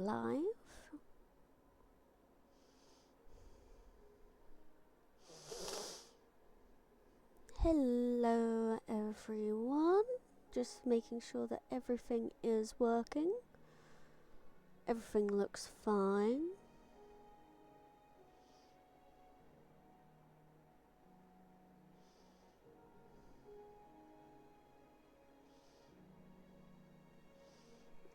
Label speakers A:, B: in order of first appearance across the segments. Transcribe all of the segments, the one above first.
A: live. Hello everyone, just making sure that everything is working. Everything looks fine.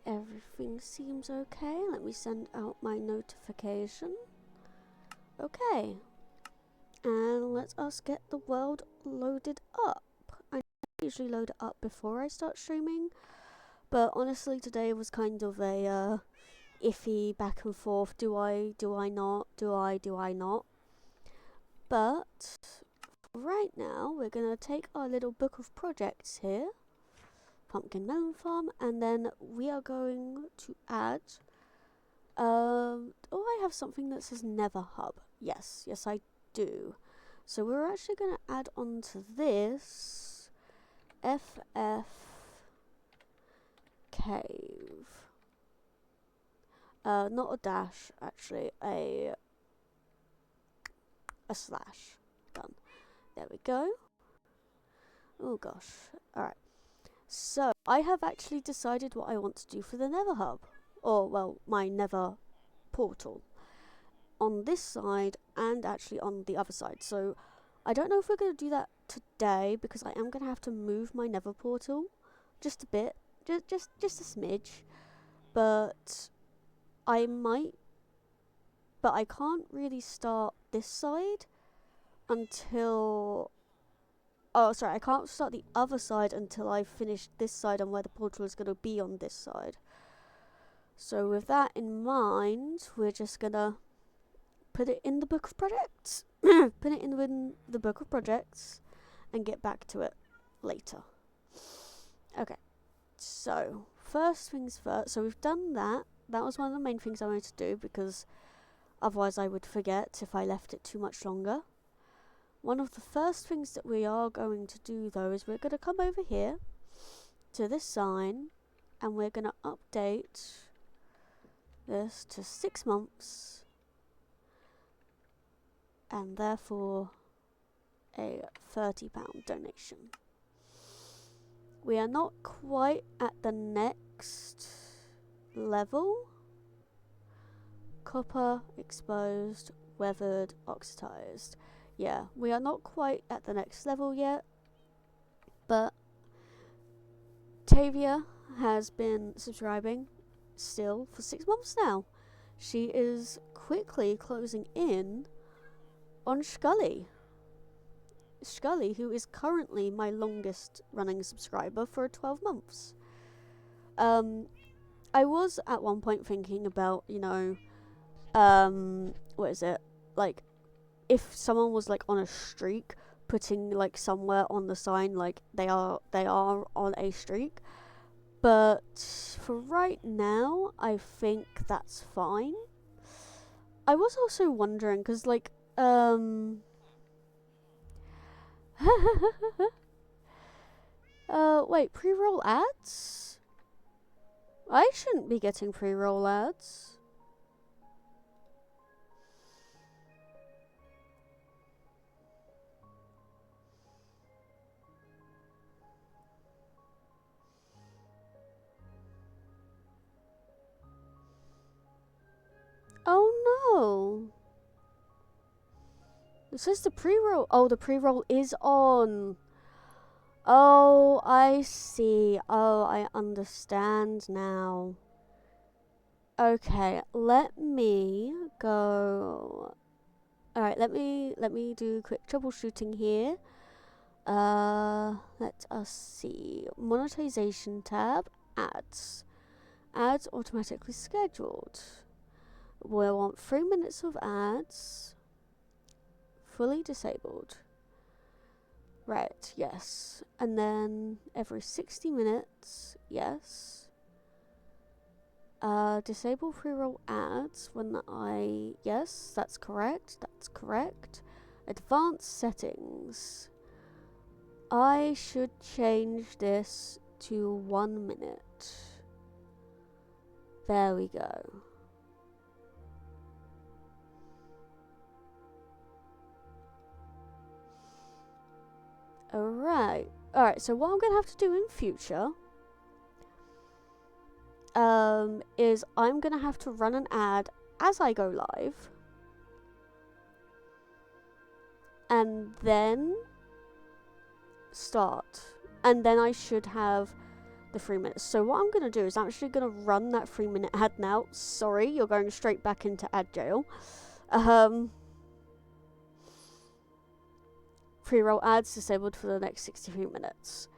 A: Everything seems okay. Let me send out my notification. Okay. And let us get the world loaded up. I usually load it up before I start streaming, but honestly today was kind of a iffy back and forth. Do I not? Do I not? But right now we're gonna take our little book of projects here, Pumpkin Melon Farm, and then we are going to add oh, I have something that says Nether Hub. Yes I do. So we're actually going to add on to this FF Cave. Not a dash, actually, a slash. Done. There we go. Oh gosh. Alright. So, I have actually decided what I want to do for the Nether Hub. Or, well, my Nether portal. On this side and actually on the other side. So I don't know if we're going to do that today because I am going to have to move my Nether portal just a bit, just a smidge, but I might, but I can't really start this side until, oh sorry, I can't start the other side until I finish this side and where the portal is going to be on this side. So with that in mind, we're just going to put it in the book of projects, put it in the book of projects, and get back to it later. Okay, so first things first. So we've done that. That was one of the main things I wanted to do because otherwise I would forget if I left it too much longer. One of the first things that we are going to do though is we're going to come over here to this sign and we're going to update this to 6 months. And therefore a £30 donation. We are not quite at the next level. Copper, exposed, weathered, oxidized. Yeah, we are not quite at the next level yet, but Tavia has been subscribing still for 6 months now. She is quickly closing in on Scully, who is currently my longest running subscriber for 12 months. I was at one point thinking about, you know, what is it? Like, if someone was like on a streak, putting like somewhere on the sign like they are on a streak. But for right now, I think that's fine. I was also wondering, because like, wait, pre-roll ads? I shouldn't be getting pre-roll ads. Oh no. This is the pre-roll. Oh, the pre-roll is on. Oh, I see. Oh, I understand now. Okay, let me go. Alright, let me do quick troubleshooting here. Let us see. Monetization tab, ads. Ads automatically scheduled. We want 3 minutes of ads. Fully disabled. Right, yes. And then every 60 minutes, yes. Disable pre-roll ads when yes, that's correct. Advanced settings. I should change this to 1 minute. There we go. Alright. Alright, so what I'm going to have to do in future is I'm going to have to run an ad as I go live. And then start. And then I should have the 3 minutes. So what I'm going to do is I'm actually going to run that 3-minute ad now. Sorry, you're going straight back into ad jail. Pre-roll ads disabled for the next 63 minutes.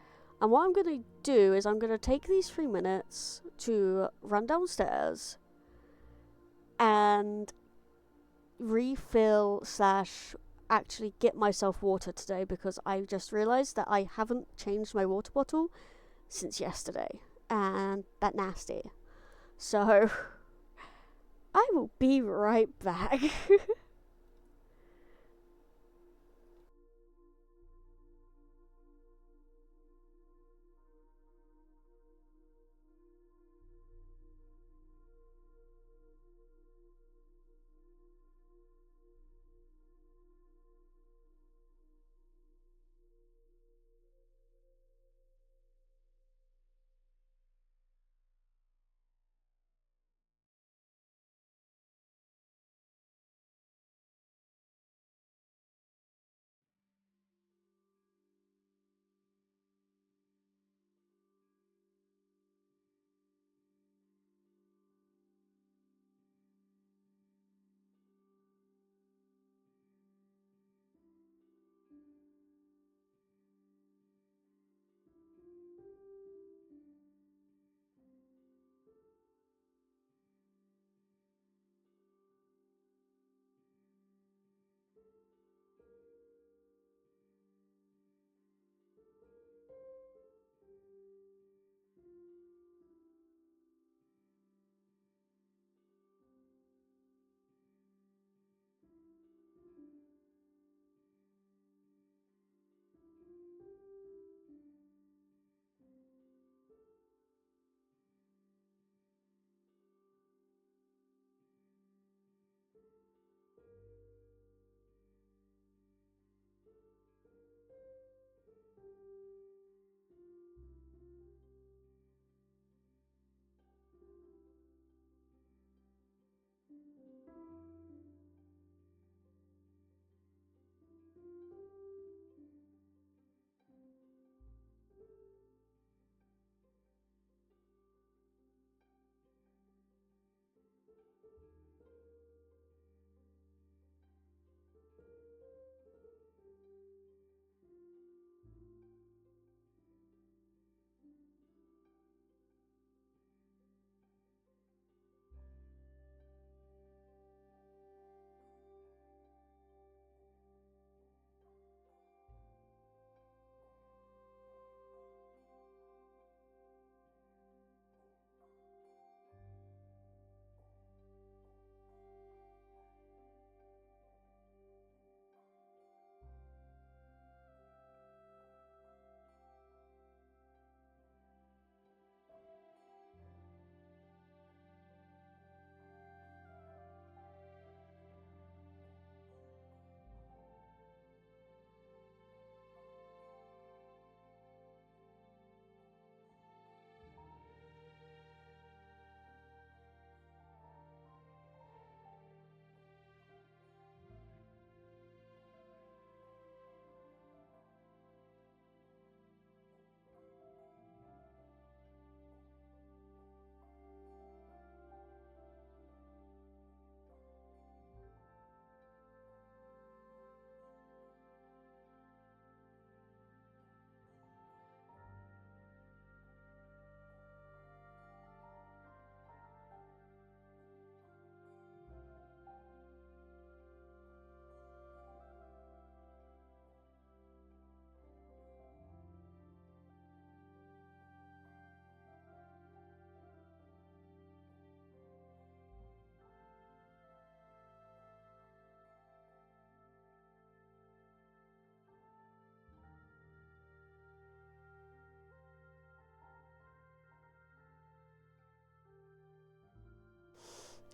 A: And what I'm going to do is I'm going to take these 3 minutes to run downstairs and refill / actually get myself water today, because I just realised that I haven't changed my water bottle since yesterday, and that nasty. So I will be right back.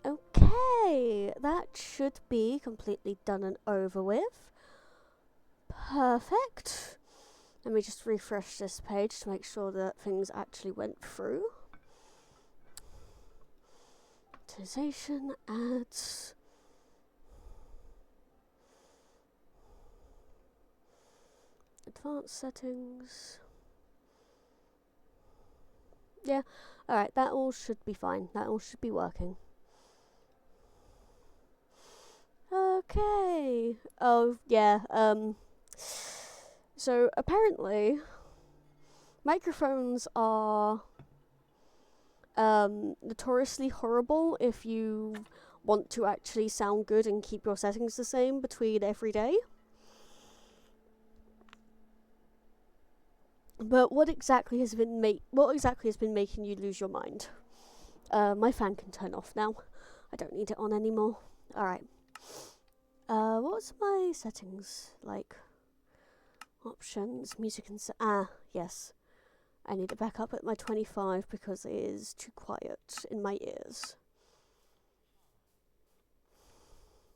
A: Okay, that should be completely done and over with. Perfect. Let me just refresh this page to make sure that things actually went through. Monetization, ads. Advanced settings. Yeah, alright, that all should be fine. That all should be working. Okay. Oh, yeah, so apparently microphones are notoriously horrible if you want to actually sound good and keep your settings the same between every day. But what exactly has been making you lose your mind? My fan can turn off now. I don't need it on anymore. Alright. What's my settings like? Options, music and yes. I need it back up at my 25 because it is too quiet in my ears.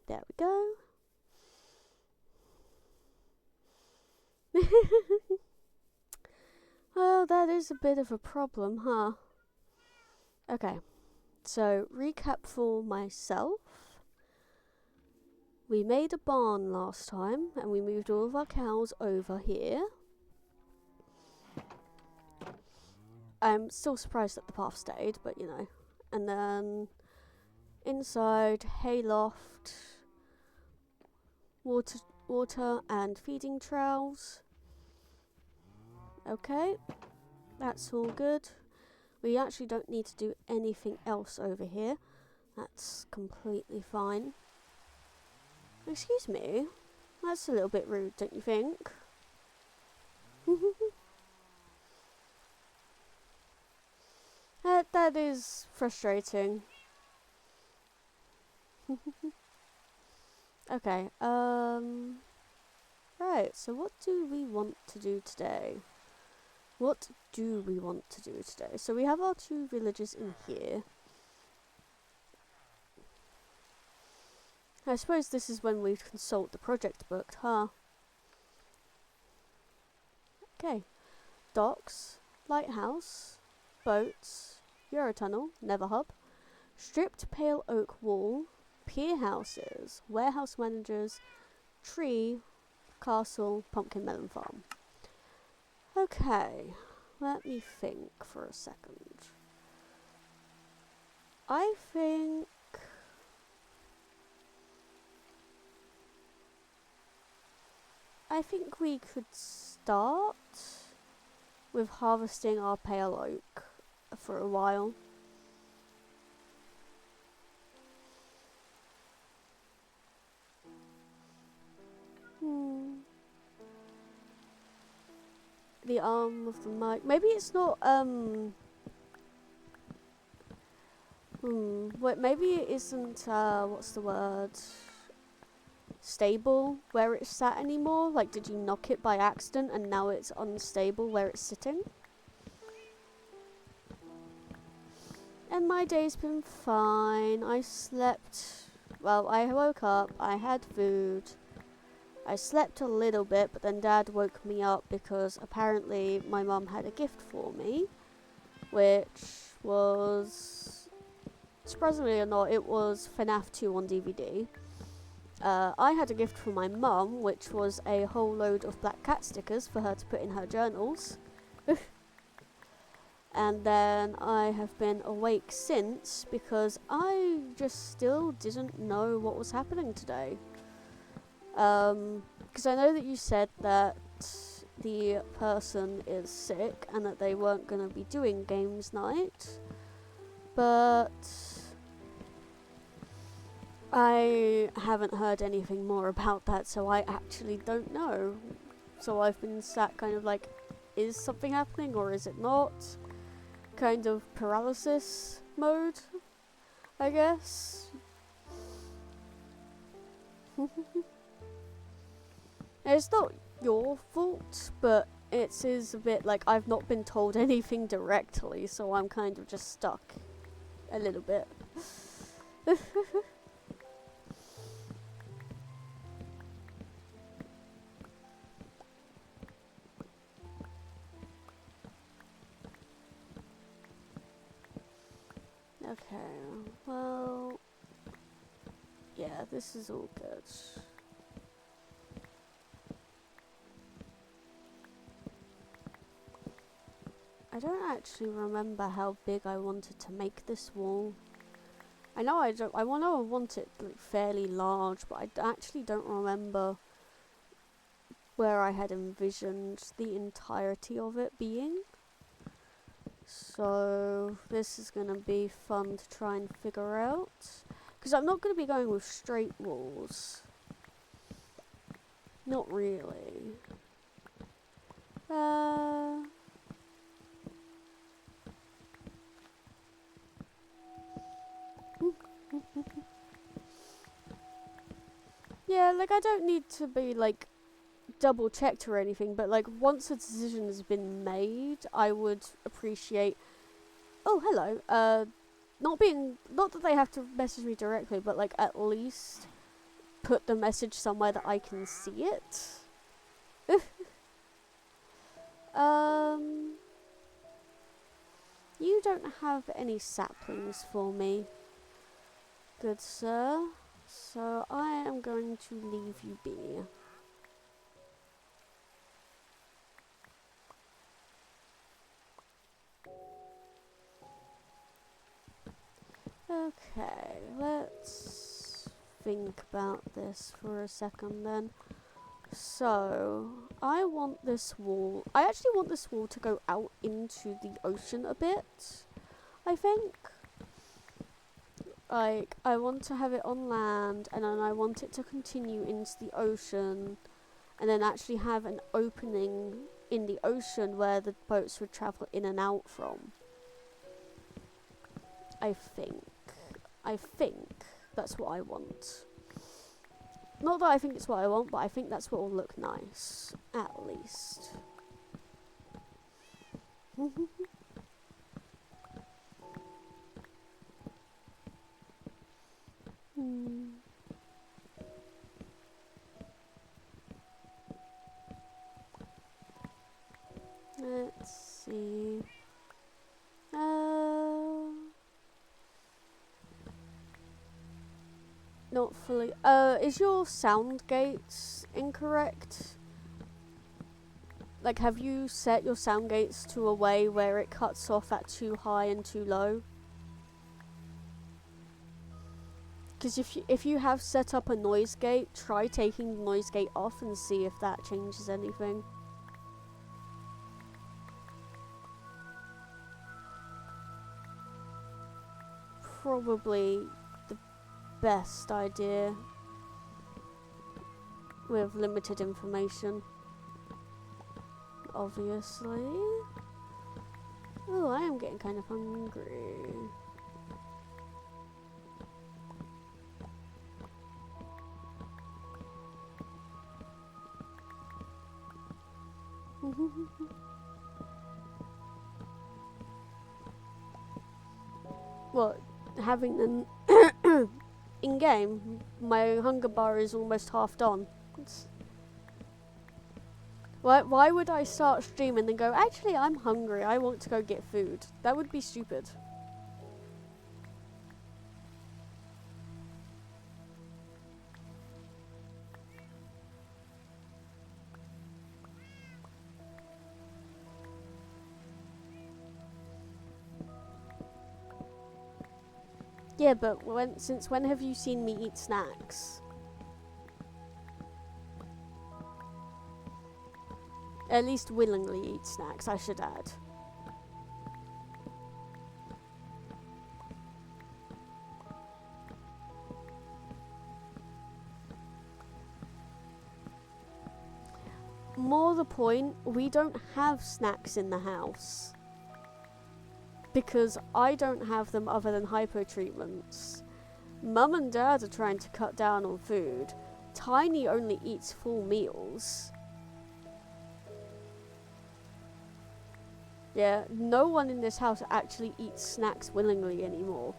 A: There we go. Well, that is a bit of a problem, huh? Okay, so recap for myself. We made a barn last time and we moved all of our cows over here. I'm still surprised that the path stayed, but you know. And then inside, hayloft, water and feeding troughs. Okay, that's all good. We actually don't need to do anything else over here. That's completely fine. Excuse me, that's a little bit rude, don't you think? That is frustrating. Okay, right, so what do we want to do today? So we have our 2 villages in here. I suppose this is when we consult the project book, huh? Okay. Docks, lighthouse, boats, Eurotunnel, Neverhub, stripped pale oak wall, pier houses, warehouse managers, tree, castle, pumpkin melon farm. Okay, let me think for a second. I think we could start with harvesting our pale oak for a while. The arm of the mic. Maybe it's not, wait, maybe it isn't, what's the word? Stable where it's sat anymore? Like, did you knock it by accident and now it's unstable where it's sitting? And my day's been fine. I slept, well, I woke up, I had food. I slept a little bit, but then Dad woke me up because apparently my mum had a gift for me, which was, surprisingly or not, it was FNAF 2 on DVD. I had a gift for my mum, which was a whole load of black cat stickers for her to put in her journals. And then I have been awake since because I just still didn't know what was happening today. Because I know that you said that the person is sick and that they weren't going to be doing games night, but I haven't heard anything more about that, so I actually don't know. So I've been sat kind of like, is something happening or is it not? Kind of paralysis mode, I guess. It's not your fault, but it is a bit like I've not been told anything directly, so I'm kind of just stuck a little bit. Yeah, this is all good. I don't actually remember how big I wanted to make this wall. I know I don't. I want it like fairly large, but I actually don't remember where I had envisioned the entirety of it being. So this is gonna be fun to try and figure out, because I'm not gonna be going with straight walls. Not really. Yeah, like I don't need to be like double checked or anything, but like once a decision has been made, I would appreciate. Oh, hello. Not that they have to message me directly, but like at least put the message somewhere that I can see it. You don't have any saplings for me, good sir. So I am going to leave you be. Okay, let's think about this for a second then. So, I want this wall. I actually want this wall to go out into the ocean a bit, I think. Like, I want to have it on land, and then I want it to continue into the ocean, and then actually have an opening in the ocean where the boats would travel in and out from. I think that's what I want. Not that I think it's what I want, but I think that's what will look nice, at least. Let's see. Not fully. Is your sound gates incorrect? Like, have you set your sound gates to a way where it cuts off at too high and too low? Because if you have set up a noise gate, try taking the noise gate off and see if that changes anything. Probably the best idea with limited information, obviously. Oh, I am getting kind of hungry. Well, having them in game, my hunger bar is almost half done. Why would I start stream and then go, actually I'm hungry, I want to go get food? That would be stupid. Yeah, but since when have you seen me eat snacks? At least willingly eat snacks, I should add. More the point, we don't have snacks in the house. Because I don't have them other than hypo treatments. Mum and Dad are trying to cut down on food. Tiny only eats full meals. Yeah, no one in this house actually eats snacks willingly anymore.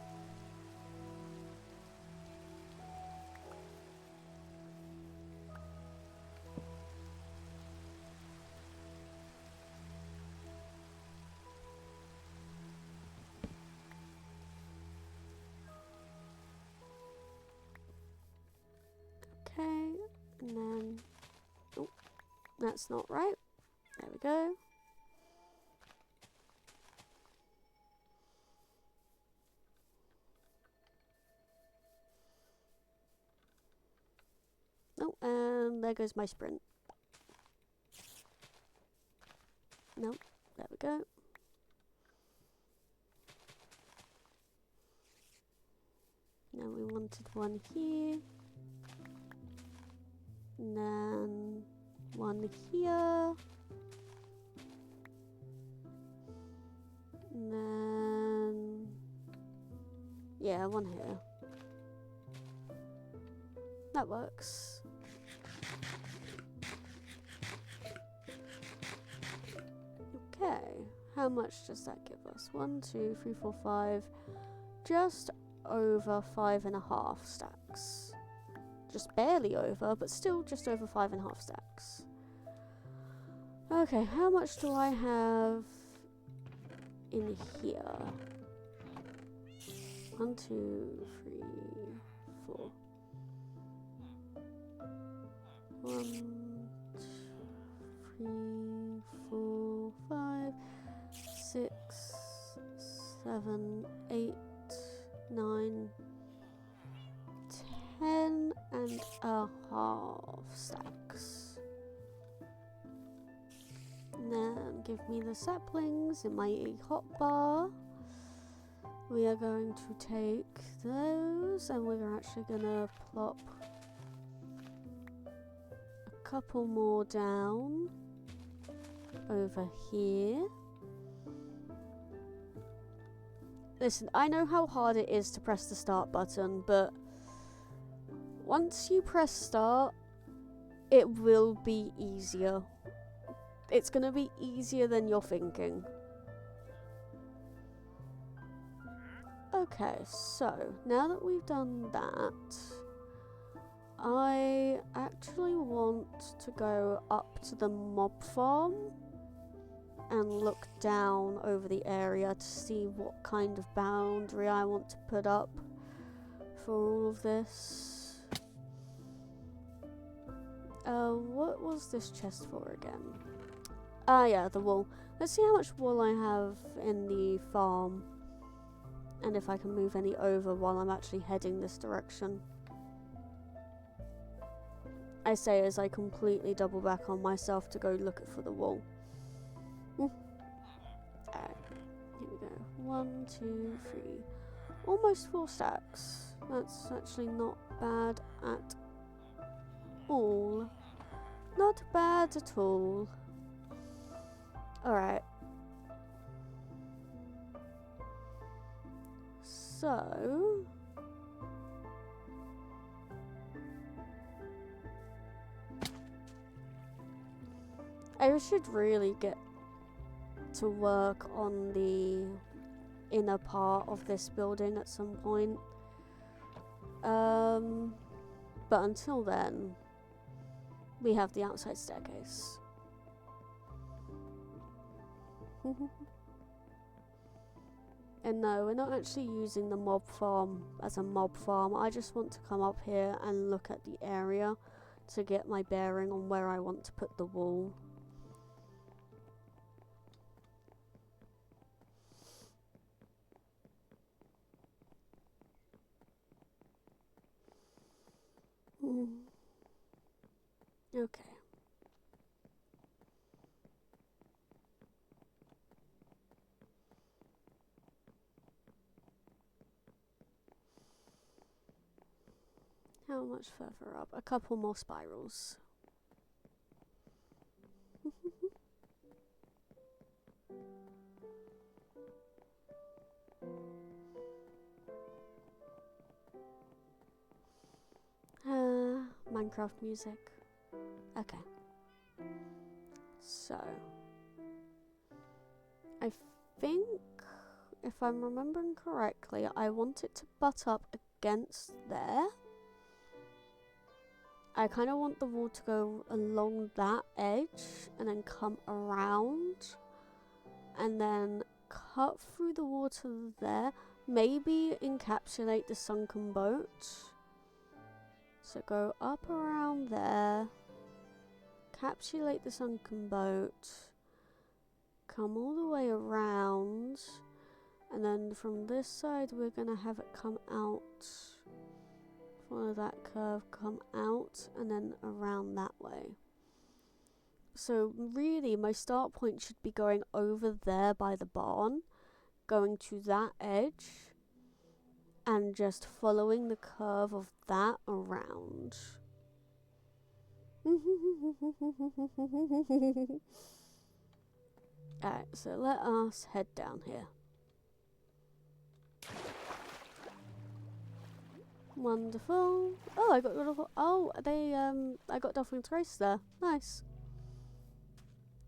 A: That's not right. There we go. Oh, and there goes my sprint. Nope, there we go. Now we wanted one here. And then one here. And then... yeah, one here. That works. Okay, how much does that give us? 1, 2, 3, 4, 5. Just over 5.5 stacks. Just barely over, but still just over 5.5 stacks. Okay, how much do I have in here? 1, 2, 3, 4. 1, 2, 3, 4, 5, 6, 7, 8, 9, 10.5 stacks. And then give me the saplings in my hotbar. We are going to take those and we're actually going to plop a couple more down over here. Listen, I know how hard it is to press the start button, but once you press start, it will be easier. It's going to be easier than you're thinking. Okay, so now that we've done that, I actually want to go up to the mob farm and look down over the area to see what kind of boundary I want to put up for all of this. What was this chest for again? Ah, yeah, the wool. Let's see how much wool I have in the farm and if I can move any over while I'm actually heading this direction. I say as I completely double back on myself to go look for the wool. Alright, here we go. 1, 2, 3. Almost 4 stacks. That's actually not bad at all. Not bad at all. Alright. So... I should really get to work on the inner part of this building at some point. But until then, we have the outside staircase. And no, we're not actually using the mob farm as a mob farm. I just want to come up here and look at the area to get my bearing on where I want to put the wool. Okay. How much further up? A couple more spirals. Minecraft music. Okay. So, I think, if I'm remembering correctly, I want it to butt up against there. I kind of want the wall to go along that edge and then come around and then cut through the water there. Maybe encapsulate the sunken boat. So go up around there, encapsulate the sunken boat, come all the way around, and then from this side we're gonna have it come out, follow that curve, come out, and then around that way. So really my start point should be going over there by the barn, going to that edge, and just following the curve of that around. Alright, so let us head down here. Wonderful. Oh, I got rid of. Oh, I got Dolphin's Grace there. Nice.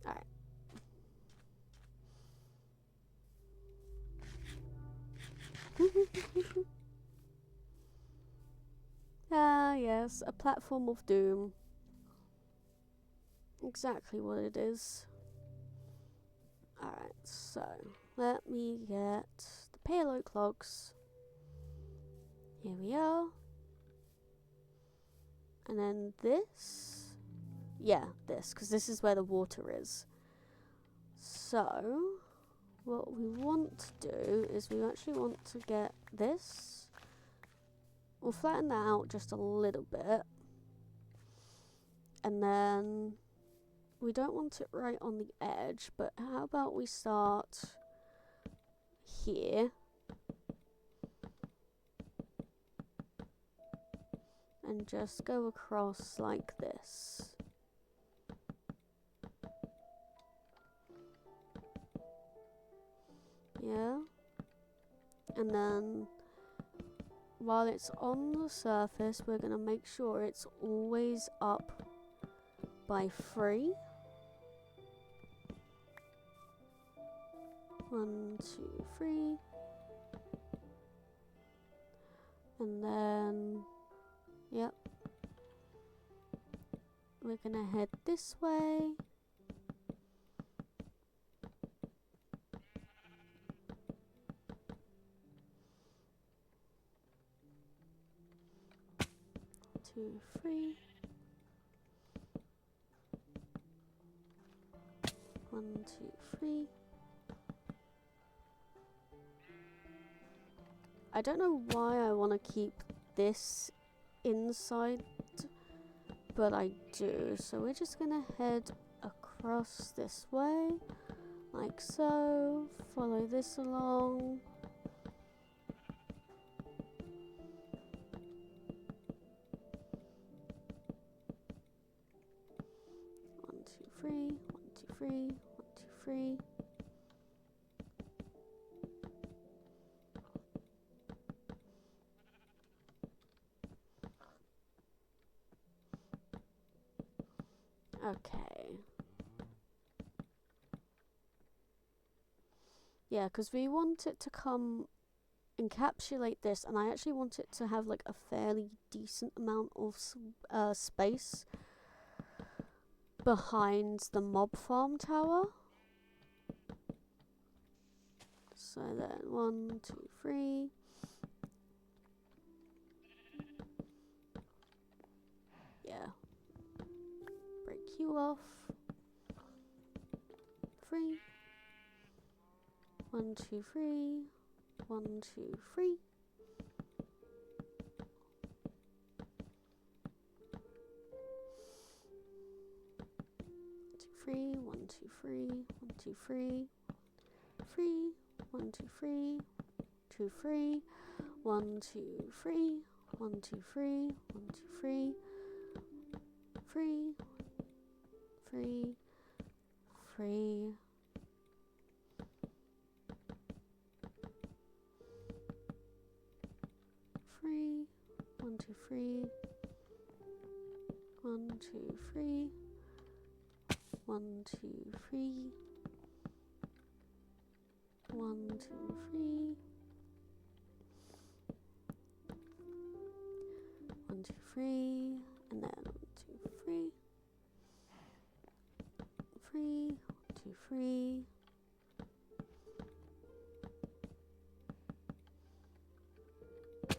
A: Alright. Ah, yes, a platform of doom. Exactly what it is. Alright, so let me get the pale oak logs. Here we are. And then this. Yeah, this, because this is where the water is. So, what we want to do is we actually want to get this. We'll flatten that out just a little bit. And then we don't want it right on the edge, but how about we start here and just go across like this. Yeah. And then while it's on the surface, we're going to make sure it's always up by 3. 1, 2, 3. And then, yep. We're going to head this way. Two, 3. 1, 2, 3. I don't know why I want to keep this inside, but I do. So we're just going to head across this way, like so. Follow this along. One, two, 3. 1, 2, 3. 1, 2, 3. Okay. Yeah, because we want it to come encapsulate this, and I actually want it to have like a fairly decent amount of space behind the mob farm tower. So then 1, 2, 3. Yeah. Break you off. 3. 1, 2, 3. 1, 2, 3. 3. 1, 2, 3. 1, 2, 3. 3. 1, 2, 3. 2, 3. 1, 2, 3. 1, 2, 3. 1, 2, 3. 3. 3. 3. 3. 1, 2, 3. 1, 2, 3. 1, 2, 3. 1, 2, 3. 1, 2, 3. And then 1, 2, 3. 3. 1, 2, 3.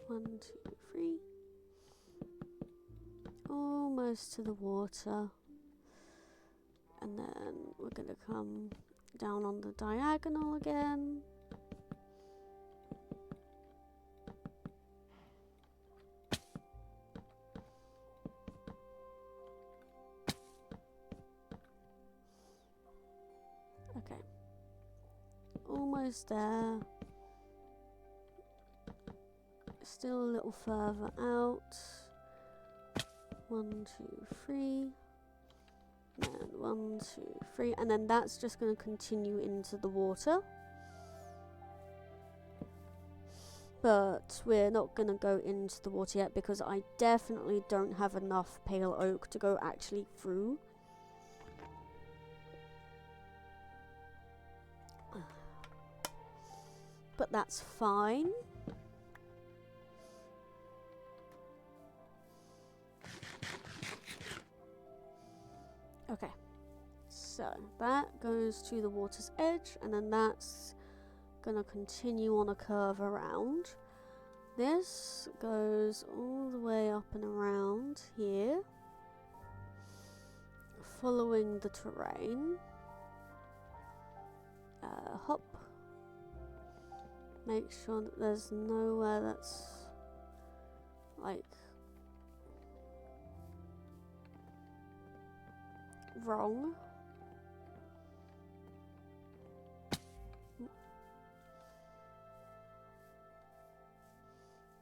A: 1, 2, 3. Almost to the water. And then we're going to come down on the diagonal again. Okay. Almost there. Still a little further out. 1, 2, 3. And 1, 2, 3. And then that's just going to continue into the water. But we're not going to go into the water yet because I definitely don't have enough pale oak to go actually through. But that's fine. Okay, so that goes to the water's edge, and then that's gonna continue on a curve around. This goes all the way up and around here, following the terrain. Hop. Make sure that there's nowhere that's like wrong.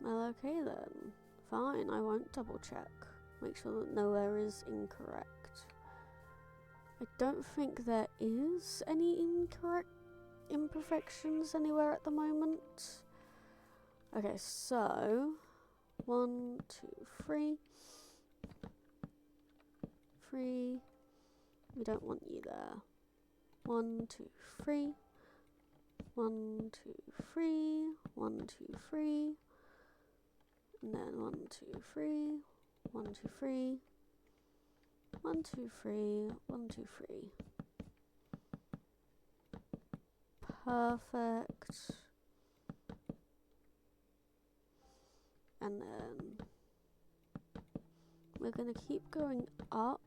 A: Well, okay then. Fine, I won't double check. Make sure that nowhere is incorrect. I don't think there is any imperfections anywhere at the moment. Okay, so 1, 2, 3. 3. We don't want you there. 1, 2, 3. 1, 2, 3. 1, 2, 3. And then 1, 2, 3. 1, 2, 3. 1, 2, 3. 1, 2, 3. Perfect. And then we're gonna keep going up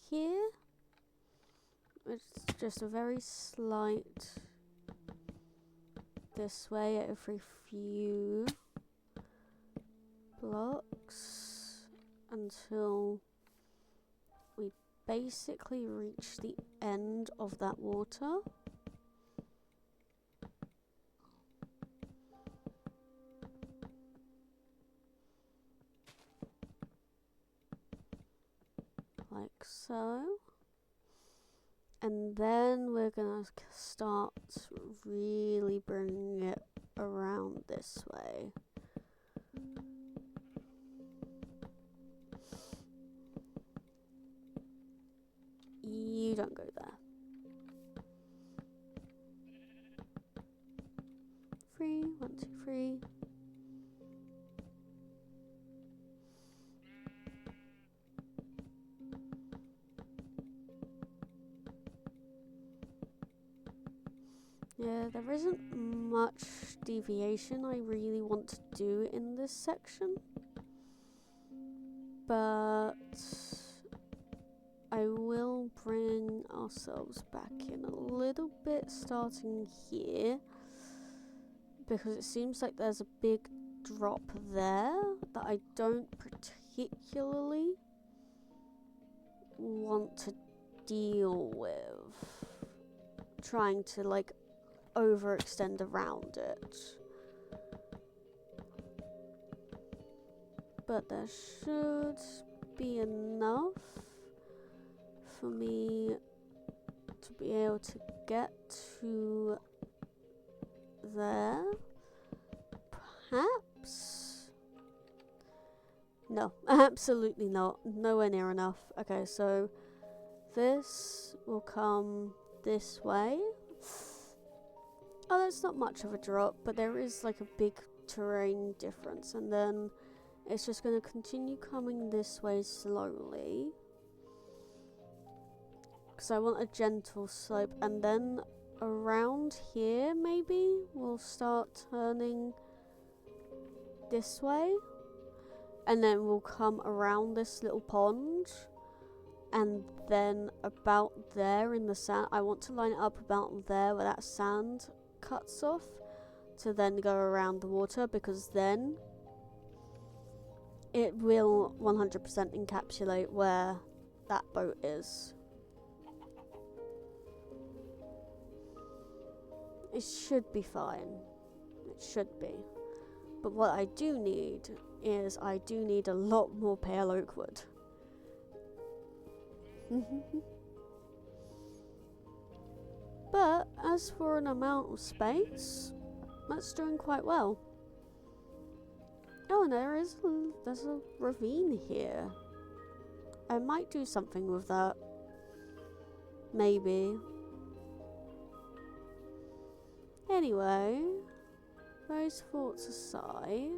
A: here. It's just a very slight this way every few blocks until we basically reach the end of that water. Like so. And then we're gonna start really bringing it around this way. You don't go there. 3, 1, 2, 3. Yeah, there isn't much deviation I really want to do in this section, but I will bring ourselves back in a little bit starting here, because it seems like there's a big drop there that I don't particularly want to deal with, trying to like overextend around it. But there should be enough for me to be able to get to there. Perhaps? No, absolutely not. Nowhere near enough. Okay, so this will come this way. Oh, that's not much of a drop, but there is like a big terrain difference, and then it's just going to continue coming this way slowly, because I want a gentle slope, and then around here maybe we'll start turning this way, and then we'll come around this little pond and then about there in the sand. I want to line it up about there where that sand cuts off to then go around the water, because then it will 100% encapsulate where that boat is. It should be fine. It should be. But what I do need is I do need a lot more pale oak wood. But as for an amount of space, that's doing quite well. Oh, and there's a ravine here. I might do something with that. Maybe. Anyway, those thoughts aside,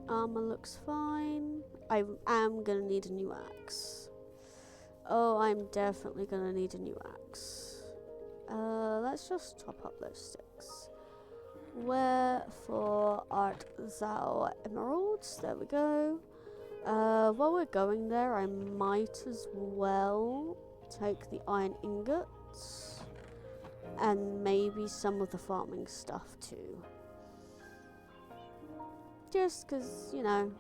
A: armor looks fine. I am gonna need a new axe. Oh, I'm definitely gonna need a new axe. Let's just top up those sticks. Wherefore art thou emeralds? There we go. While we're going there, I might as well take the iron ingots and maybe some of the farming stuff too. Just because, you know.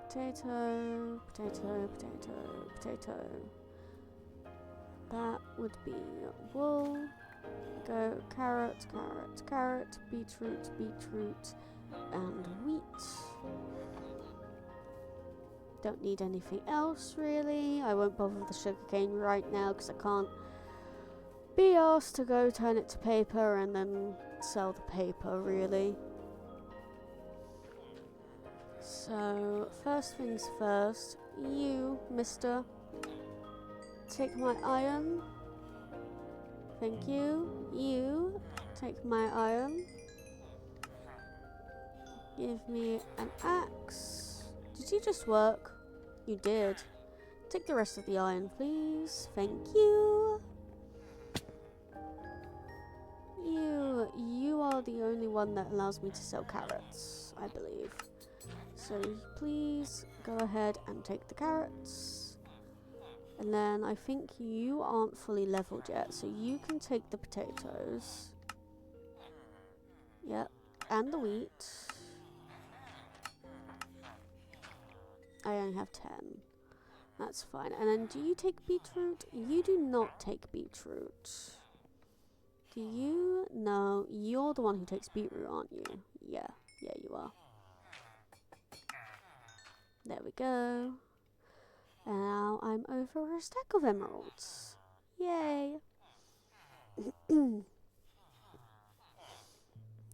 A: Potato, potato, potato, potato. That would be wool. Go carrot, carrot, carrot, beetroot, beetroot, and wheat. Don't need anything else really. I won't bother with the sugarcane right now because I can't be asked to go turn it to paper and then sell the paper really. So first things first, you, mister, take my iron. Thank you. You, take my iron. Give me an axe. Did you just work? You did. Take the rest of the iron, please. Thank you. You are the only one that allows me to sell carrots, I believe. So please go ahead and take the carrots. And then I think you aren't fully leveled yet, so you can take the potatoes. Yep, and the wheat. I only have 10. That's fine. And then do you take beetroot? You do not take beetroot. Do you? No, you're the one who takes beetroot, aren't you? Yeah, you are. There we go. And now I'm over a stack of emeralds. Yay.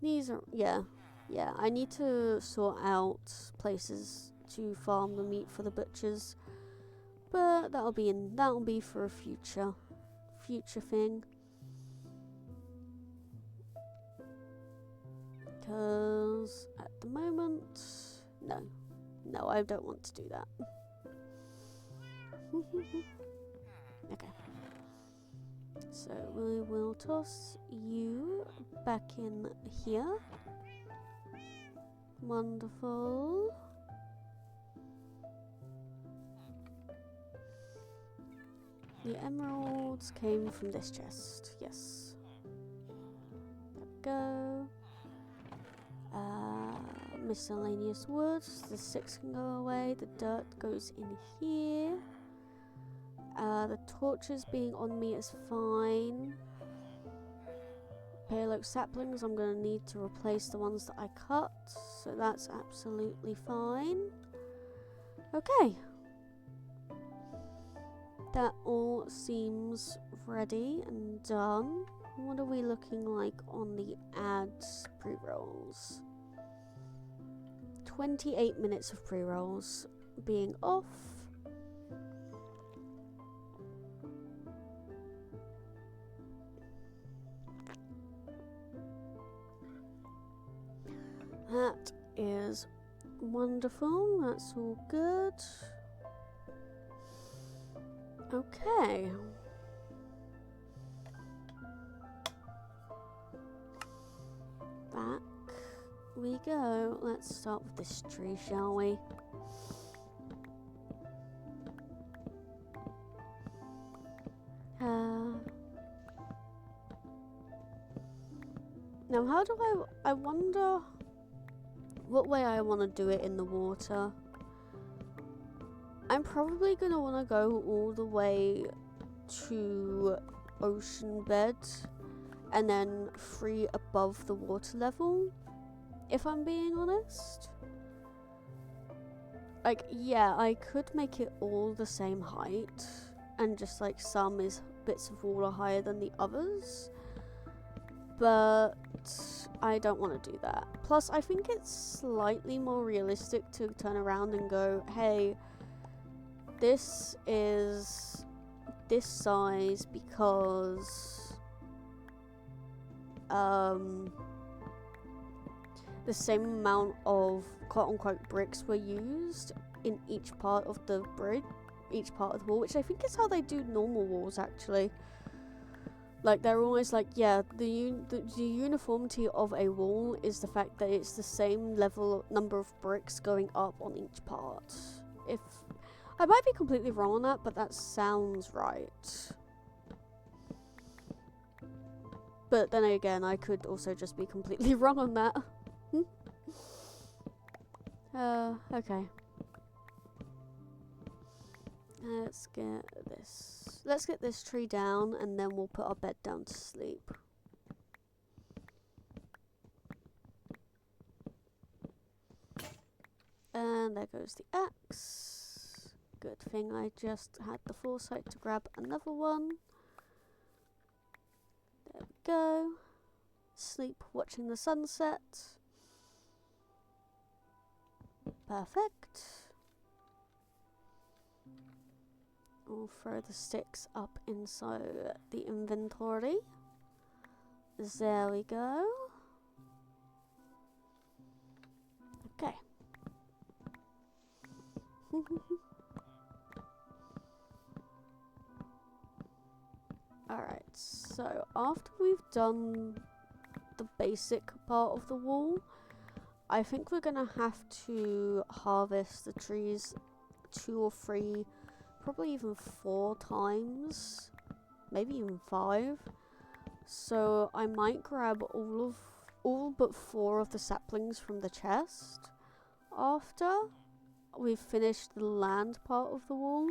A: These are, yeah, I need to sort out places to farm the meat for the butchers. But that'll be for a future thing. Because at the moment, no, I don't want to do that. Okay. So we will toss you back in here. Wonderful. The emeralds came from this chest. Yes. There we go. Miscellaneous woods. The sticks can go away. The dirt goes in here. The torches being on me is fine. Pale oak saplings, I'm going to need to replace the ones that I cut. So that's absolutely fine. Okay. That all seems ready and done. What are we looking like on the ads pre-rolls? 28 minutes of pre-rolls being off. That is wonderful. That's all good. Okay. That we go. Let's start with this tree, shall we? Now, how do I wonder what way I want to do it in the water. I'm probably going to want to go all the way to ocean bed and then 3 above the water level, if I'm being honest. Like, yeah, I could make it all the same height and just like some is bits of wall are higher than the others, but I don't want to do that. Plus, I think it's slightly more realistic to turn around and go, hey, this is this size because the same amount of quote-unquote bricks were used in each part of the bridge, each part of the wall, which I think is how they do normal walls actually. Like, they're always like, yeah, the uniformity of a wall is the fact that it's the same level number of bricks going up on each part. If I might be completely wrong on that, but that sounds right. But then again, I could also just be completely wrong on that. Okay. Let's get this tree down, and then we'll put our bed down to sleep. And there goes the axe. Good thing I just had the foresight to grab another one. There we go. Sleep watching the sunset. Perfect. We'll throw the sticks up inside the inventory. There we go. Okay. Alright, so after we've done the basic part of the wall, I think we're gonna have to harvest the trees 2 or 3, probably even 4 times, maybe even 5. So I might grab all but 4 of the saplings from the chest after we've finished the land part of the wall,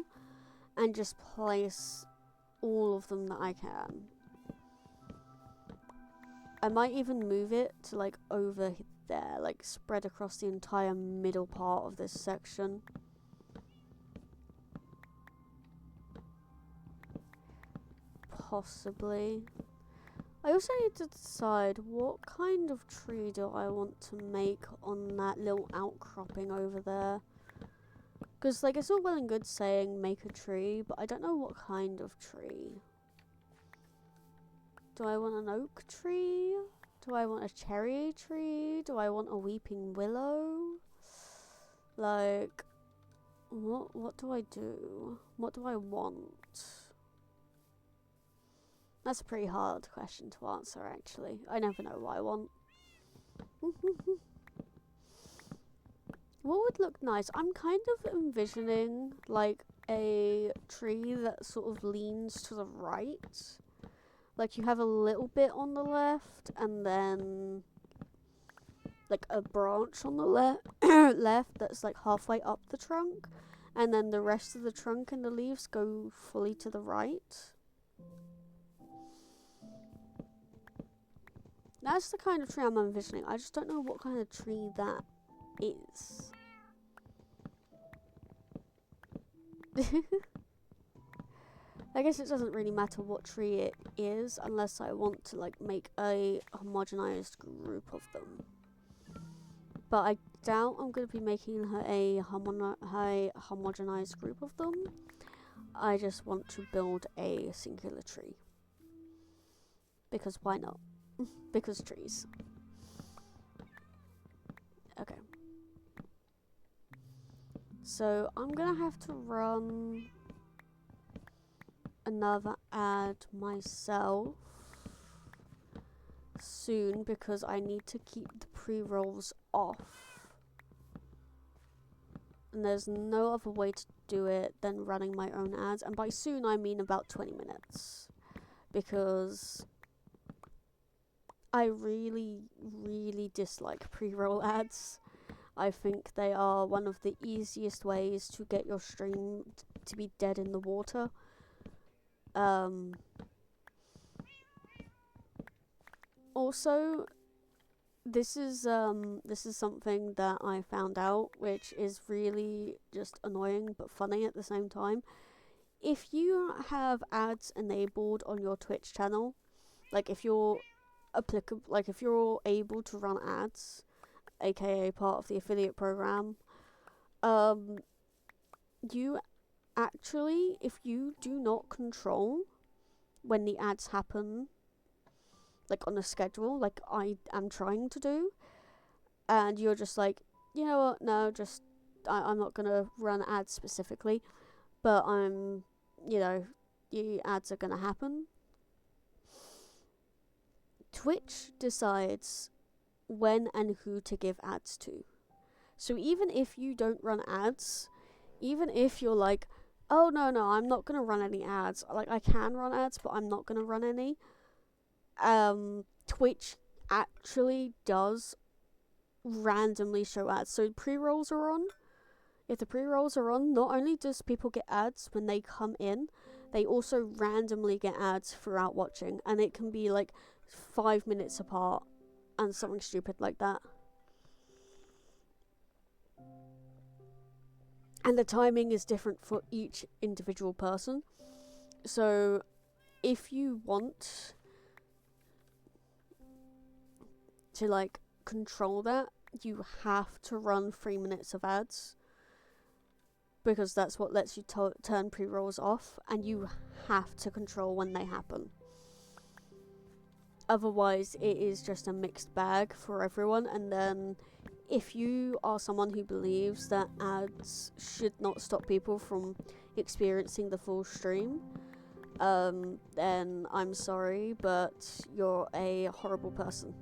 A: and just place all of them that I can. I might even move it to like over there, like spread across the entire middle part of this section. Possibly. I also need to decide what kind of tree do I want to make on that little outcropping over there. Because, like, it's all well and good saying make a tree, but I don't know what kind of tree. Do I want an oak tree? Do I want a cherry tree? Do I want a weeping willow? Like, what do I do? What do I want? That's a pretty hard question to answer, actually. I never know what I want. What would look nice? I'm kind of envisioning like a tree that sort of leans to the right. Like you have a little bit on the left and then like a branch on the left that's like halfway up the trunk, and then the rest of the trunk and the leaves go fully to the right. That's the kind of tree I'm envisioning. I just don't know what kind of tree that is. I guess it doesn't really matter what tree it is unless I want to like make a homogenized group of them. But I doubt I'm going to be making a homogenized group of them. I just want to build a singular tree. Because why not? Because trees. Okay. So I'm gonna have to run another ad myself. soon because I need to keep the pre-rolls off. And there's no other way to do it than running my own ads. And by soon, I mean about 20 minutes. Because I really, really dislike pre-roll ads. I think they are one of the easiest ways to get your stream to be dead in the water. Also, this is something that I found out, which is really just annoying but funny at the same time. If you have ads enabled on your Twitch channel, like if you're if you're able to run ads, aka part of the affiliate program, you actually, if you do not control when the ads happen, like on a schedule, like I am trying to do, and you're just like, you know what, no, just, I'm not gonna run ads specifically, but the ads are gonna happen. Twitch decides when and who to give ads to. So even if you don't run ads, even if you're like, oh no, I'm not gonna run any ads, like I can run ads, but I'm not gonna run any, Twitch actually does randomly show ads. So pre-rolls are on. If the pre-rolls are on, not only does people get ads when they come in, they also randomly get ads throughout watching, and it can be like 5 minutes apart and something stupid like that. And the timing is different for each individual person. So if you want to like control that, you have to run 3 minutes of ads, because that's what lets you turn pre-rolls off, and you have to control when they happen. Otherwise, it is just a mixed bag for everyone. And then if you are someone who believes that ads should not stop people from experiencing the full stream, then I'm sorry, but you're a horrible person.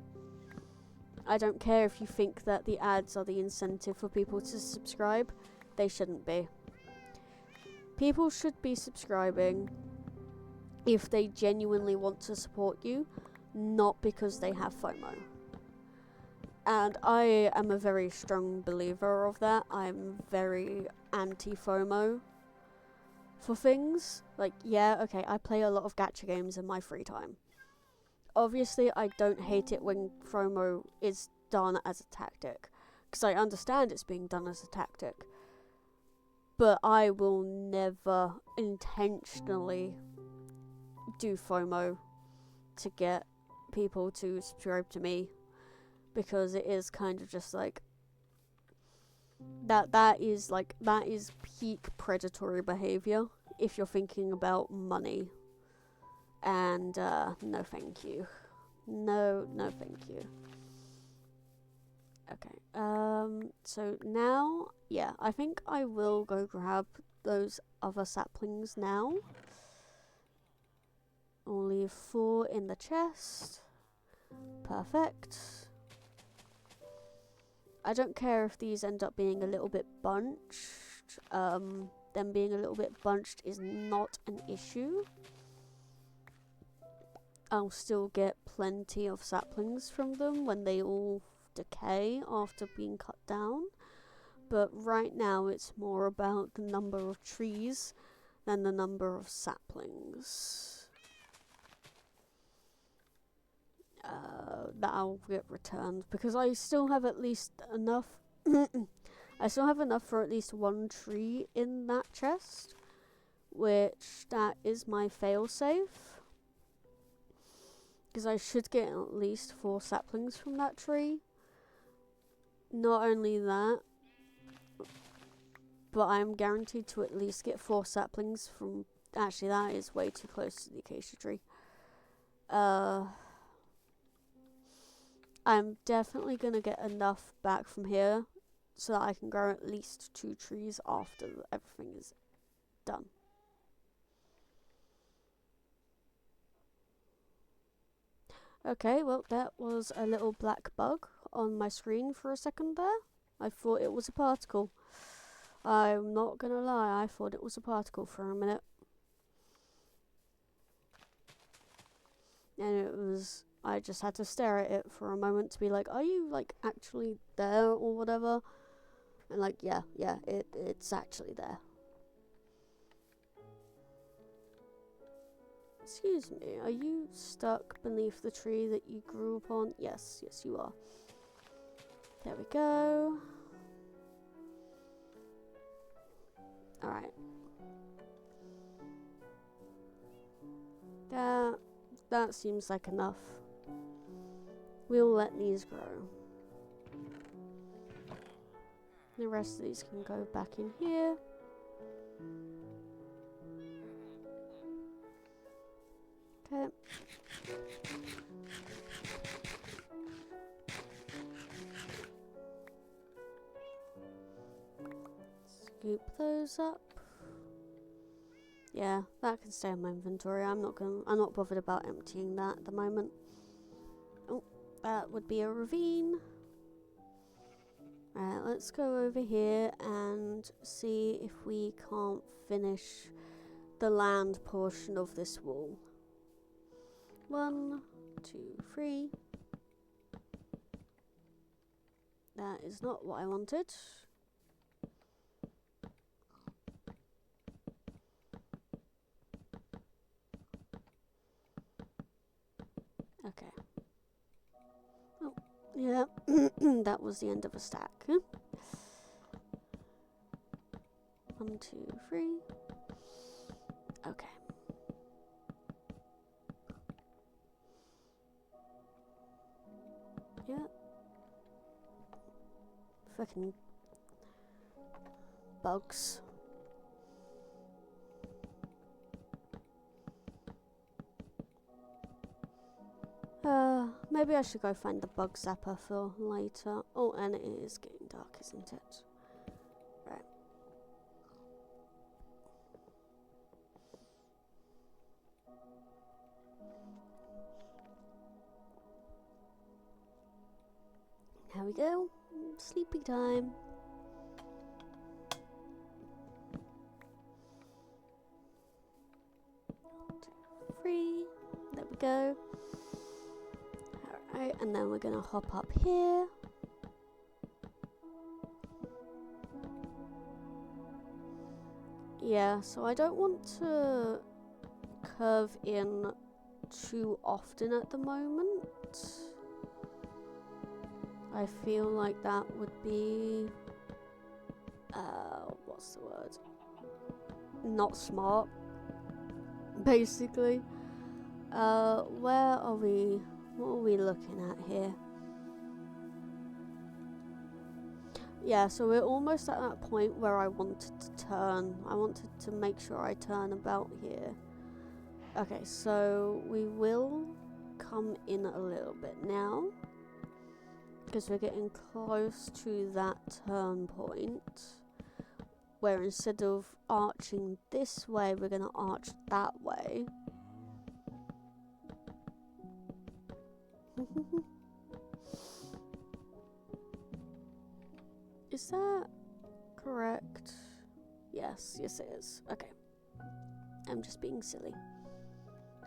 A: I don't care if you think that the ads are the incentive for people to subscribe. They shouldn't be. People should be subscribing if they genuinely want to support you, not because they have FOMO. And I am a very strong believer of that. I'm very anti-FOMO for things. Like, yeah, okay, I play a lot of gacha games in my free time. Obviously, I don't hate it when FOMO is done as a tactic, because I understand it's being done as a tactic. But I will never intentionally do FOMO to get people to subscribe to me, because it is kind of just like that is peak predatory behavior if you're thinking about money. And no thank you. No thank you. Okay, so now, yeah, I think I will go grab those other saplings now. I'll leave 4 in the chest. Perfect. I don't care if these end up being a little bit bunched. Them being a little bit bunched is not an issue. I'll still get plenty of saplings from them when they all decay after being cut down. But right now it's more about the number of trees than the number of saplings. That I'll get returned, because I still have at least enough I still have enough for at least 1 tree in that chest, which that is my failsafe, because I should get at least 4 saplings from that tree. Not only that, but I'm guaranteed to at least get 4 saplings from, actually that is way too close to the acacia tree. I'm definitely going to get enough back from here so that I can grow at least 2 trees after everything is done. Okay, well, that was a little black bug on my screen for a second there. I thought it was a particle. I'm not gonna lie, I thought it was a particle for a minute. And it was, I just had to stare at it for a moment to be like, are you like actually there or whatever? And like, yeah, it's actually there. Excuse me, are you stuck beneath the tree that you grew upon? Yes, you are. There we go. Alright. That seems like enough. We'll let these grow. The rest of these can go back in here. Okay. Scoop those up. Yeah, that can stay in my inventory. I'm not bothered about emptying that at the moment. Oh, that would be a ravine. Alright, let's go over here and see if we can't finish the land portion of this wall. 1, 2, 3. That is not what I wanted. Okay. Oh, yeah. That was the end of a stack. 1, 2, 3. Okay. Yeah. Fucking bugs. Maybe I should go find the bug zapper for later. Oh, and it is getting dark, isn't it? Right. There we go. Sleepy time. 1, 2, 3. There we go. Alright, and then we're gonna hop up here. Yeah, so I don't want to curve in too often at the moment. I feel like that would be, what's the word? Not smart, basically. Where are we? What are we looking at here? Yeah, so we're almost at that point where I wanted to turn. I wanted to make sure I turn about here. Okay, so we will come in a little bit now, because we're getting close to that turn point, where instead of arching this way, we're going to arch that way. Is that correct? Yes, it is. Okay. I'm just being silly.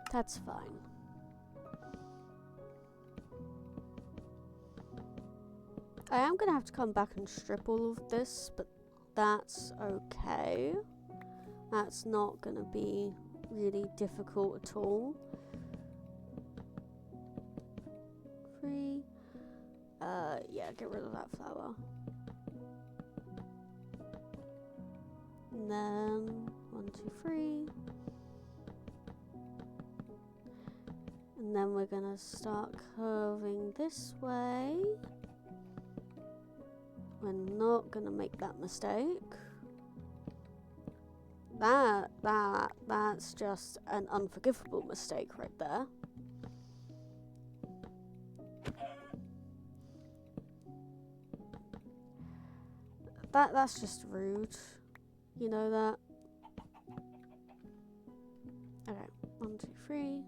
A: That's fine. I am going to have to come back and strip all of this, but that's okay. That's not going to be really difficult at all. 3. Yeah, get rid of that flower. And then 1, 2, 3. And then we're gonna start curving this way. We're not gonna make that mistake. That's just an unforgivable mistake right there. That's just rude. You know that? Okay, 1, 2, 3.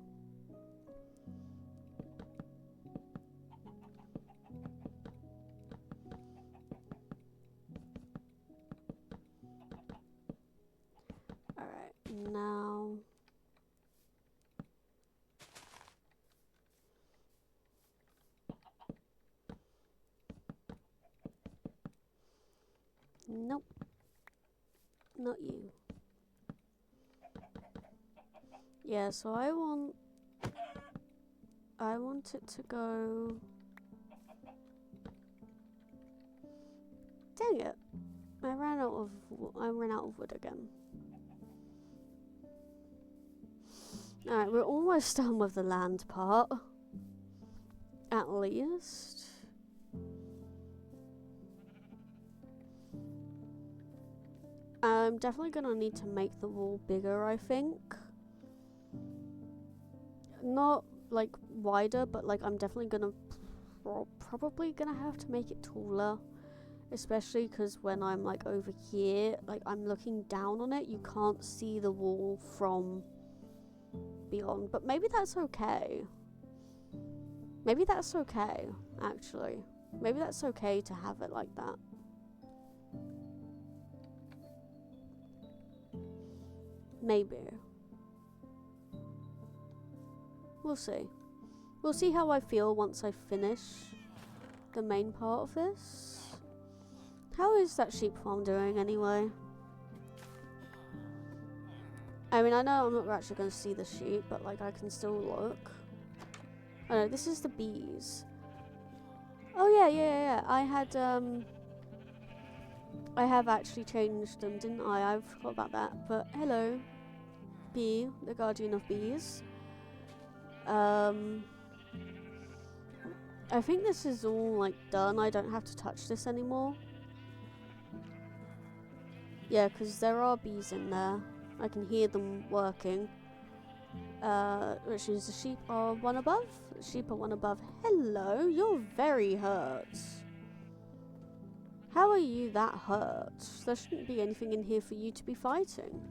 A: Now. Nope. Not you. Yeah, so I want it to go. Dang it. I ran out of wood again. Alright, we're almost done with the land part. At least. I'm definitely gonna need to make the wall bigger, I think. Not like wider, but like I'm definitely gonna probably gonna have to make it taller. Especially because when I'm like over here, like I'm looking down on it, you can't see the wall from beyond. But maybe that's okay. Maybe that's okay, actually. Maybe that's okay to have it like that. Maybe. We'll see. We'll see how I feel once I finish the main part of this. How is that sheep farm doing anyway? I mean, I know I'm not actually going to see the sheep, but like I can still look. Oh no, this is the bees. Oh yeah. I have actually changed them, didn't I? I forgot about that. But hello, bee, the guardian of bees. I think this is all like done. I don't have to touch this anymore. Yeah, because there are bees in there. I can hear them working. Which means the sheep are one above. Sheep are one above. Hello, you're very hurt. How are you that hurt? There shouldn't be anything in here for you to be fighting.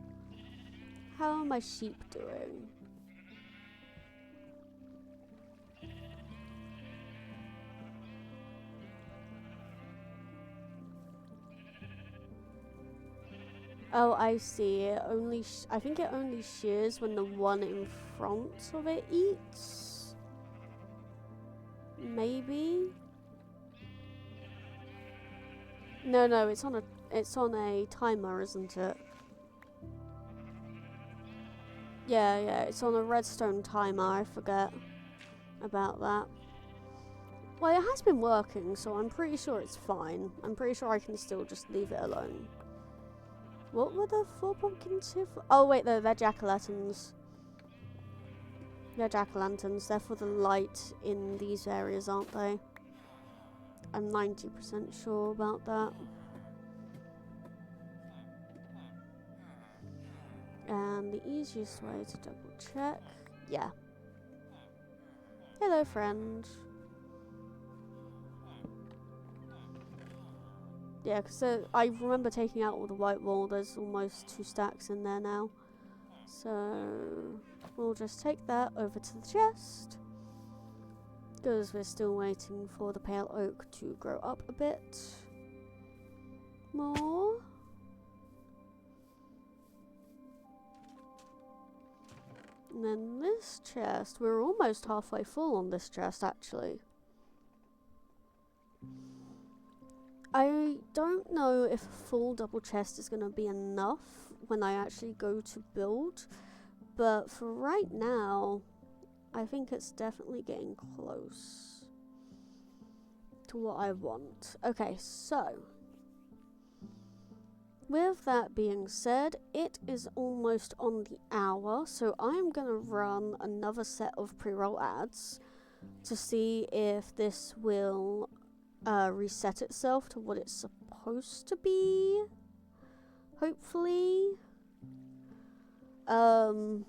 A: How are my sheep doing? Oh, I see. It only I think it only shears when the one in front of it eats. Maybe. No, it's on a timer, isn't it? Yeah, it's on a redstone timer. I forget about that. Well, it has been working, so I'm pretty sure it's fine. I'm pretty sure I can still just leave it alone. What were the 4 pumpkins here for? Oh wait, they're jack-o'-lanterns. They're jack-o'-lanterns. They're for the light in these areas, aren't they? I'm 90% sure about that. And the easiest way to double check. Yeah. Hello, friend. Yeah, because I remember taking out all the white wool. There's almost 2 stacks in there now. So we'll just take that over to the chest. Because we're still waiting for the pale oak to grow up a bit more. And then this chest, we're almost halfway full on this chest actually. I don't know if a full double chest is going to be enough when I actually go to build, but for right now, I think it's definitely getting close to what I want. Okay, so with that being said, it is almost on the hour, so I'm going to run another set of pre-roll ads to see if this will reset itself to what it's supposed to be, hopefully. And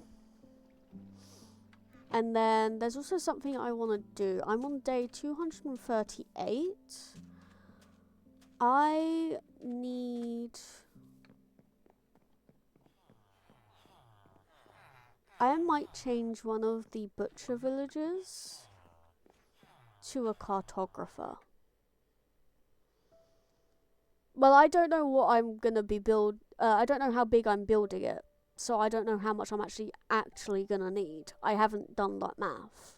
A: then there's also something I want to do. I'm on day 238. I might change one of the butcher villagers to a cartographer. Well, I don't know what I'm gonna be I don't know how big I'm building it So I don't know how much I'm actually gonna need. I haven't done that math.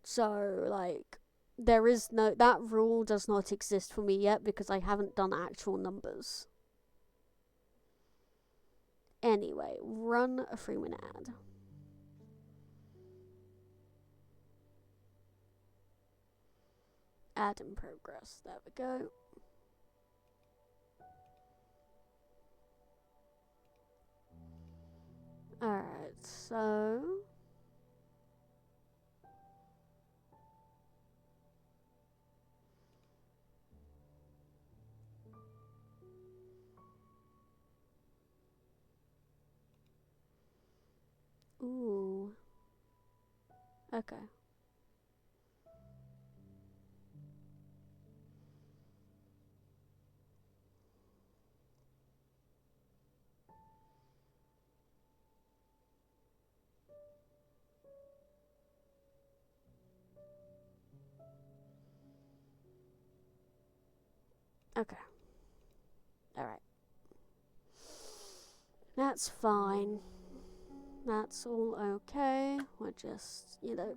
A: So, like, there is no, that rule does not exist for me yet because I haven't done actual numbers. Anyway, run a 3-minute ad. Ad in progress. There we go. Alright, so... Ooh. Okay. Okay. Alright. That's fine. That's all okay. We're just, you know,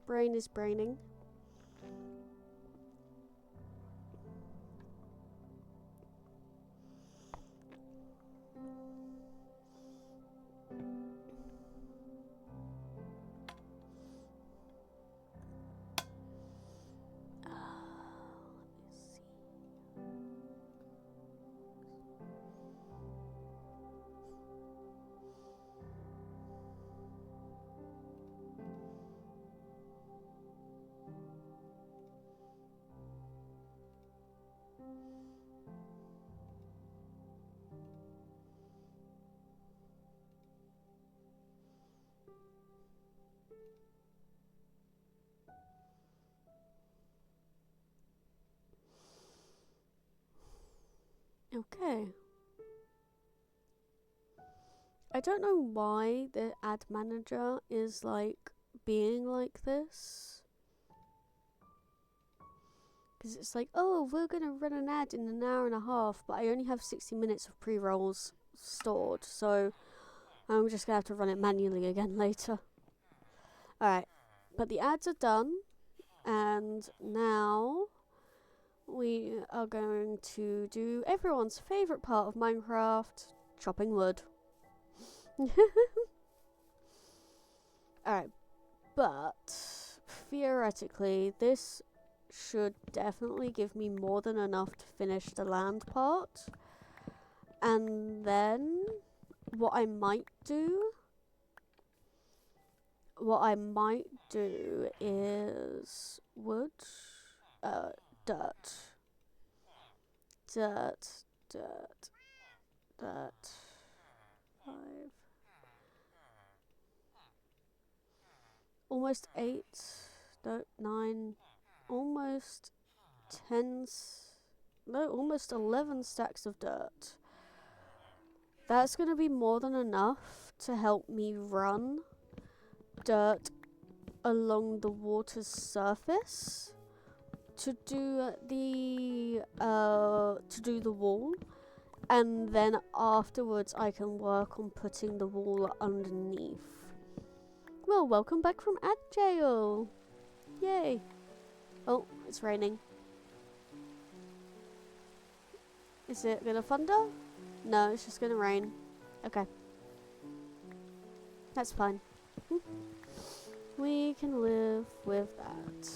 A: brain is braining. Okay. I don't know why the ad manager is like being like this. Because it's like, oh, we're going to run an ad in an hour and a half, but I only have 60 minutes of pre-rolls stored, so I'm just going to have to run it manually again later. Alright, but the ads are done, and now we are going to do everyone's favourite part of Minecraft, chopping wood. Alright, but theoretically this should definitely give me more than enough to finish the land part. And then what I might do is wood, dirt, dirt, 5, almost 8, no, 9, almost 10, no, almost 11 stacks of dirt. That's going to be more than enough to help me run dirt along the water's surface to do the wall, and then afterwards I can work on putting the wall underneath. Well, welcome back from ad jail. Yay. Oh, it's raining. Is it gonna thunder? No, it's just gonna rain. Okay. That's fine. We can live with that.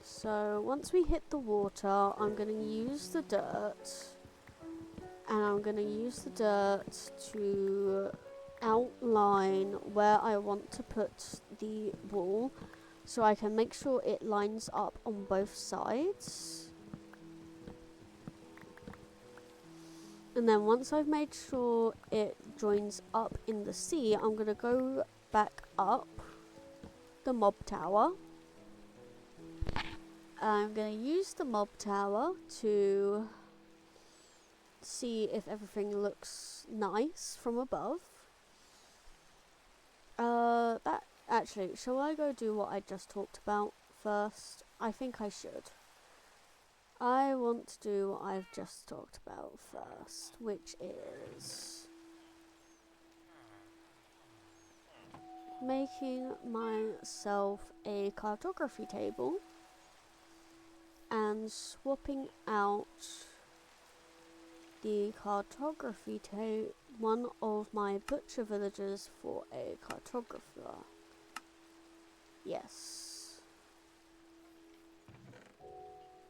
A: So once we hit the water, I'm gonna use the dirt, and I'm gonna use the dirt to outline where I want to put the wall, so I can make sure it lines up on both sides. And then once I've made sure it joins up in the sea, I'm going to go back up the mob tower. I'm going to use the mob tower to see if everything looks nice from above. Actually, shall I go do what I just talked about first? I think I should. I want to do what I've just talked about first, which is making myself a cartography table and swapping out the cartography one of my butcher villagers for a cartographer. Yes.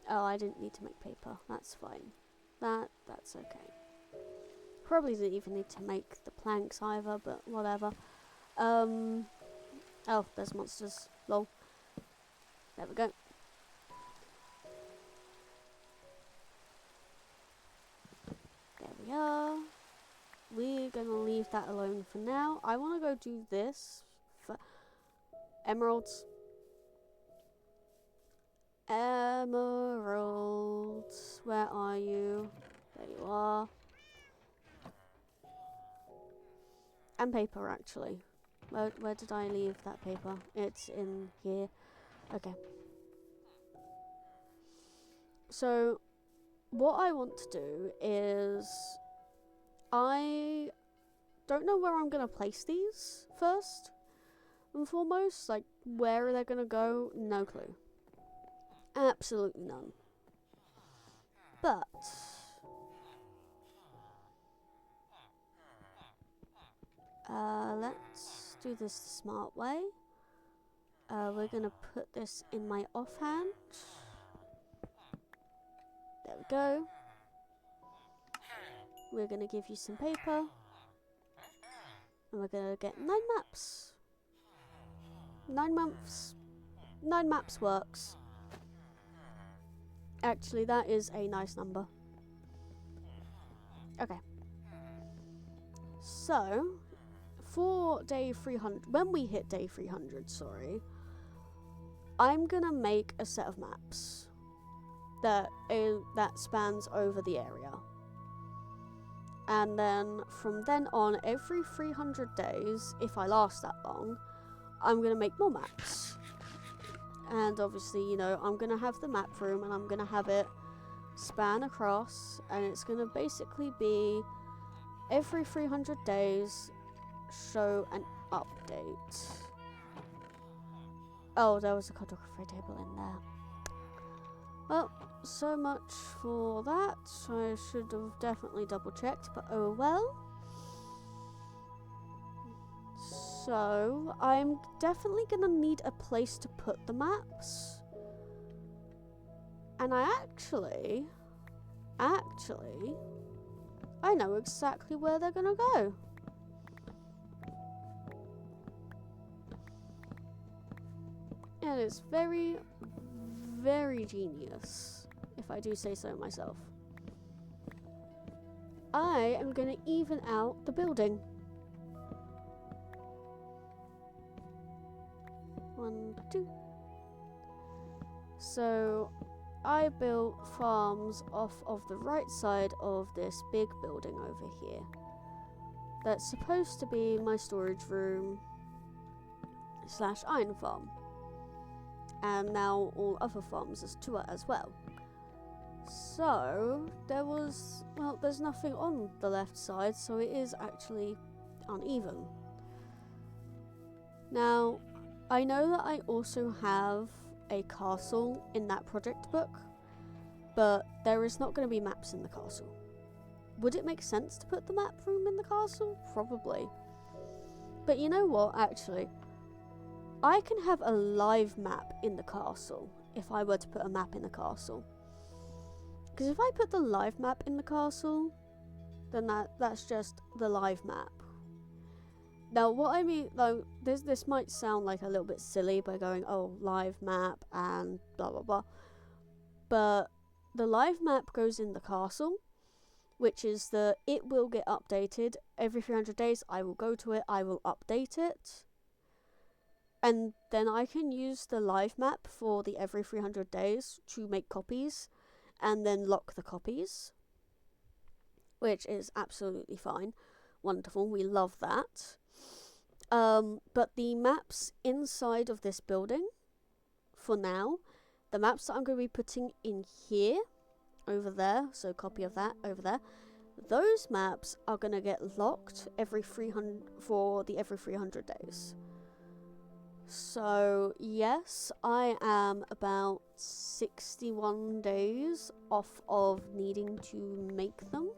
A: Oh, I didn't need to make paper. That's fine. That's okay. Probably didn't even need to make the planks either, but whatever. Oh, there's monsters. Lol. There we go. There we are. We're gonna leave that alone for now. I wanna go do this for emeralds. Emeralds. Where are you? There you are. And paper, actually. Where did I leave that paper? It's in here. Okay. So, what I want to do is... I don't know where I'm going to place these first and foremost. Like, where are they going to go? No clue. Absolutely none. But... let's do this the smart way. We're going to put this in my offhand. There we go. We're going to give you some paper. And we're going to get 9 maps. 9 months. 9 maps works. Actually, that is a nice number. Okay. So, for day 300, when we hit day 300, sorry, I'm gonna make a set of maps that spans over the area. And then from then on, every 300 days, if I last that long, I'm gonna make more maps. And obviously, you know, I'm gonna have the map room and I'm gonna have it span across, and it's gonna basically be every 300 days show an update. Oh, there was a cartography table in there. Well, so much for that. I should have definitely double checked, but oh well. So, I'm definitely gonna need a place to put the maps. And I actually, I know exactly where they're gonna go. And it's very, very genius, if I do say so myself. I am gonna even out the building. 1, 2. So I built farms off of the right side of this big building over here. That's supposed to be my storage room / iron farm. And now all other farms as well. So there was, well, there's nothing on the left side, so it is actually uneven. Now, I know that I also have a castle in that project book, but there is not going to be maps in the castle. Would it make sense to put the map room in the castle? Probably. But you know what, actually? I can have a live map in the castle if I were to put a map in the castle. Because if I put the live map in the castle, then that's just the live map. Now, what I mean, though, this might sound like a little bit silly by going, oh, live map and blah, blah, blah. But the live map goes in the castle, which is it will get updated. Every 300 days, I will go to it, I will update it. And then I can use the live map for the every 300 days to make copies and then lock the copies, which is absolutely fine. Wonderful, we love that. But the maps inside of this building, for now, the maps that I'm going to be putting in here over there, so copy of that over there. Those maps are going to get locked every 300 for the every 300 days. So yes, I am about 61 days off of needing to make them,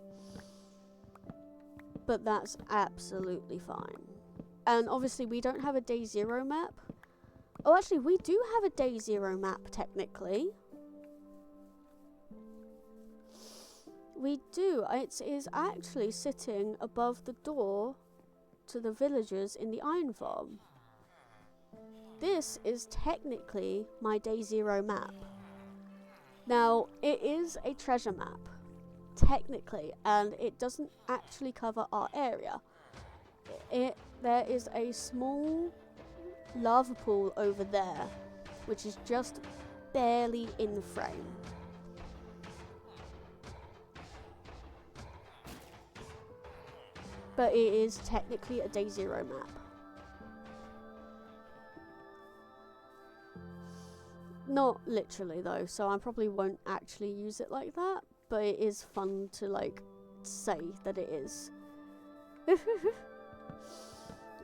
A: but that's absolutely fine. And obviously we don't have a day 0 map. Oh, actually we do have a day 0 map technically. We do. It is actually sitting above the door to the villagers in the iron farm. This is technically my day 0 map. Now, it is a treasure map, technically, and it doesn't actually cover our area. There is a small lava pool over there, which is just barely in frame. But it is technically a day 0 map. Not literally though, so I probably won't actually use it like that, but it is fun to like say that it is.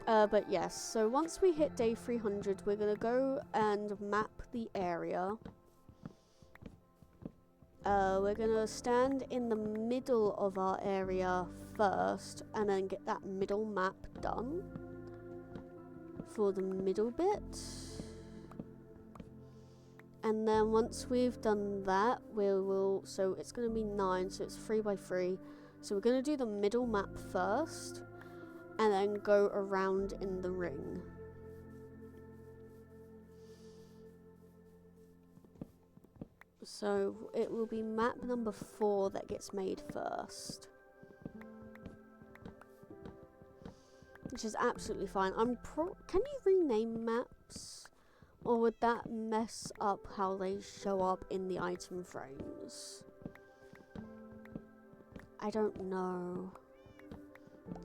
A: But yes, so once we hit day 300, we're gonna go and map the area. We're gonna stand in the middle of our area first and then get that middle map done for the middle bit. And then once we've done that, so it's going to be 9, so it's 3 by 3. So we're going to do the middle map first and then go around in the ring. So it will be map number 4 that gets made first. Which is absolutely fine. Can you rename maps? Or would that mess up how they show up in the item frames? I don't know.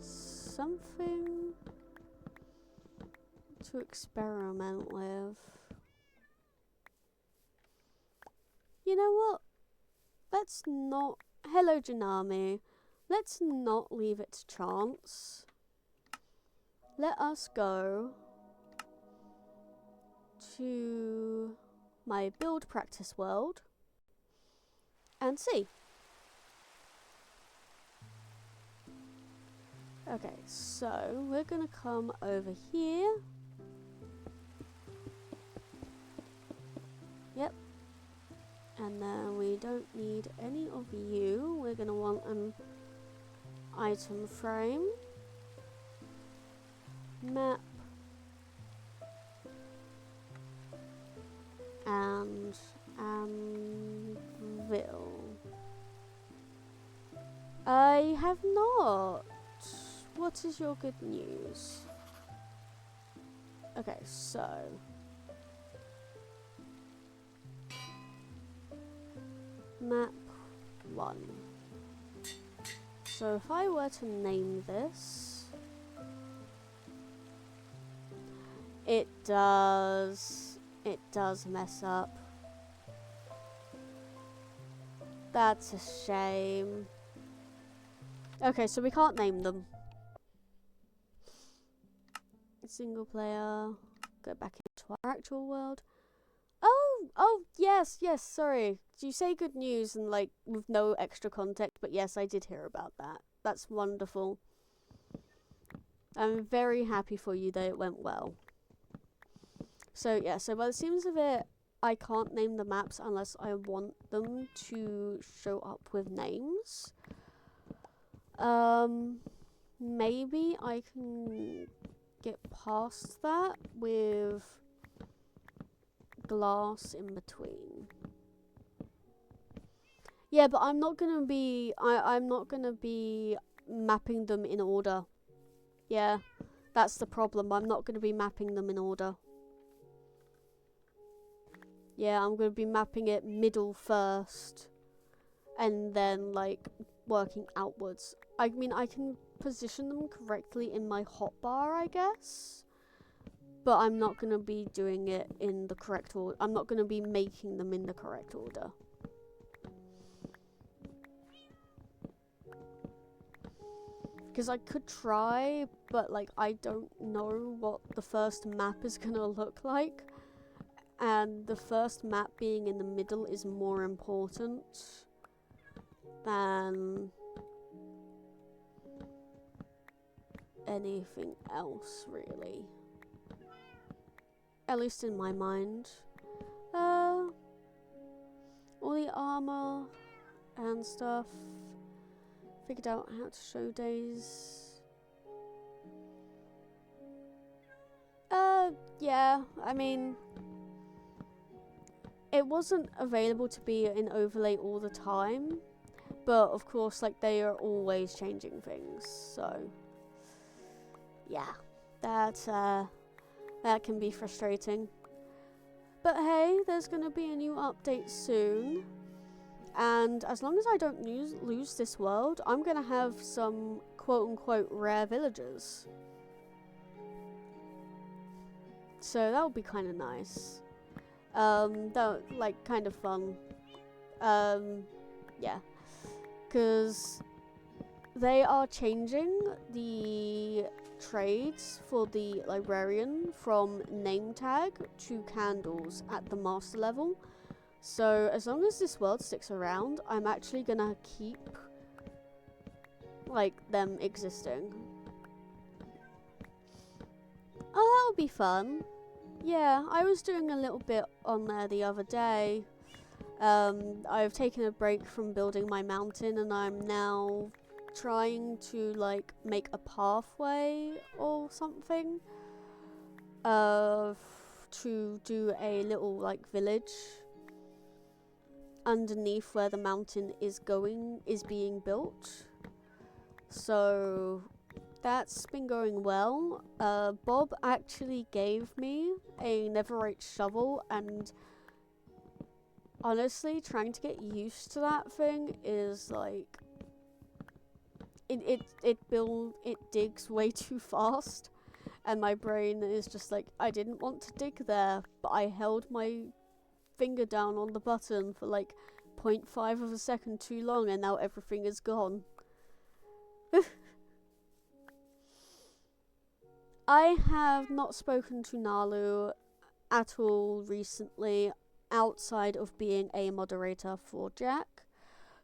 A: Something to experiment with. You know what? Let's not... Hello, Janami. Let's not leave it to chance. Let us go to my build practice world and see. Okay, so we're gonna come over here. Yep. And then we don't need any of you. We're gonna want an item frame. Map. And anvil. I have not. What is your good news? Okay, so map 1. So if I were to name this, it does mess up. That's a shame. Okay, so we can't name them. Single player. Go back into our actual world. Oh, yes, sorry. You say good news and like with no extra context, but yes, I did hear about that. That's wonderful. I'm very happy for you that it went well. So yeah, so by the seams of it, I can't name the maps unless I want them to show up with names. Maybe I can get past that with glass in between. Yeah, but I'm not gonna be I'm not gonna be mapping them in order. Yeah, that's the problem. I'm not gonna be mapping them in order. Yeah, I'm gonna be mapping it middle first and then like working outwards. I mean, I can position them correctly in my hotbar, I guess, but I'm not going to be doing it in the correct order. I'm not going to be making them in the correct order. Because I could try, but like I don't know what the first map is gonna look like. And the first map being in the middle is more important than anything else, really. At least in my mind. All the armor and stuff. Figured out how to show days. Yeah, I mean, it wasn't available to be in overlay all the time, but of course, like, they are always changing things, so yeah, that can be frustrating. But hey, there's gonna be a new update soon, and as long as I don't lose this world, I'm gonna have some quote-unquote rare villagers. So that would be kind of nice. That like kind of fun. Yeah, because they are changing the trades for the librarian from name tag to candles at the master level. So as long as this world sticks around, I'm actually gonna keep like them existing. Oh, that would be fun. Yeah, I was doing a little bit on there the other day. I've taken a break from building my mountain, and I'm now trying to like make a pathway or something to do a little like village underneath where the mountain is being built. So that's been going well. Bob actually gave me a netherite shovel, and honestly, trying to get used to that thing is like it digs way too fast, and my brain is just like, I didn't want to dig there, but I held my finger down on the button for like 0.5 of a second too long, and now everything is gone. I have not spoken to Nalu at all recently, outside of being a moderator for Jack,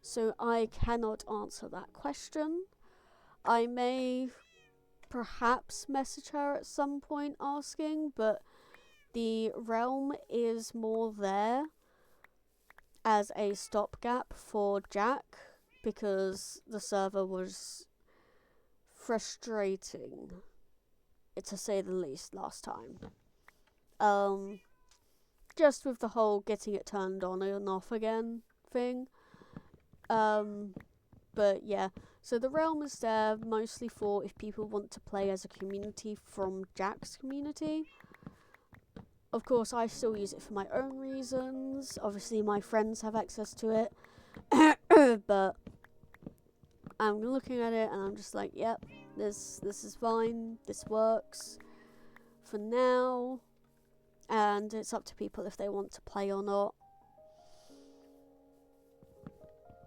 A: so I cannot answer that question. I may perhaps message her at some point asking, but the realm is more there as a stopgap for Jack because the server was frustrating, to say the least, last time. Just with the whole getting it turned on and off again thing. But yeah, so the realm is there mostly for if people want to play as a community from Jack's community. Of course, I still use it for my own reasons. Obviously, my friends have access to it. But I'm looking at it and I'm just like, yep, this is fine. This works for now. And it's up to people if they want to play or not.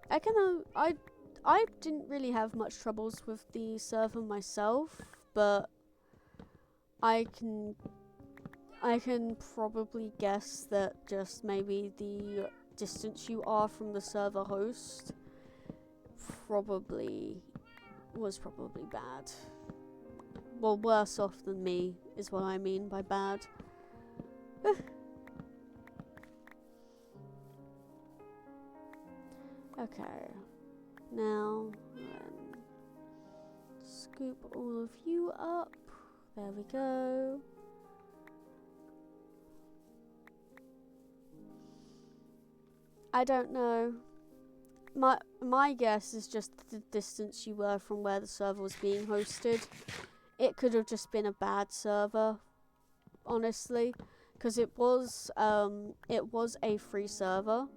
A: I didn't really have much troubles with the server myself, but I can probably guess that just maybe the distance you are from the server host was probably bad. Well, worse off than me is what I mean by bad. Okay, now scoop all of you up. There we go. I don't know. My guess is just the distance you were from where the server was being hosted. It could have just been a bad server, honestly, because it was a free server.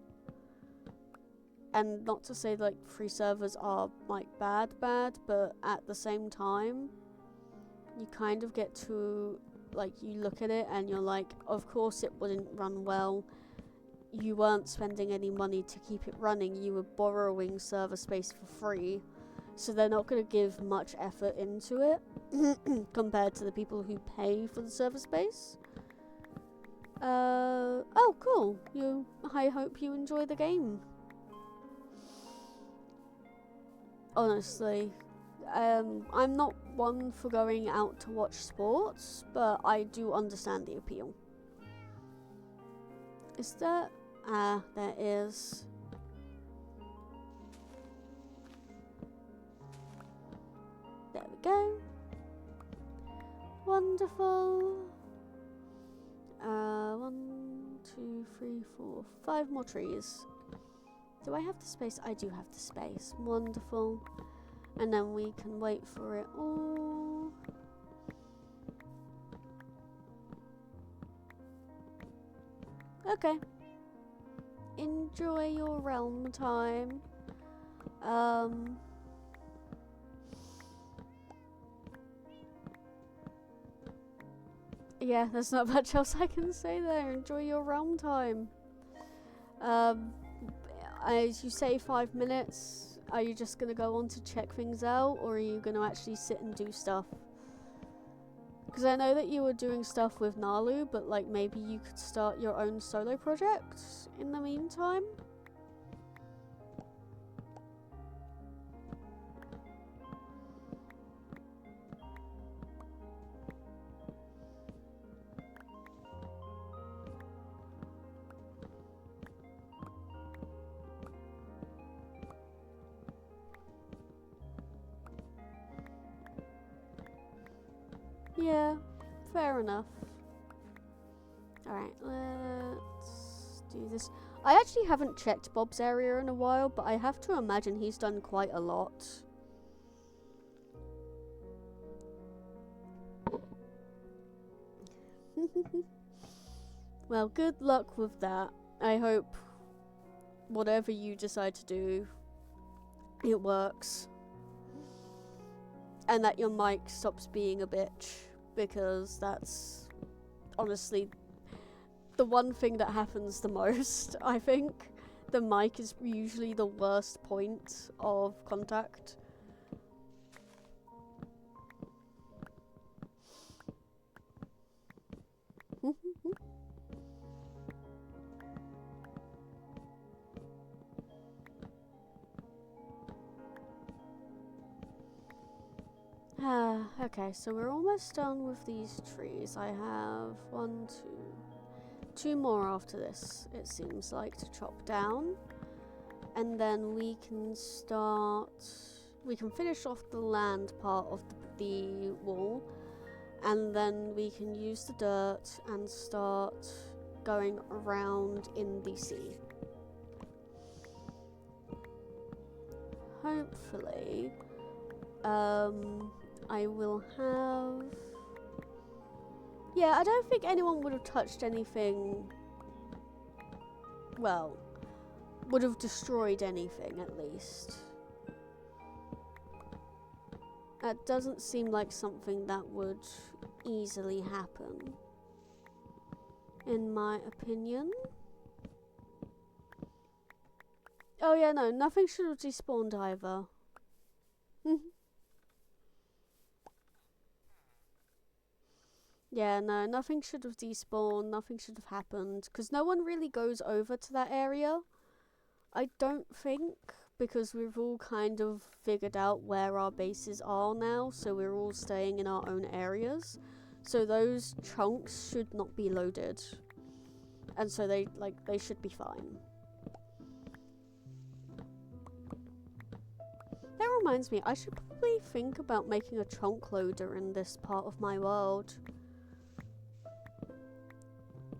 A: And not to say like free servers are like bad, but at the same time, you kind of get to like, you look at it and you're like, of course it wouldn't run well. You weren't spending any money to keep it running. You were borrowing server space for free. so they're not going to give much effort into it compared to the people who pay for the server space. Oh, cool. I hope you enjoy the game. Honestly, I'm not one for going out to watch sports, but I do understand the appeal. Is there? Ah, there is. There we go. Wonderful. 1, 2, 3, 4, 5 more trees. Do I have the space? I do have the space. Wonderful. And then we can wait for it all. Okay. Enjoy your realm time. Yeah, there's not much else I can say there. Enjoy your realm time. As you say, 5 minutes. Are you just gonna go on to check things out, or are you gonna actually sit and do stuff? Because I know that you were doing stuff with Nalu, but like maybe you could start your own solo project in the meantime. Yeah, fair enough. Alright, let's do this. I actually haven't checked Bob's area in a while, but I have to imagine he's done quite a lot. Well, good luck with that. I hope whatever you decide to do, it works. And that your mic stops being a bitch, because that's honestly the one thing that happens the most, I think. The mic is usually the worst point of contact. Okay, so we're almost done with these trees. I have 2 more after this, it seems like, to chop down. And then we can finish off the land part of the wall. And then we can use the dirt and start going around in the sea. Hopefully, I will have... Yeah, I don't think anyone would have touched anything... Well, would have destroyed anything, at least. That doesn't seem like something that would easily happen, in my opinion. Oh yeah, no, nothing should have despawned either. Yeah, no, nothing should have despawned, nothing should have happened, because no one really goes over to that area. I don't think, because we've all kind of figured out where our bases are now, so we're all staying in our own areas. So those chunks should not be loaded. And so they should be fine. That reminds me, I should probably think about making a chunk loader in this part of my world.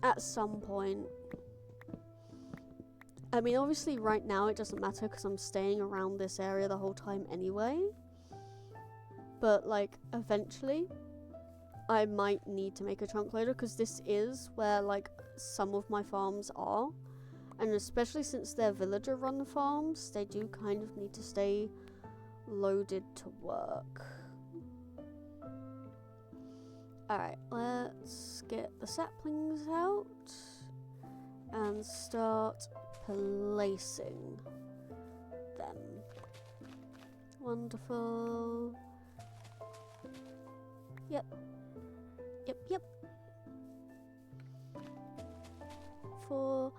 A: At some point. I mean, obviously right now it doesn't matter because I'm staying around this area the whole time anyway. But like, eventually, I might need to make a chunk loader because this is where like some of my farms are. And especially since they're villager run farms, they do kind of need to stay loaded to work. Alright, let's get the saplings out and start placing them. Wonderful. Yep. Yep, yep. 4.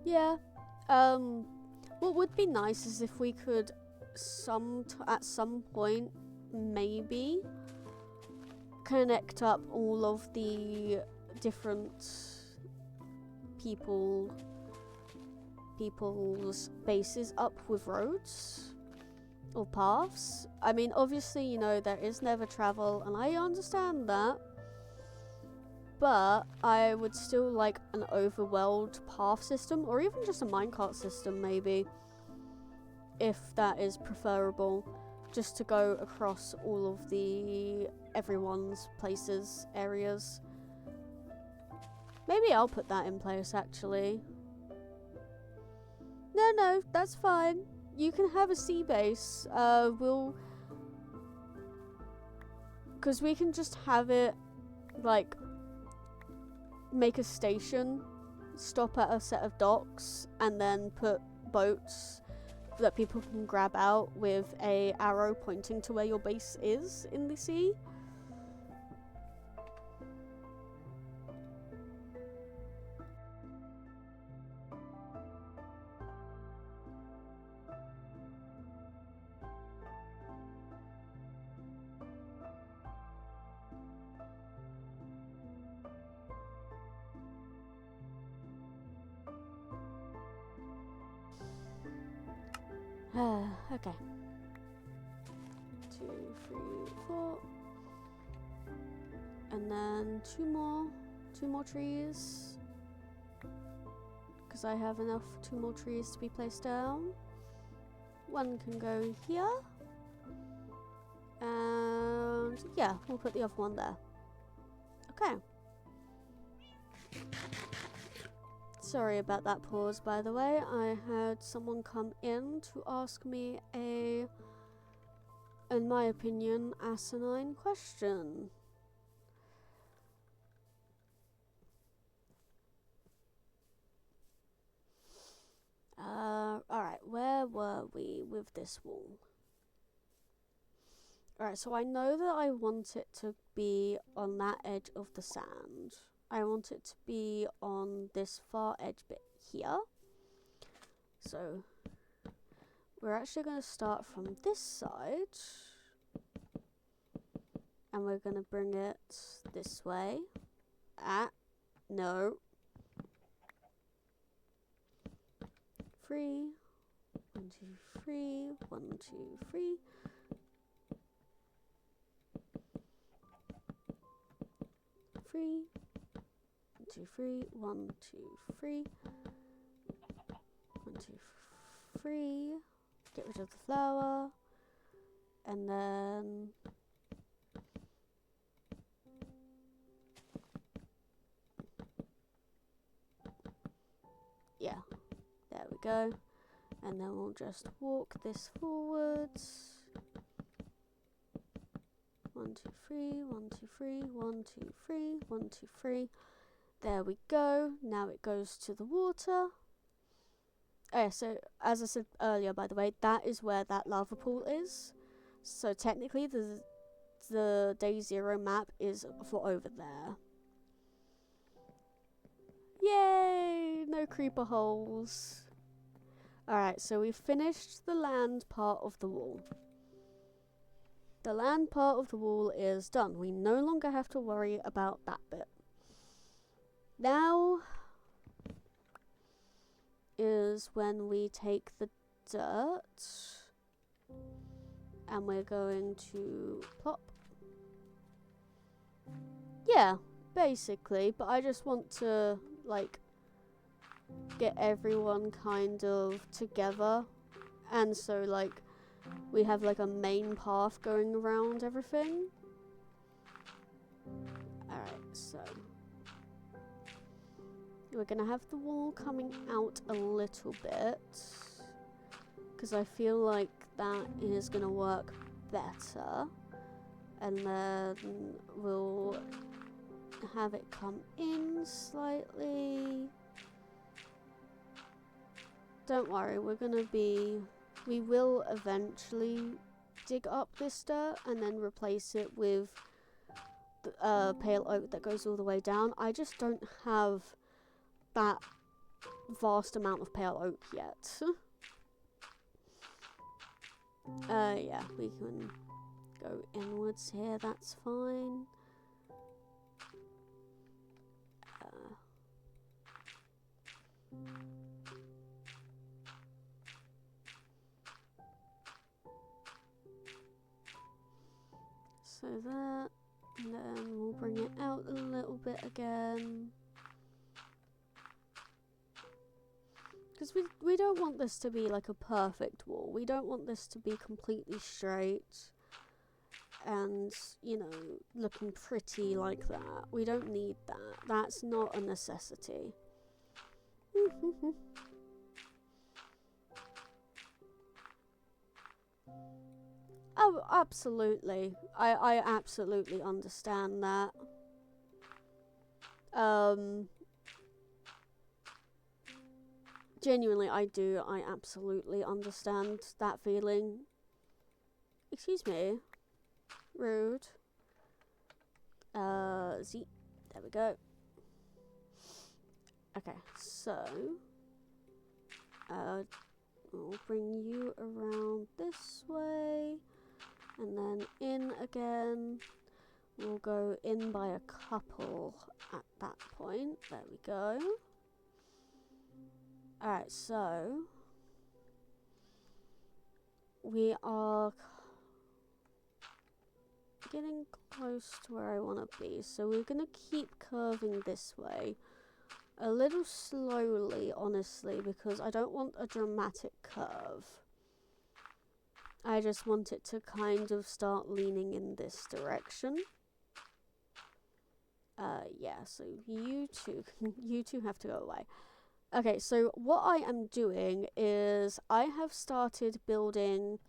A: Yeah. What would be nice is if we could at some point maybe connect up all of the different people's bases up with roads or paths. I mean, obviously, you know, there is never travel, and I understand that. But I would still like an overworld path system, or even just a minecart system, maybe, if that is preferable, just to go across all of everyone's places, areas. Maybe I'll put that in place, actually. No, that's fine. You can have a sea base. Because we can just have it, like, make a station, stop at a set of docks, and then put boats that people can grab out with a arrow pointing to where your base is in the sea. Okay. 2, 3, 4. And then two more trees. Because I have enough 2 more trees to be placed down. One can go here. And yeah, we'll put the other one there. Okay. Sorry about that pause, by the way. I had someone come in to ask me in my opinion, asinine question. Alright, where were we with this wall? Alright, so I know that I want it to be on that edge of the sand. I want it to be on this far edge bit here. So we're actually going to start from this side. And we're going to bring it this way. No. 3. 1, 2, 3. 1, 2, 3. 3. 1, 2, 3. 1, 2, 3. 1, 2, 3. Get rid of the flower. And then yeah, there we go. And then we'll just walk this forwards. 1, 2, 3, 1, 2, 3, 1, 2, 3, 1, 2, 3. There we go. Now it goes to the water. Oh yeah, so as I said earlier, by the way, that is where that lava pool is. So technically the day 0 map is for over there. Yay! No creeper holes. Alright, so we've finished the land part of the wall. The land part of the wall is done. We no longer have to worry about that bit. Now is when we take the dirt and we're going to plop. Yeah, basically, but I just want to like get everyone kind of together, and so like we have like a main path going around everything. Alright, so we're gonna have the wall coming out a little bit because I feel like that is gonna work better, and then we'll have it come in slightly. don't worry, we will eventually dig up this dirt and then replace it with pale oak that goes all the way down. I just don't have that vast amount of pale oak yet. Yeah, we can go inwards here, that's fine. So that, and then we'll bring it out a little bit again. Because we don't want this to be like a perfect wall. We don't want this to be completely straight and, you know, looking pretty like that. We don't need that. That's not a necessity. Oh, absolutely. I absolutely understand that. Genuinely, I do. I absolutely understand that feeling. Excuse me. Rude. Z. There we go. Okay, so we'll bring you around this way, and then in again. We'll go in by a couple at that point. There we go. Alright, so we are getting close to where I want to be. So we're going to keep curving this way. A little slowly, honestly, because I don't want a dramatic curve. I just want it to kind of start leaning in this direction. Yeah, so you two have to go away. Okay, so what I am doing is I have started building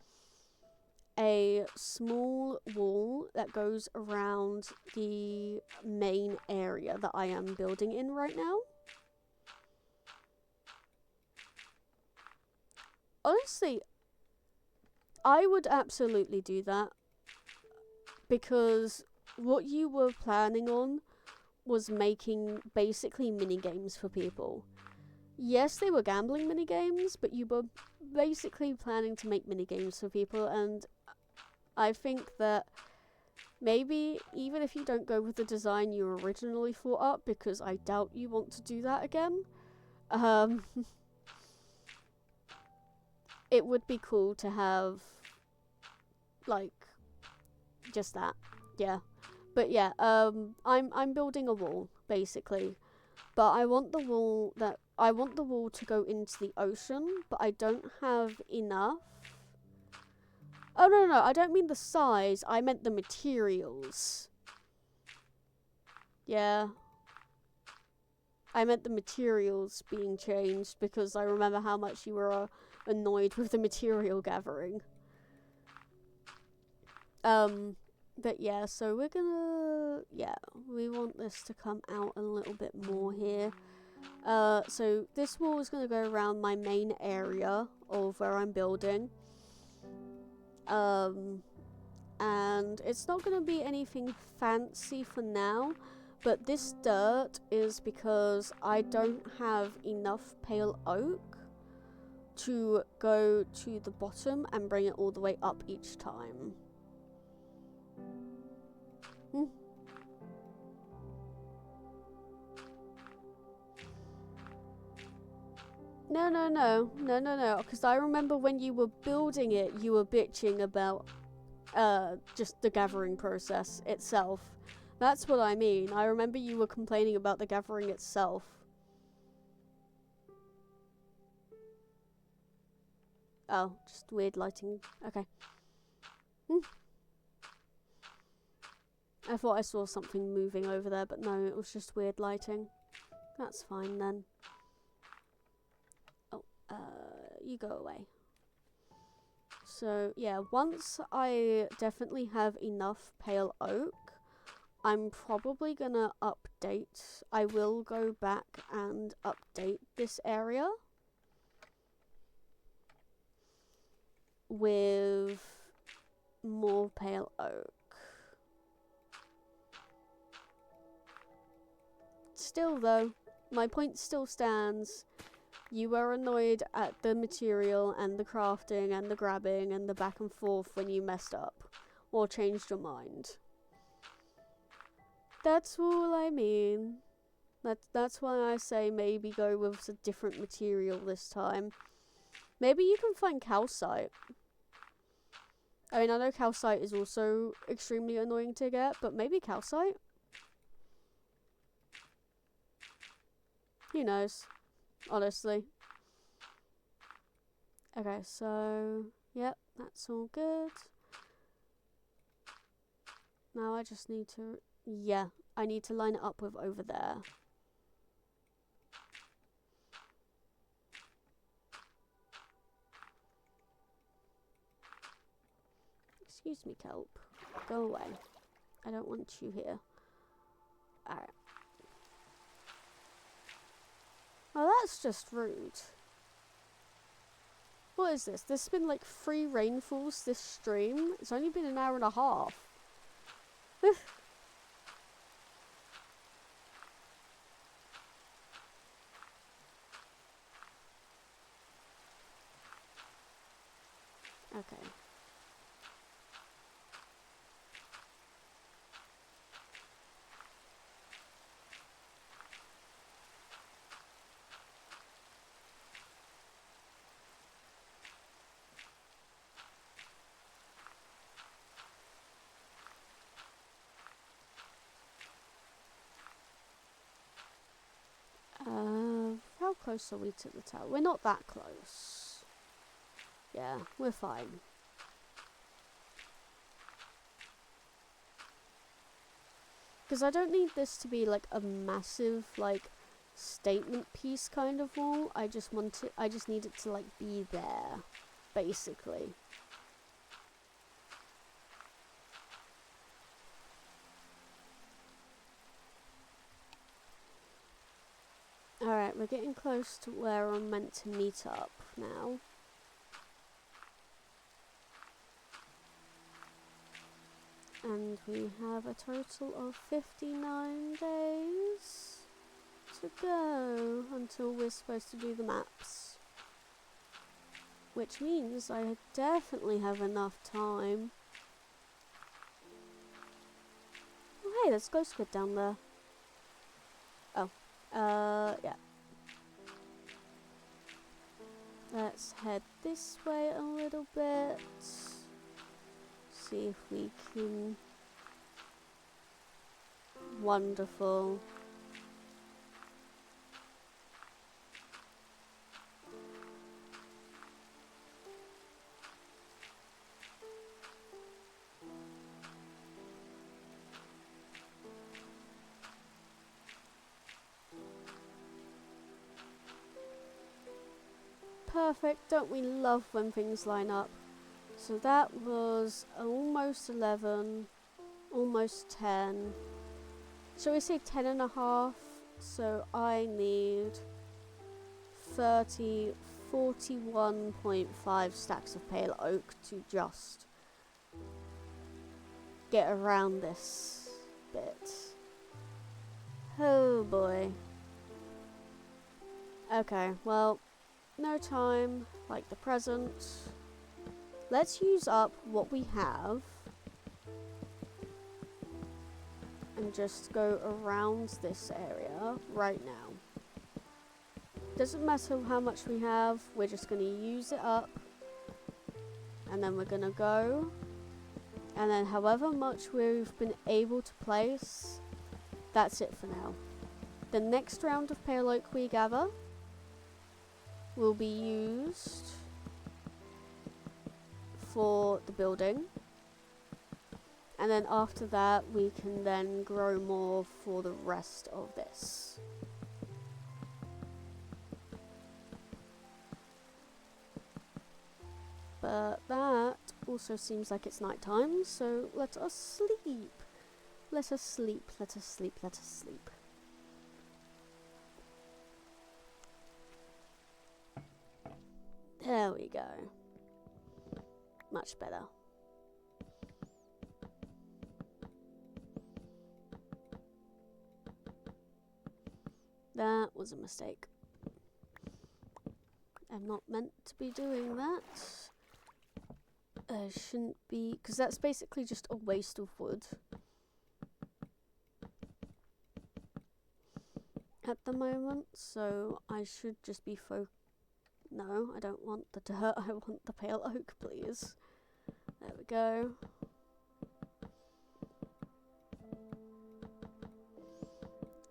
A: a small wall that goes around the main area that I am building in right now. Honestly, I would absolutely do that, because what you were planning on was making basically mini games for people. Yes, they were gambling mini games, but you were basically planning to make mini games for people, and I think that maybe even if you don't go with the design you originally thought up, because I doubt you want to do that again, it would be cool to have, like, just that. Yeah. But yeah, I'm building a wall, basically. But I want the wall to go into the ocean, but I don't have enough. Oh, no, I don't mean the size, I meant the materials. Yeah. I meant the materials being changed, because I remember how much you were annoyed with the material gathering. But yeah, so we're gonna, we want this to come out a little bit more here. So this wall is gonna go around my main area of where I'm building. And it's not gonna be anything fancy for now, but this dirt is because I don't have enough pale oak to go to the bottom and bring it all the way up each time. No, because I remember when you were building it, you were bitching about just the gathering process itself. That's what I mean. I remember you were complaining about the gathering itself. Oh, just weird lighting. Okay. I thought I saw something moving over there, but no, it was just weird lighting. That's fine then. Oh, you go away. So, yeah, once I definitely have enough pale oak, I'm probably gonna update. I will go back and update this area. with more pale oak. Still though, my point still stands. You were annoyed at the material and the crafting and the grabbing and the back and forth when you messed up or changed your mind. That's all I mean. That's why I say maybe go with a different material this time. Maybe you can find calcite. I mean, I know calcite is also extremely annoying to get, but maybe calcite? Who knows? Honestly. Okay, so, yep, that's all good. Now I just need to, yeah, I need to line it up with over there. Excuse me, kelp. Go away. I don't want you here. Alright. Oh, that's just rude. What is this? There's been like 3 rainfalls this stream. It's only been an hour and a half. Okay. How close are we to the tower? We're not that close. Yeah, we're fine. Because I don't need this to be like a massive like statement piece kind of wall. I just need it to like be there, basically. Alright, we're getting close to where I'm meant to meet up now. And we have a total of 59 days to go until we're supposed to do the maps. Which means I definitely have enough time. Oh hey, there's Ghost Squid down there. Oh. Yeah. Let's head this way a little bit. See if we can... Wonderful. Perfect. Don't we love when things line up? So that was almost 11, almost 10. Shall we say 10 and a half? So I need 41.5 stacks of pale oak to just get around this bit. Oh boy. Okay, well, no time like the present. Let's use up what we have and just go around this area right now. Doesn't matter how much we have, we're just going to use it up and then we're going to go, and then however much we've been able to place, that's it for now. The next round of pale oak we gather will be used for the building, and then after that we can then grow more for the rest of this. But that also seems like it's night time, so let us sleep. Let us sleep, let us sleep, let us sleep. There we go. Much better. That was a mistake. I'm not meant to be doing that. I shouldn't be, because that's basically just a waste of wood. At the moment, so I should just be No, I don't want the dirt, I want the pale oak, please. There we go.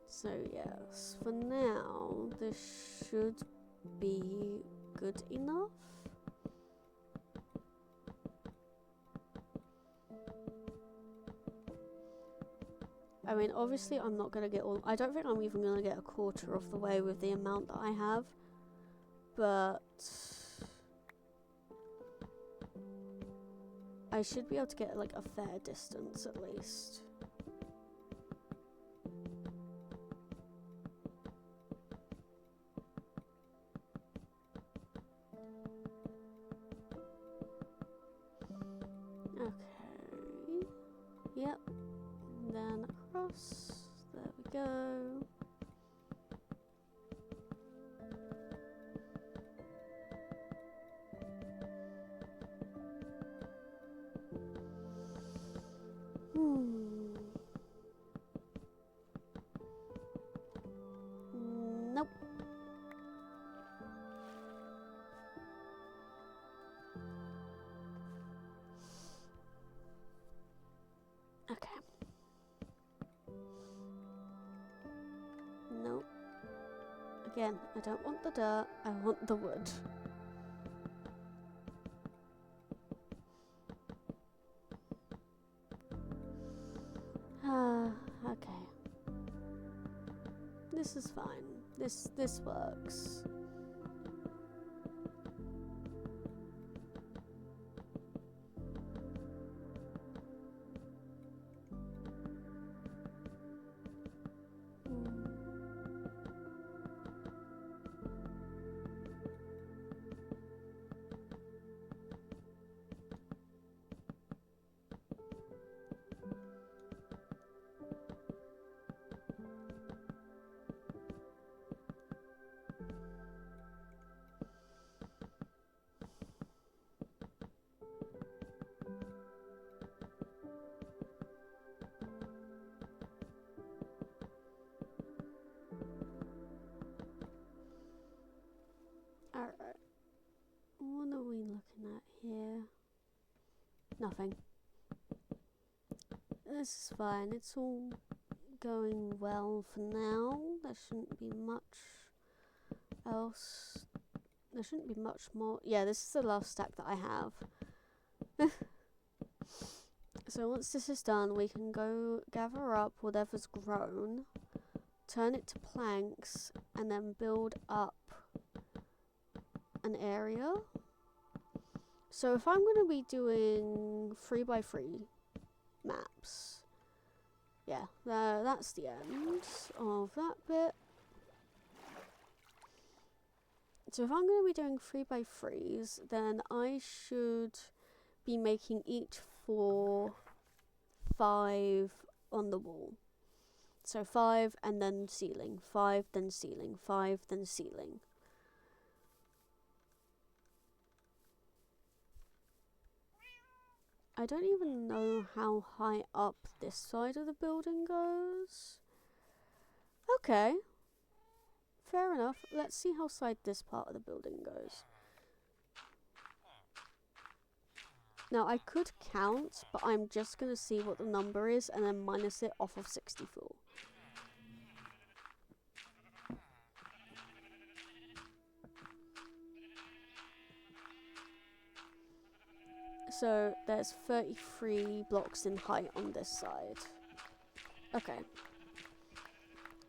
A: So yes, for now, this should be good enough. I mean, obviously I'm not going to get all... I don't think I'm even going to get a quarter of the way with the amount that I have. But... I should be able to get, like, a fair distance, at least. Okay. Yep. Then across. There we go. Nope. Okay. Nope. Again, I don't want the dirt, I want the wood. Okay. This is fine. This works. Alright. What are we looking at here? Nothing. This is fine. It's all going well for now. There shouldn't be much else. There shouldn't be much more. Yeah, this is the last stack that I have. So once this is done, we can go gather up whatever's grown, turn it to planks, and then build up an area. So if I'm going to be doing 3x3 maps, yeah, that's the end of that bit. So if I'm going to be doing 3x3s, then I should be making each 4, 5 on the wall. So 5 and then ceiling, 5 then ceiling, 5 then ceiling. I don't even know how high up this side of the building goes. Okay. Fair enough. Let's see how side this part of the building goes. Now I could count, but I'm just going to see what the number is and then minus it off of 64. So there's 33 blocks in height on this side. Okay.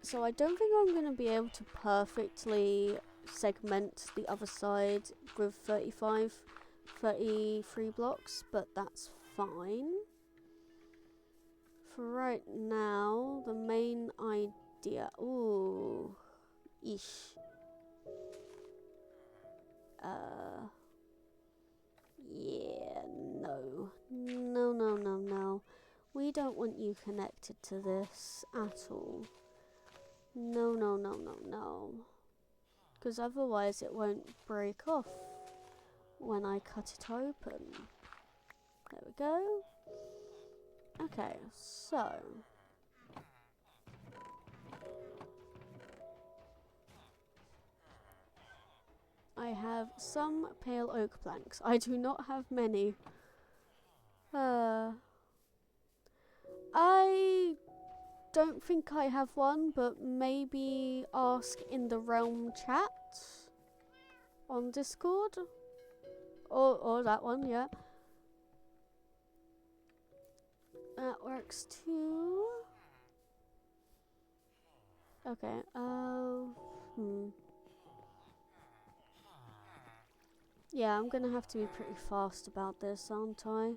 A: So I don't think I'm going to be able to perfectly segment the other side with 33 blocks, but that's fine. For right now, the main idea... Ooh. Eesh. Yeah, No, no, no, no. We don't want you connected to this at all. No, no, no, no, no. Because otherwise it won't break off when I cut it open. There we go. Okay, so... I have some pale oak planks. I do not have many. I don't think I have one, but maybe ask in the Realm chat on Discord. Or that one, yeah. That works too. Okay, Yeah, I'm gonna have to be pretty fast about this, aren't I?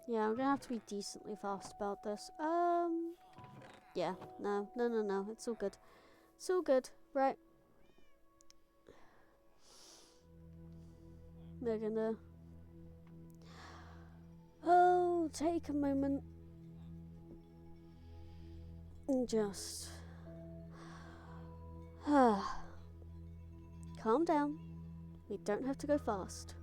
A: Yeah, I'm gonna have to be decently fast about this. Yeah, no, it's all good. It's all good, right. We're gonna... Oh, take a moment. And just... Calm down. We don't have to go fast.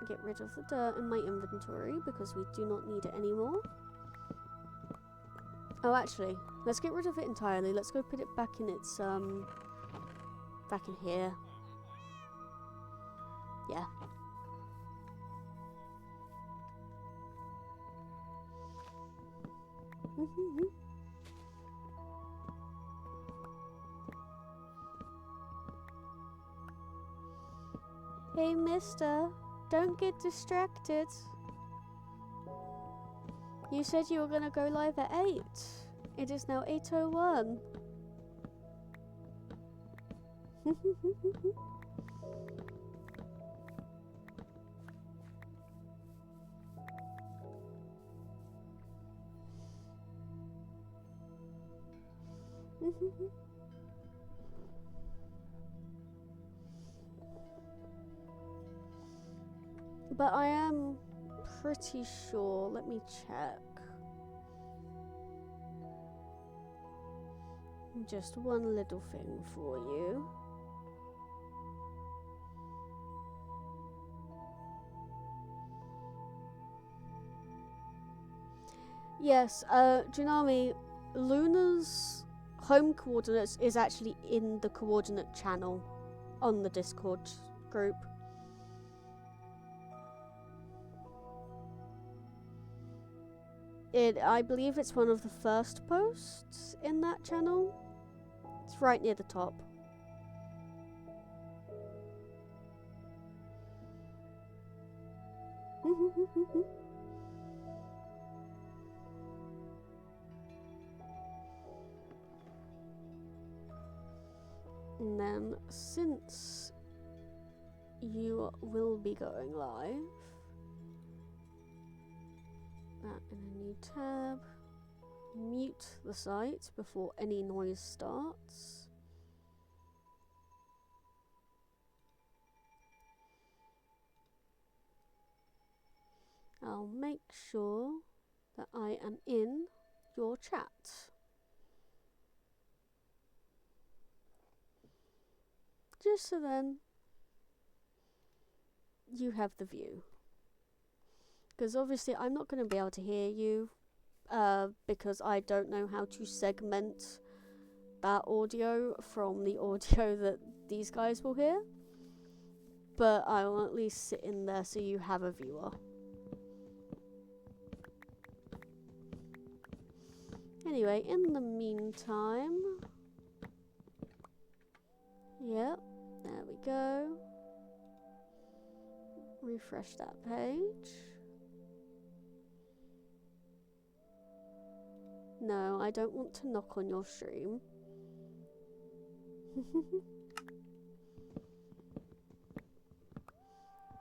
A: Get rid of the dirt in my inventory because we do not need it anymore. Oh, actually, let's get rid of it entirely. Let's go put it back in its, back in here. Yeah. Hey, mister, don't get distracted. You said you were gonna go live at 8. It is now 8:01. But I am pretty sure, let me check. Just one little thing for you. Yes, Janami, Luna's home coordinates is actually in the coordinate channel on the Discord group. I believe it's one of the first posts in that channel. It's right near the top. And then, since you will be going live, that in a new tab, mute the site before any noise starts. I'll make sure that I am in your chat. Just so then you have the view. Because obviously I'm not going to be able to hear you because I don't know how to segment that audio from the audio that these guys will hear. But I will at least sit in there so you have a viewer. Anyway, in the meantime... Yep, there we go. Refresh that page. No, I don't want to knock on your stream.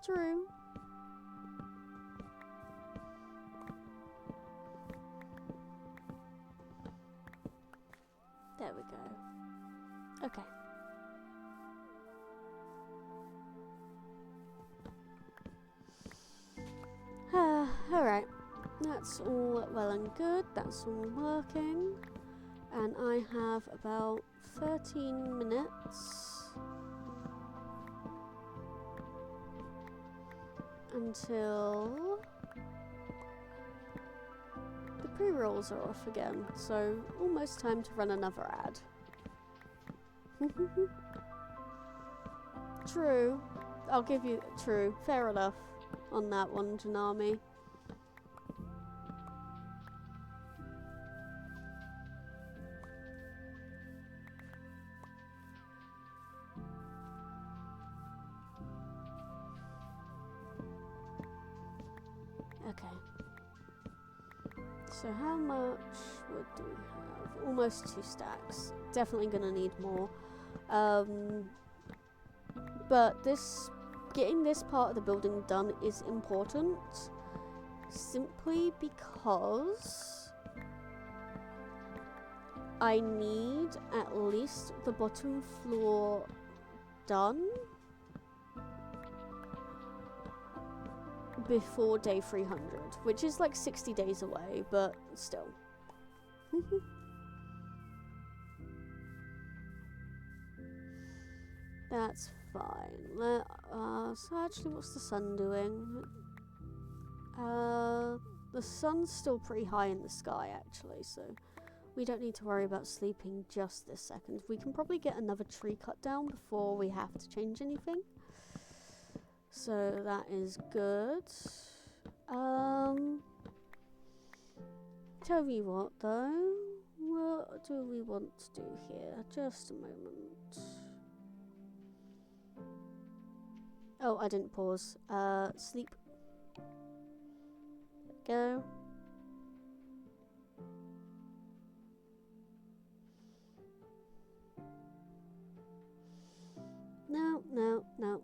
A: True. There we go. Okay. Alright. That's all well and good. That's all working. And I have about 13 minutes until the pre-rolls are off again. So almost time to run another ad. True. I'll give you true. Fair enough on that one, Janami. Okay. So how much wood do we have? Almost 2 stacks. Definitely gonna need more. But getting this part of the building done is important. Simply because I need at least the bottom floor done before day 300, which is like 60 days away, but still. That's fine. So actually, what's the sun doing? The sun's still pretty high in the sky, actually, so we don't need to worry about sleeping just this second. We can probably get another tree cut down before we have to change anything. So that is good. Tell me what, though. What do we want to do here? Just a moment. Oh, I didn't pause. Sleep. Go. No, no, no.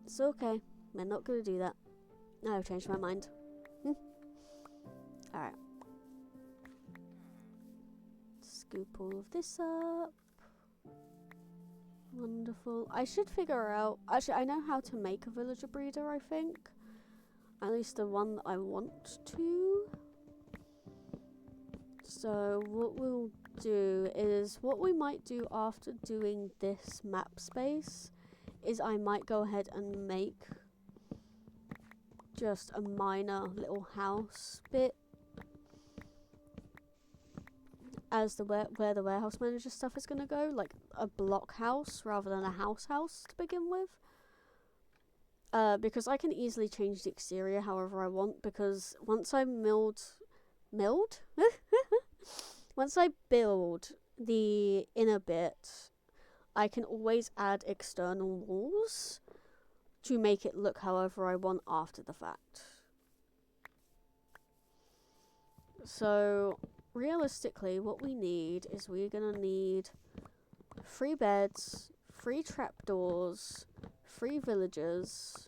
A: It's okay. We're not gonna do that. I've changed my mind. Alright. Scoop all of this up. Wonderful. I should figure out... Actually, I know how to make a villager breeder, I think. At least the one that I want to. So what we'll do is... What we might do after doing this map space is I might go ahead and make just a minor little house bit as where the warehouse manager stuff is going to go, like a block house rather than a house to begin with. Because I can easily change the exterior however I want, because once I once I build the inner bit, I can always add external walls to make it look however I want after the fact. So realistically, what we need is we're gonna need 3 beds, 3 trapdoors, 3 villagers,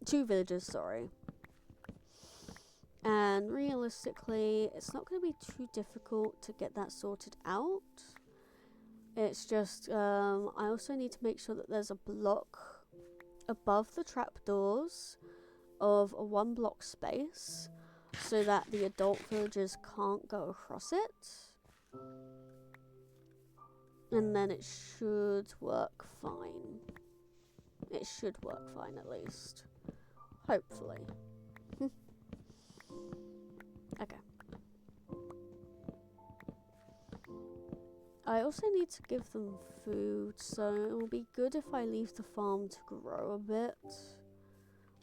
A: 2 villagers, sorry. And realistically, it's not going to be too difficult to get that sorted out. It's just, I also need to make sure that there's a block above the trapdoors of a 1 block space so that the adult villagers can't go across it. And then it should work fine. It should work fine at least. Hopefully. Okay. I also need to give them food, so it will be good if I leave the farm to grow a bit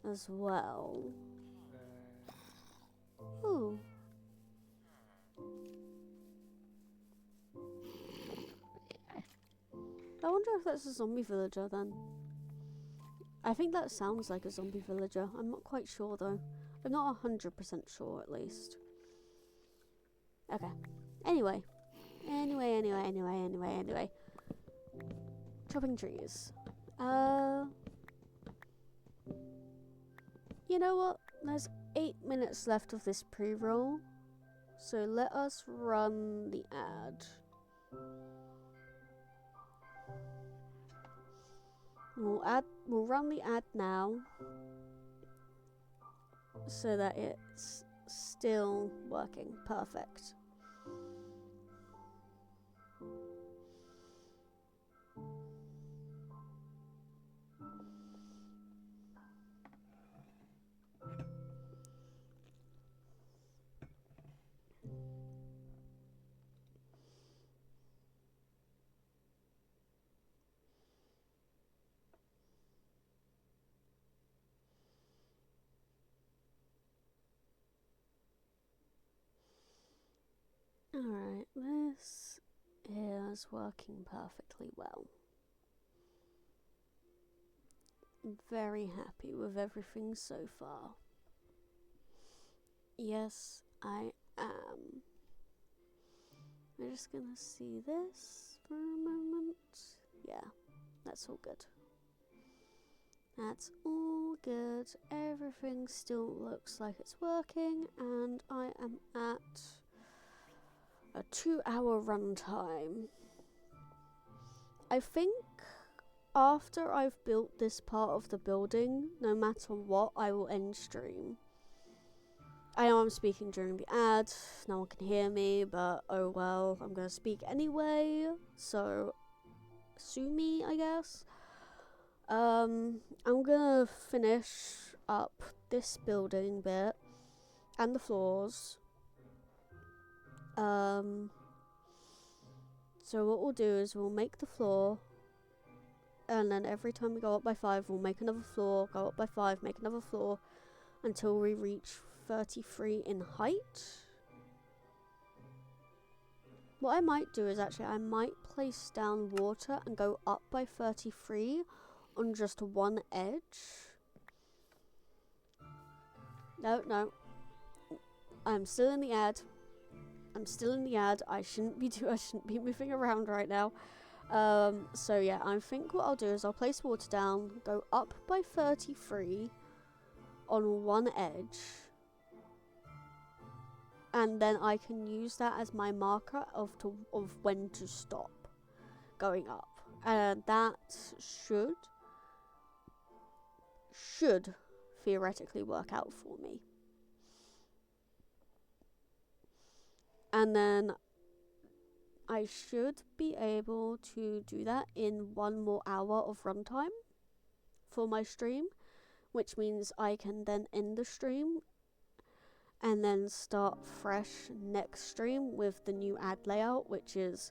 A: as well. Ooh. I wonder if that's a zombie villager then. I think that sounds like a zombie villager. I'm not quite sure though. I'm not 100% sure at least. Okay. Anyway. Chopping trees. You know what? Let's 8 minutes left of this pre-roll. So let us run the ad. We'll run the ad now so that it's still working. Perfect. Alright, this is working perfectly well. I'm very happy with everything so far. Yes, I am. I'm just gonna see this for a moment. Yeah, that's all good. That's all good. Everything still looks like it's working, and I am at a 2-hour runtime. I think after I've built this part of the building, no matter what, I will end stream. I know I'm speaking during the ad, no one can hear me, but oh well, I'm gonna speak anyway, so sue me, I guess. I'm gonna finish up this building bit and the floors. So what we'll do is we'll make the floor, and then every time we go up by 5, we'll make another floor, go up by 5, make another floor, until we reach 33 in height. What I might do is actually, I might place down water and go up by 33 on just one edge. No. I'm still in the ad. I shouldn't be moving around right now. So yeah, I think what I'll do is I'll place water down, go up by 33 on one edge, and then I can use that as my marker of when to stop going up, and that should theoretically work out for me. And then I should be able to do that in 1 more hour of runtime for my stream, which means I can then end the stream and then start fresh next stream with the new ad layout, which is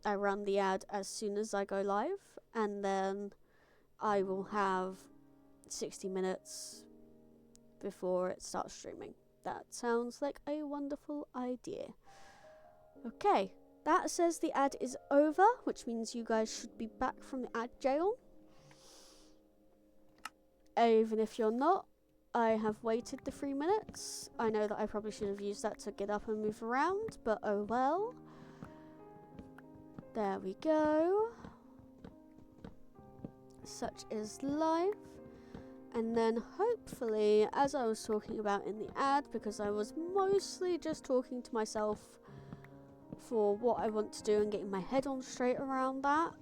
A: I run the ad as soon as I go live, and then I will have 60 minutes before it starts streaming. That sounds like a wonderful idea. Okay, that says the ad is over, which means you guys should be back from the ad jail. Even if you're not, I have waited the 3 minutes. I know that I probably should have used that to get up and move around, but oh well. There we go. Such is life. And then hopefully, as I was talking about in the ad, because I was mostly just talking to myself for what I want to do and getting my head on straight around that,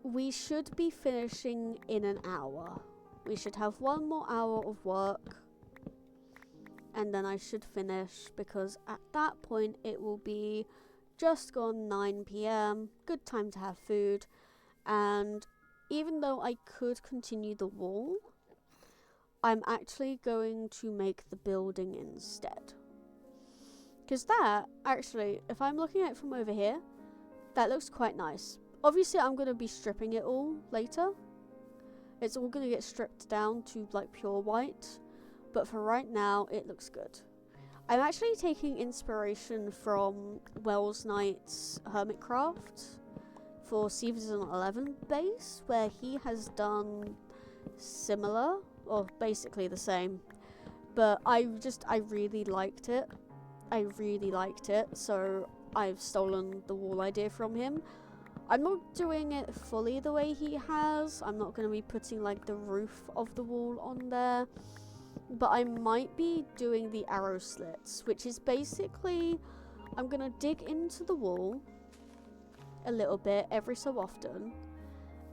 A: we should be finishing in an hour. We should have 1 more hour of work, and then I should finish, because at that point it will be just gone 9 PM, good time to have food. And even though I could continue the wall, I'm actually going to make the building instead. Because that, actually, if I'm looking at it from over here, that looks quite nice. Obviously, I'm going to be stripping it all later. It's all going to get stripped down to like pure white. But for right now, it looks good. I'm actually taking inspiration from Wells Knight's Hermitcraft for Season 11 base, where he has done similar, or basically the same. But I really liked it. So I've stolen the wall idea from him. I'm not doing it fully the way he has. I'm not going to be putting like the roof of the wall on there. But I might be doing the arrow slits, which is basically I'm going to dig into the wall a little bit every so often.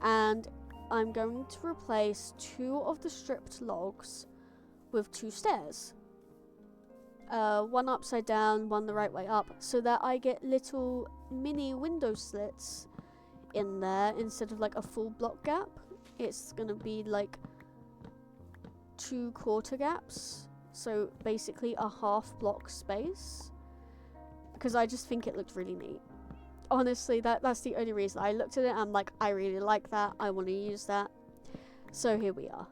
A: And I'm going to replace 2 of the stripped logs with 2 stairs. One upside down, one the right way up, so that I get little mini window slits in there instead of like a full block gap. It's gonna be like 2 quarter gaps, so basically a half block space, because I just think it looked really neat. Honestly, that's the only reason. I looked at it and I'm like, I really like that, I want to use that, so here we are.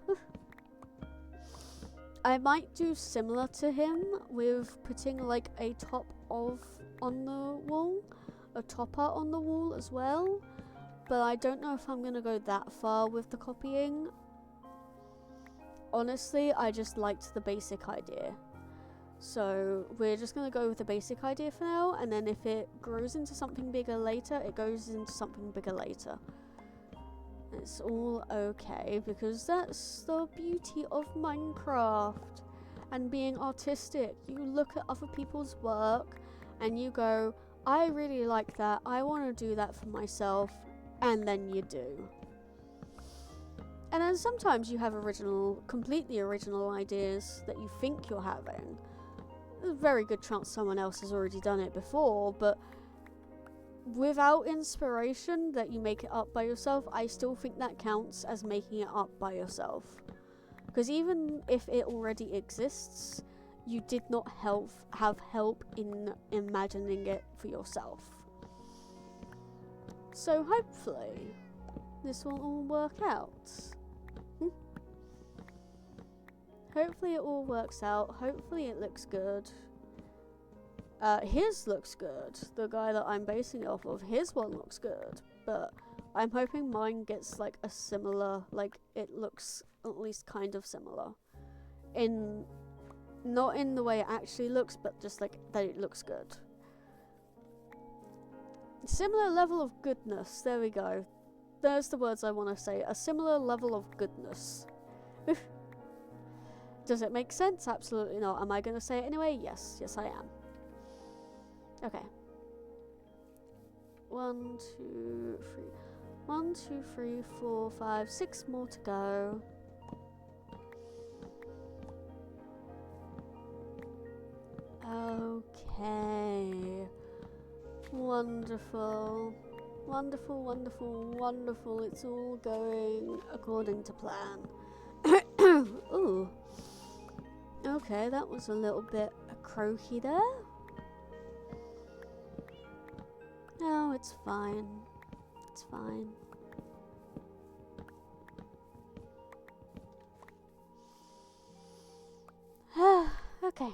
A: I might do similar to him with putting like a top of on the wall, a topper on the wall as well, but I don't know if I'm going to go that far with the copying. Honestly, I just liked the basic idea. So we're just going to go with the basic idea for now, and then if it grows into something bigger later, it goes into something bigger later. It's all okay, because that's the beauty of Minecraft and being artistic. You look at other people's work and you go, I really like that, I want to do that for myself, and then you do. And then sometimes you have completely original ideas that you think you're having. There's a very good chance someone else has already done it before, but without inspiration that you make it up by yourself, I still think that counts as making it up by yourself. Because even if it already exists, you did not have help in imagining it for yourself. So hopefully this will all work out. Hopefully it all works out. Hopefully it looks good. His looks good. The guy that I'm basing it off of, his one looks good. But I'm hoping mine gets like a similar, like it looks at least kind of similar. Not in the way it actually looks, but just like that it looks good. Similar level of goodness. There we go. There's the words I want to say. A similar level of goodness. Does it make sense? Absolutely not. Am I going to say it anyway? Yes. Yes, I am. Okay. 1, 2, 3. 1, 2, 3, 4, 5, 6 more to go. Okay. Wonderful. Wonderful, wonderful, wonderful. It's all going according to plan. Ooh. Okay, that was a little bit croaky there. No, it's fine. It's fine. Okay.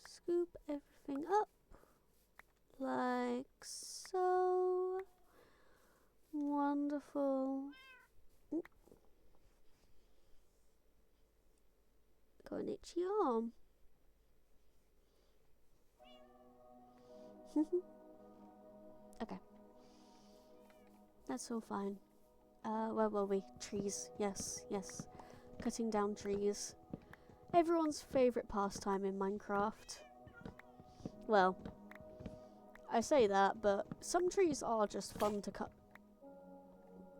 A: Scoop everything up. Like so. Wonderful. Got an itchy arm. Okay. That's all fine. Where were we? Trees. Yes, yes. Cutting down trees. Everyone's favourite pastime in Minecraft. Well, I say that, but some trees are just fun to cut.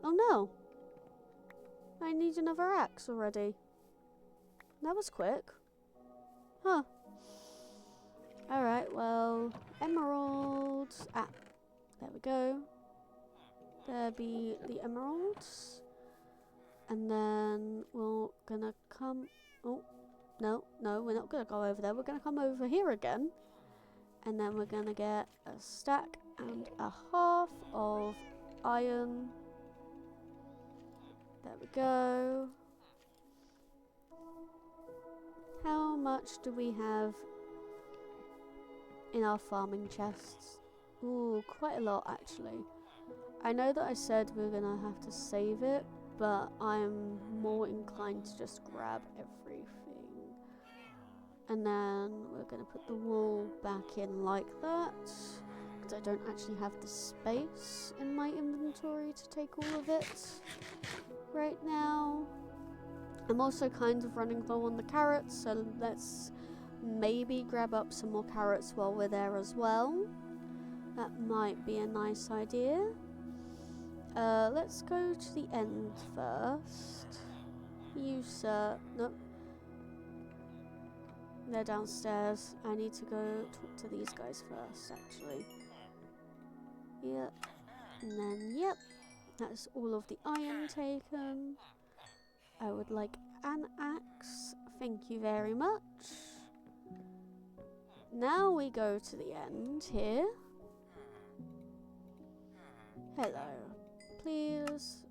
A: Oh no! I need another axe already. That was quick. Huh. Alright, well, emeralds. Ah, there we go. There be the emeralds. And then we're gonna come... Oh, no, we're not gonna go over there. We're gonna come over here again. And then we're gonna get a stack and a half of iron. There we go. How much do we have in our farming chests? Ooh, quite a lot actually. I know that I said we're gonna have to save it, but I'm more inclined to just grab everything. And then we're going to put the wool back in like that, because I don't actually have the space in my inventory to take all of it right now. I'm also kind of running low on the carrots, so let's maybe grab up some more carrots while we're there as well. That might be a nice idea. Let's go to the end first. You, sir. Nope. They're downstairs. I need to go talk to these guys first, actually. Yep. And then, yep. That's all of the iron taken. I would like an axe. Thank you very much. Now we go to the end here. Hello. Please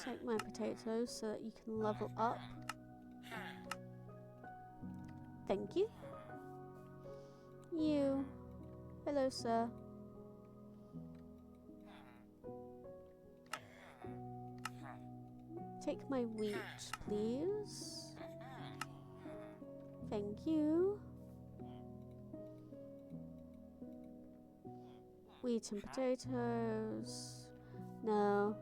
A: take my potatoes so that you can level up. Thank you. You. Hello, sir. Take my wheat, please. Thank you. Wheat and potatoes. No,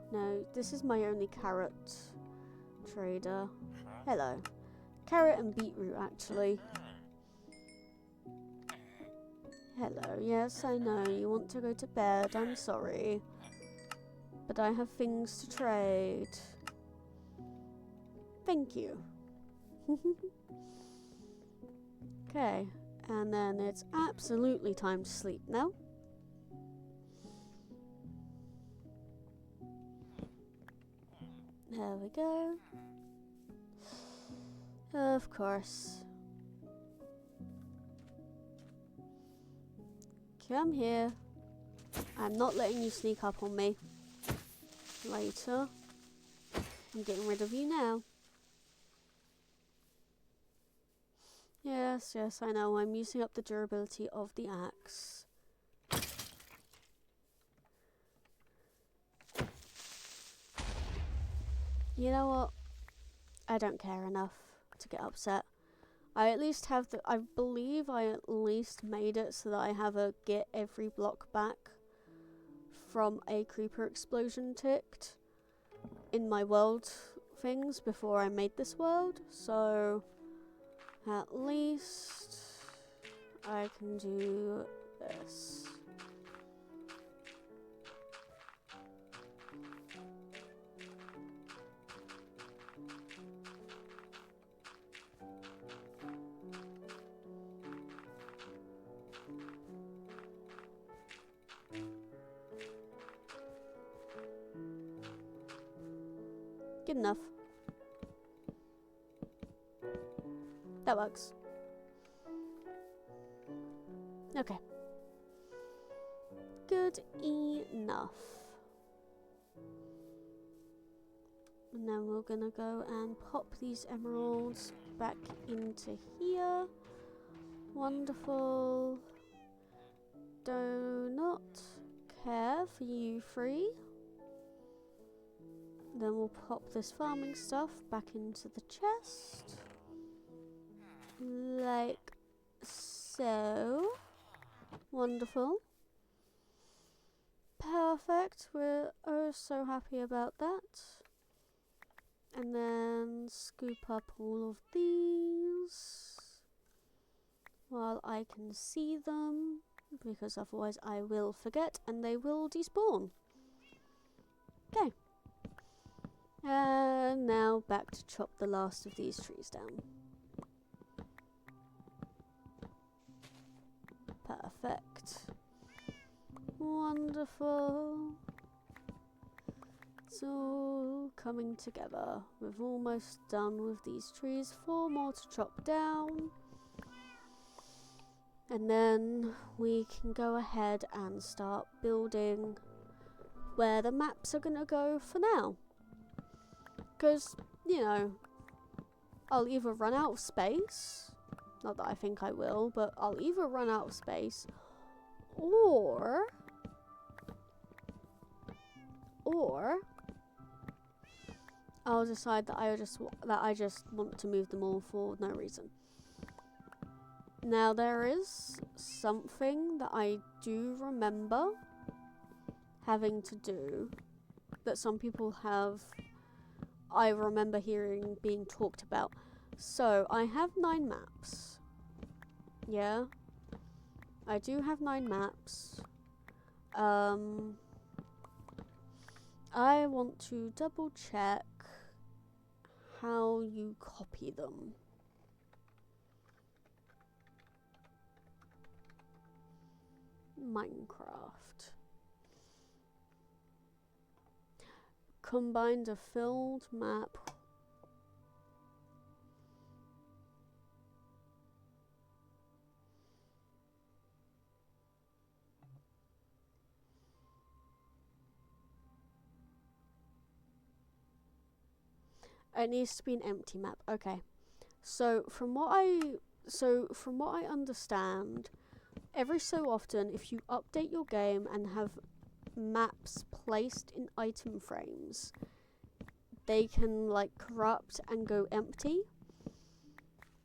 A: this is my only carrot trader. Hello. Carrot and beetroot, actually. Hello, yes, I know, you want to go to bed, I'm sorry. But I have things to trade. Thank you. Okay, and then it's absolutely time to sleep now. There we go. Of course. Come here. I'm not letting you sneak up on me. Later. I'm getting rid of you now. Yes, I know. I'm using up the durability of the axe. You know what? I don't care enough to get upset. I at least have the... I believe I at least made it so that I have a get every block back from a creeper explosion ticked in my world things before I made this world. So at least I can do this. Good enough. That works. Okay. Good enough. And then we're gonna go and pop these emeralds back into here. Wonderful. Do not care for you three. Then we'll pop this farming stuff back into the chest. Like so. Wonderful. Perfect. We're oh so happy about that. And then scoop up all of these while I can see them, because otherwise I will forget and they will despawn. Okay. And now back to chop the last of these trees down. Perfect. Wonderful. It's all coming together. We've almost done with these trees. 4 more to chop down. And then we can go ahead and start building where the maps are going to go for now. Because, you know, I'll either run out of space, not that I think I will, but I'll either run out of space, or I'll decide that I just want to move them all for no reason. Now there is something that I do remember having to do that some people have, I remember hearing being talked about. So I have 9 maps. Yeah, I do have 9 maps. I want to double check how you copy them. Minecraft. Combined a filled map. It needs to be an empty map. Okay. So from what I understand, every so often if you update your game and have maps placed in item frames, they can like corrupt and go empty.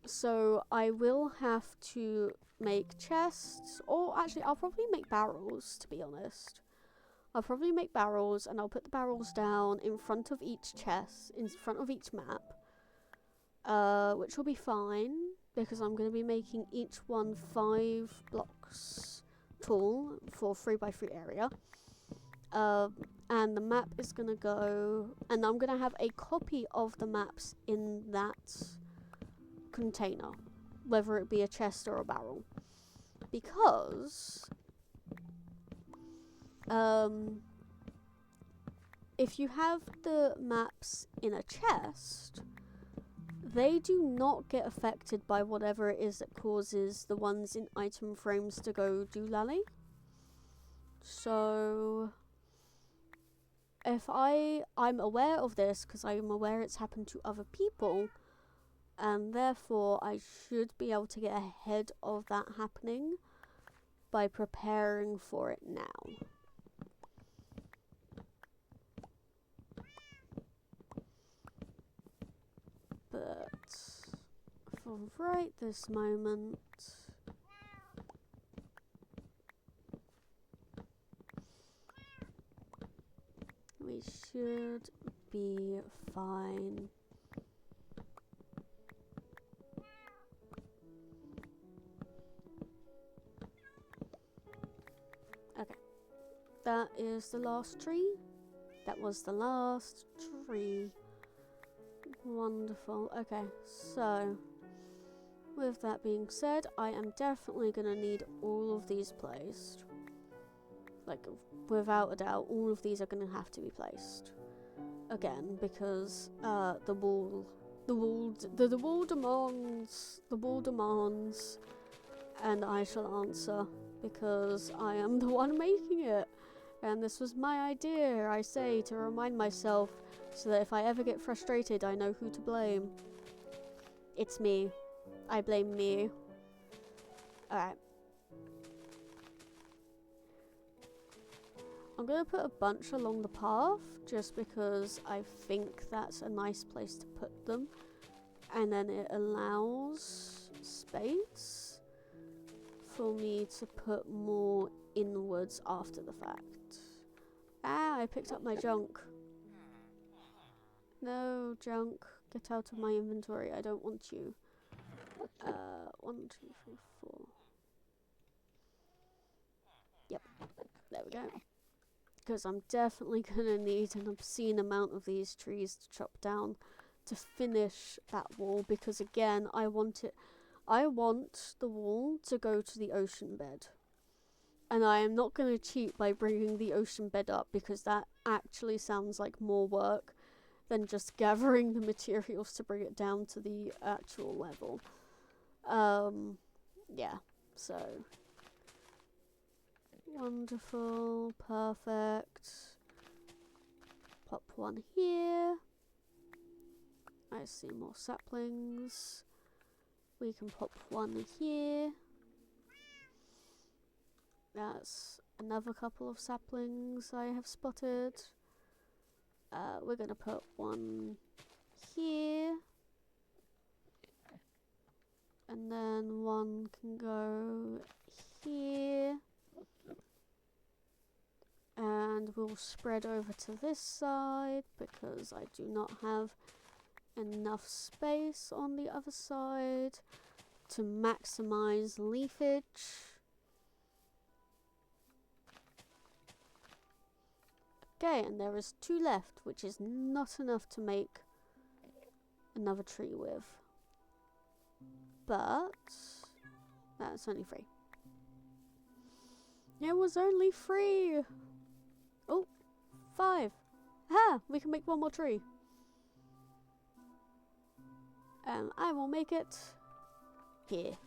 A: So I will have to make chests, or actually I'll probably make barrels, to be honest. I'll probably make barrels and I'll put the barrels down in front of each chest, in front of each map, which will be fine because I'm going to be making each one 5 blocks tall for 3x3 area. And the map is going to go, and I'm going to have a copy of the maps in that container, whether it be a chest or a barrel, because if you have the maps in a chest, they do not get affected by whatever it is that causes the ones in item frames to go doolally. So if I'm aware of this because I'm aware it's happened to other people, and therefore I should be able to get ahead of that happening by preparing for it now. But for right this moment, we should be fine. Okay, that is the last tree. That was the last tree. Wonderful. Okay, so with that being said, I am definitely going to need all of these placed. Like, without a doubt, all of these are going to have to be placed. Again, because the wall demands, and I shall answer, because I am the one making it. And this was my idea, I say, to remind myself, so that if I ever get frustrated, I know who to blame. It's me. I blame me. Alright. I'm going to put a bunch along the path, just because I think that's a nice place to put them. And then it allows space for me to put more inwards after the fact. Ah, I picked up my junk. No, junk. Get out of my inventory. I don't want you. 1, 2, 3, 4. Yep. There we go. Because I'm definitely going to need an obscene amount of these trees to chop down to finish that wall. Because again, I want the wall to go to the ocean bed. And I am not going to cheat by bringing the ocean bed up, because that actually sounds like more work than just gathering the materials to bring it down to the actual level. Yeah, so wonderful, perfect. Pop one here. I see more saplings. We can pop one here. That's another couple of saplings I have spotted. We're going to put one here. and then one can go here, and we'll spread over to this side because I do not have enough space on the other side to maximize leafage. Okay, and there is 2 left, which is not enough to make another tree with. But that's only 3. It was only 3. Oh, 5. Ha! We can make 1 more tree. And I will make it here.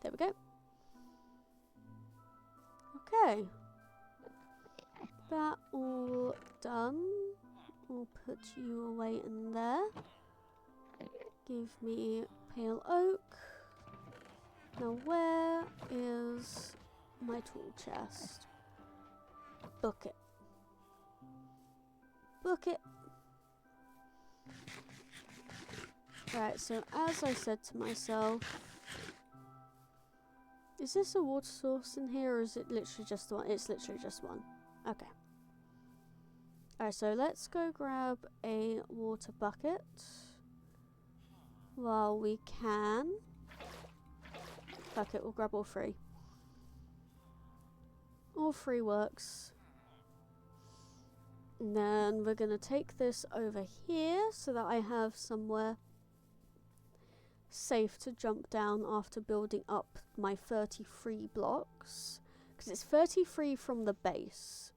A: There we go. Okay. That all done. We'll put you away in there. Give me pale oak. Now where is my tool chest? Book it. Book it. Right, so as I said to myself, is this a water source in here, or is it literally just one? It's literally just one. Okay. Alright, so let's go grab a water bucket while we can. Fuck it, we'll grab all 3. All 3 works. And then we're going to take this over here so that I have somewhere safe to jump down after building up my 33 blocks. Because it's 33 from the base.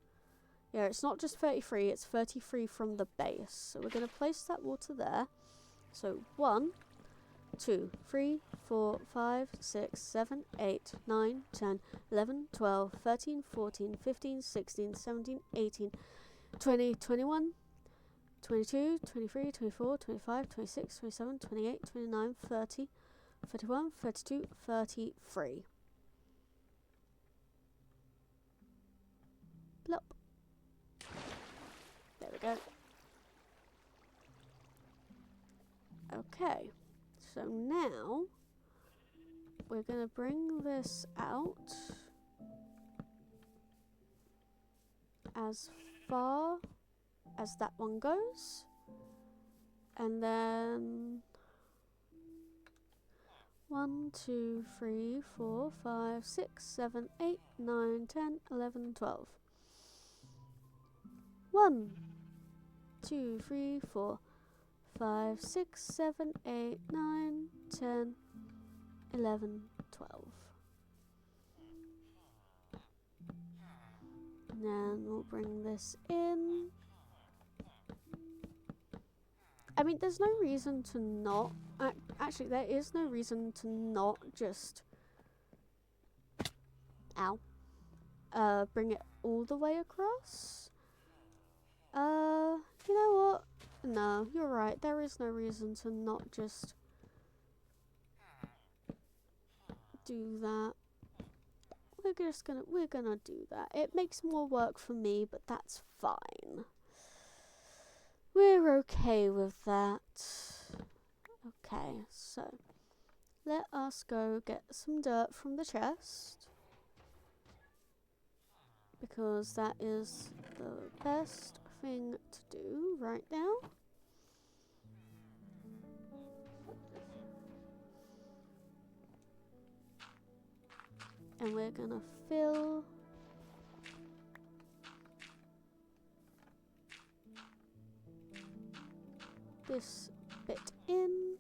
A: Yeah, it's not just 33, it's 33 from the base. So we're going to place that water there. So 1, 2, 3, 4, 5, 6, 7, 8, 9, 10, 11, 12, 13, 14, 15, 16, 17, 18, 20, 21, 22, 23, 24, 25, 26, 27, 28, 29, 30, 31, 32, 33. Plop. There we go. Okay, so now we're going to bring this out as far as that one goes, and then 1, 2, 3, 4, 5, 6, 7, 8, 9, 10, 11, 12. 1, 2, 3, 4, 5, 6, 7, 8, 9, 10, 11, 12. And then we'll bring this in. I mean, there's no reason to not... actually, there is no reason to not just... Ow. Bring it all the way across. You know what? No, you're right. There is no reason to not just do that. We're gonna do that. It makes more work for me, but that's fine. We're okay with that. Okay, so let us go get some dirt from the chest, because that is the best thing to do right now. And we're gonna fill this bit in.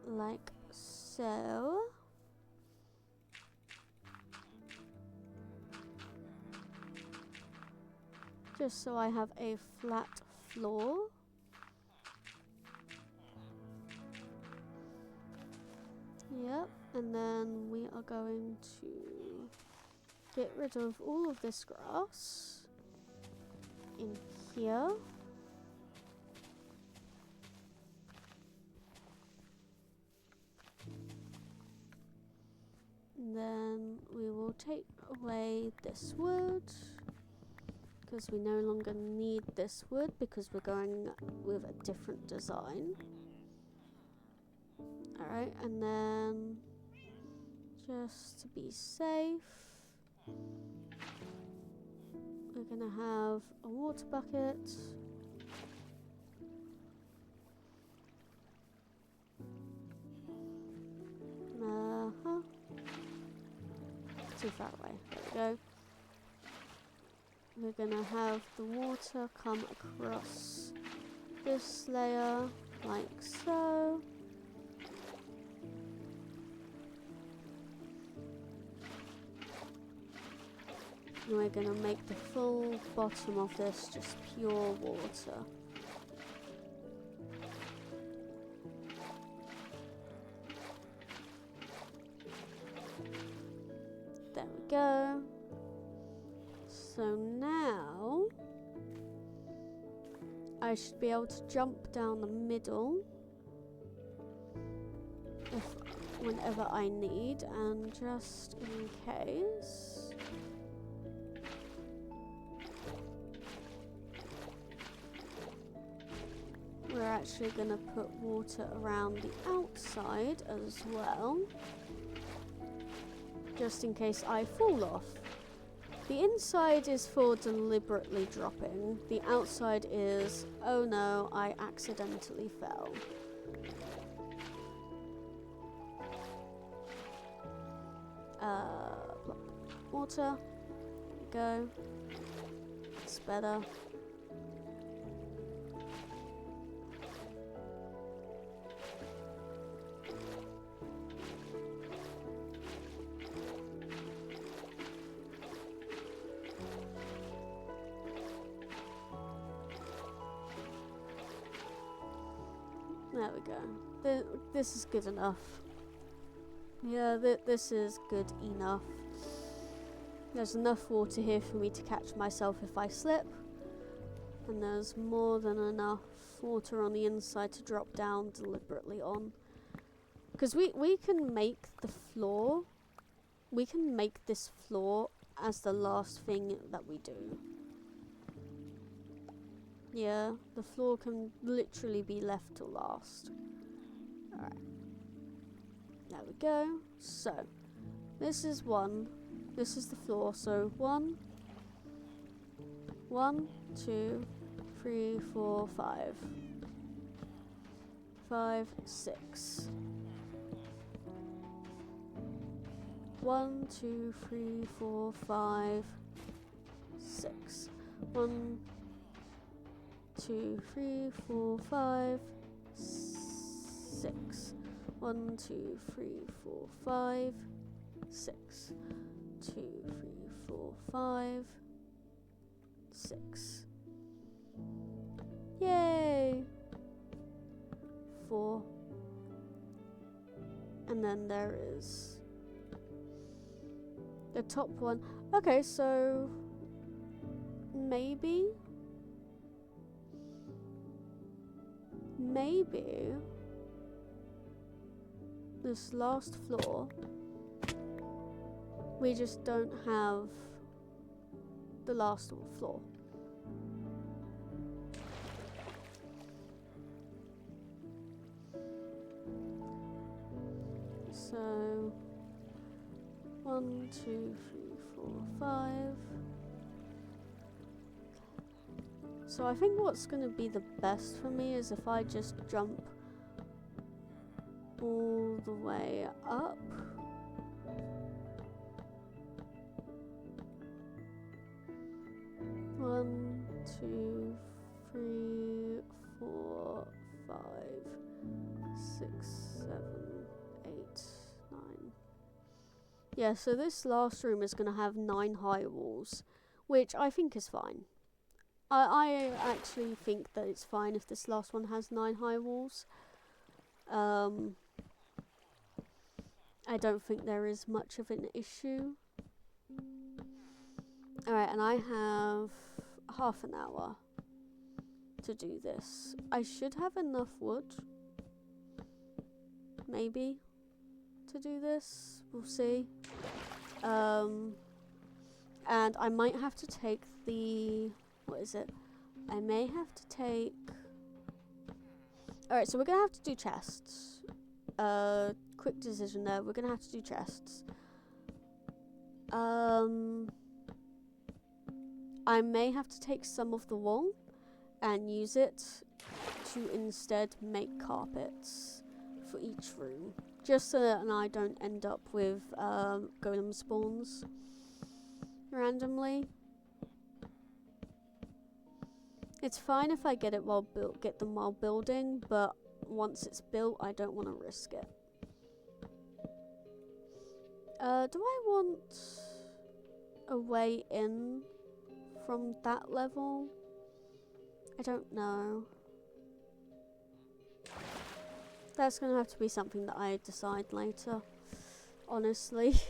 A: Like so. Just so I have a flat floor. Yep, and then we are going to get rid of all of this grass in here. And then we will take away this wood, because we no longer need this wood because we're going with a different design. Alright, and then just to be safe, we're gonna have a water bucket. Too far away. There we go. We're gonna have the water come across this layer like so. And we're gonna make the full bottom of this just pure water. There we go. So now I should be able to jump down the middle whenever I need, and just in case, we're actually going to put water around the outside as well, just in case I fall off. The inside is for deliberately dropping. The outside is, oh no, I accidentally fell. Water. Go. It's better. There we go. This is good enough. Yeah, this is good enough. There's enough water here for me to catch myself if I slip. And there's more than enough water on the inside to drop down deliberately on. Because we can make the floor, we can make this floor as the last thing that we do. Yeah, the floor can literally be left till last. Alright. There we go. So, this is one. This is the floor. So, 1, 2, 3, 4, 5. 5, 6. 1, 2, 3, 4, 5, 6. 1, 2, 3, 4, 5, 6. 1, 2, 3, 4, 5, 6. 2, 3, 4, 5, 6. Yay! 4. And then there is the top one. Okay, so maybe this last floor, we just don't have the last floor. So 1, 2, 3, 4, 5. So I think what's going to be the best for me is if I just jump all the way up. One, 2, 3, 4, 5, 6, 7, 8, 9. Yeah, so this last room is going to have 9 high walls, which I think is fine. I actually think that it's fine if this last one has 9 high walls. I don't think there is much of an issue. Alright, and I have half an hour to do this. I should have enough wood, maybe, to do this. We'll see. And I might have to take the... What is it? I may have to take... Alright, so we're going to have to do chests. Quick decision there. We're going to have to do chests. I may have to take some of the wool and use it to instead make carpets for each room. Just so that I don't end up with golem spawns randomly. It's fine if I get them while building, but once it's built, I don't want to risk it. Do I want a way in from that level? I don't know. That's gonna have to be something that I decide later, honestly.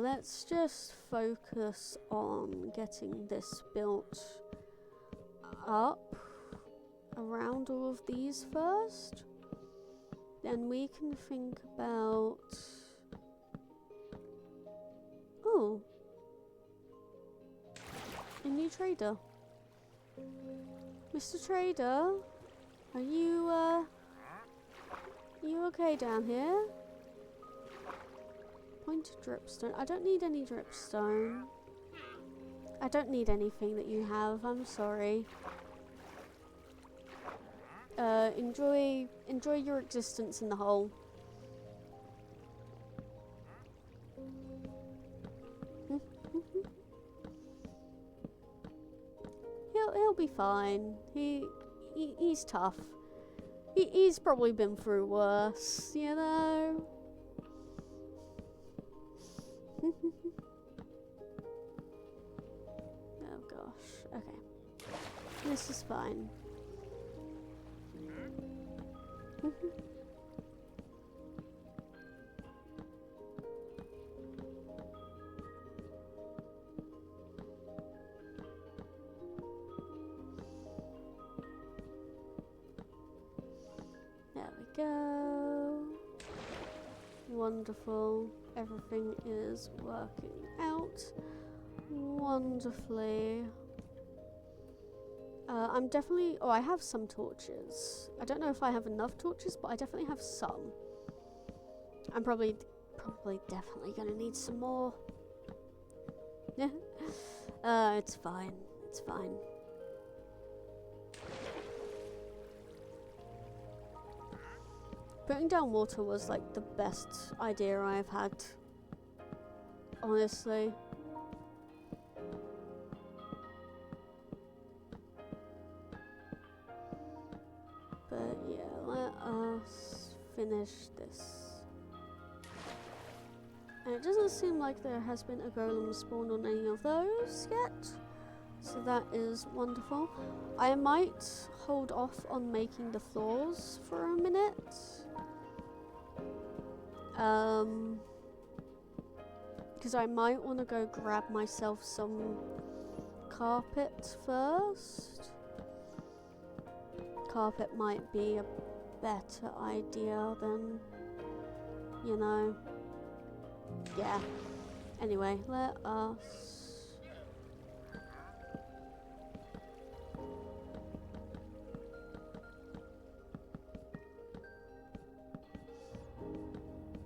A: Let's just focus on getting this built up around all of these first. Then we can think about... Oh. A new trader. Mr. Trader, are you okay down here? Pointed dripstone. I don't need any dripstone. I don't need anything that you have. I'm sorry. Enjoy your existence in the hole. He'll be fine. He's tough. He's probably been through worse, you know. Oh gosh. Okay. This is fine. There we go. Wonderful. Everything is working out wonderfully. I'm definitely... Oh, I have some torches. I don't know if I have enough torches, but I definitely have some. I'm probably definitely gonna need some more. It's fine. It's fine. Putting down water was like the best idea I've had. Honestly. But yeah, let us finish this. And it doesn't seem like there has been a golem spawn on any of those yet. So that is wonderful. I might hold off on making the floors for a minute. Because I might want to go grab myself some carpet first. Carpet might be a better idea than, you know. Yeah. Anyway, let us...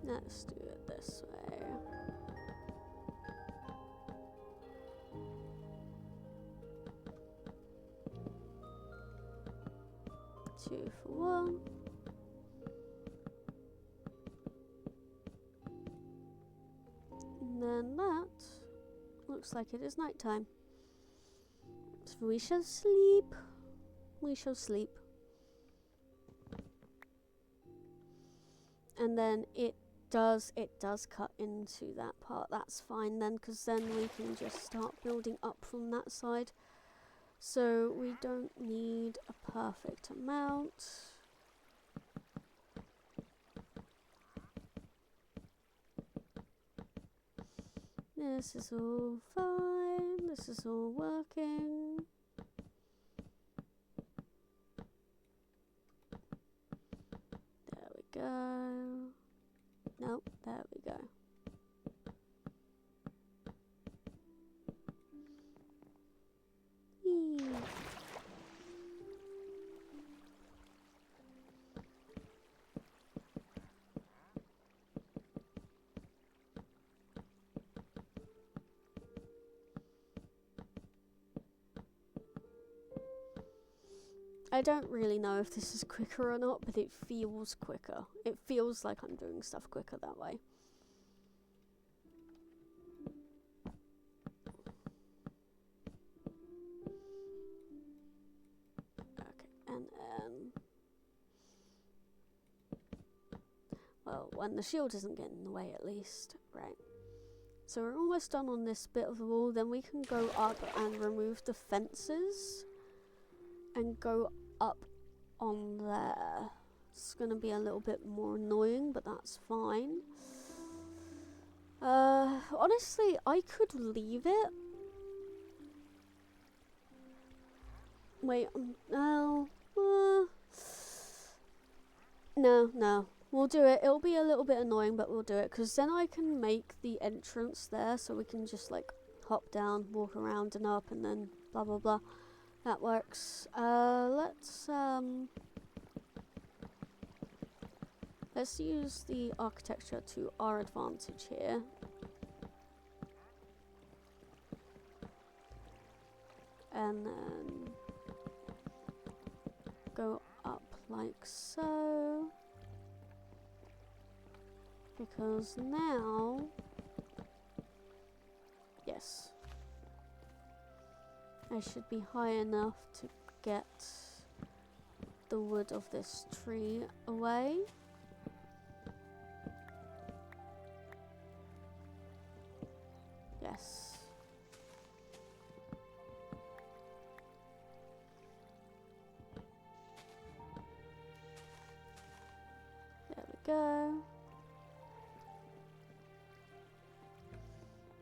A: Let's do it this way. Two for one. And then that looks like it is nighttime. So we shall sleep. We shall sleep. And then it does cut into that part. That's fine then, because then we can just start building up from that side. So we don't need a perfect amount. This is all fine. This is all working. There we go. No, No, there we go. Whee. I don't really know if this is quicker or not, but it feels quicker. It feels like I'm doing stuff quicker that way. Okay, and then... well, when the shield isn't getting in the way at least. Right. So we're almost done on this bit of the wall. Then we can go up and remove the fences. And go up on there. It's gonna be a little bit more annoying, but that's fine. Honestly, I could leave it. Wait, no. No. We'll do it. It'll be a little bit annoying, but we'll do it. Because then I can make the entrance there, so we can just, like, hop down, walk around and up, and then blah, blah, blah. That works. Let's use the architecture to our advantage here. And then go up like so. Because now, yes, I should be high enough to get the wood of this tree away. Yes. There we go.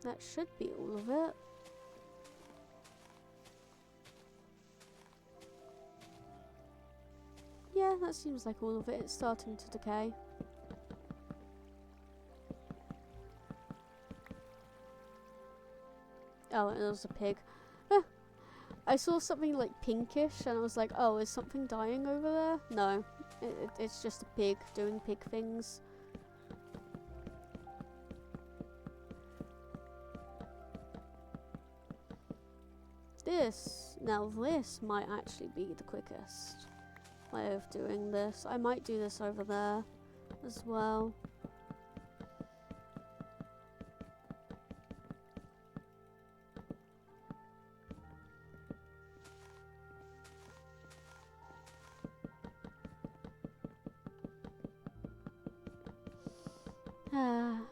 A: That should be all of it. Yeah, that seems like all of it. It's starting to decay. Oh, it was a pig. I saw something like pinkish and I was like, oh, is something dying over there? No, it's just a pig doing pig things. This might actually be the quickest way of doing this. I might do this over there as well.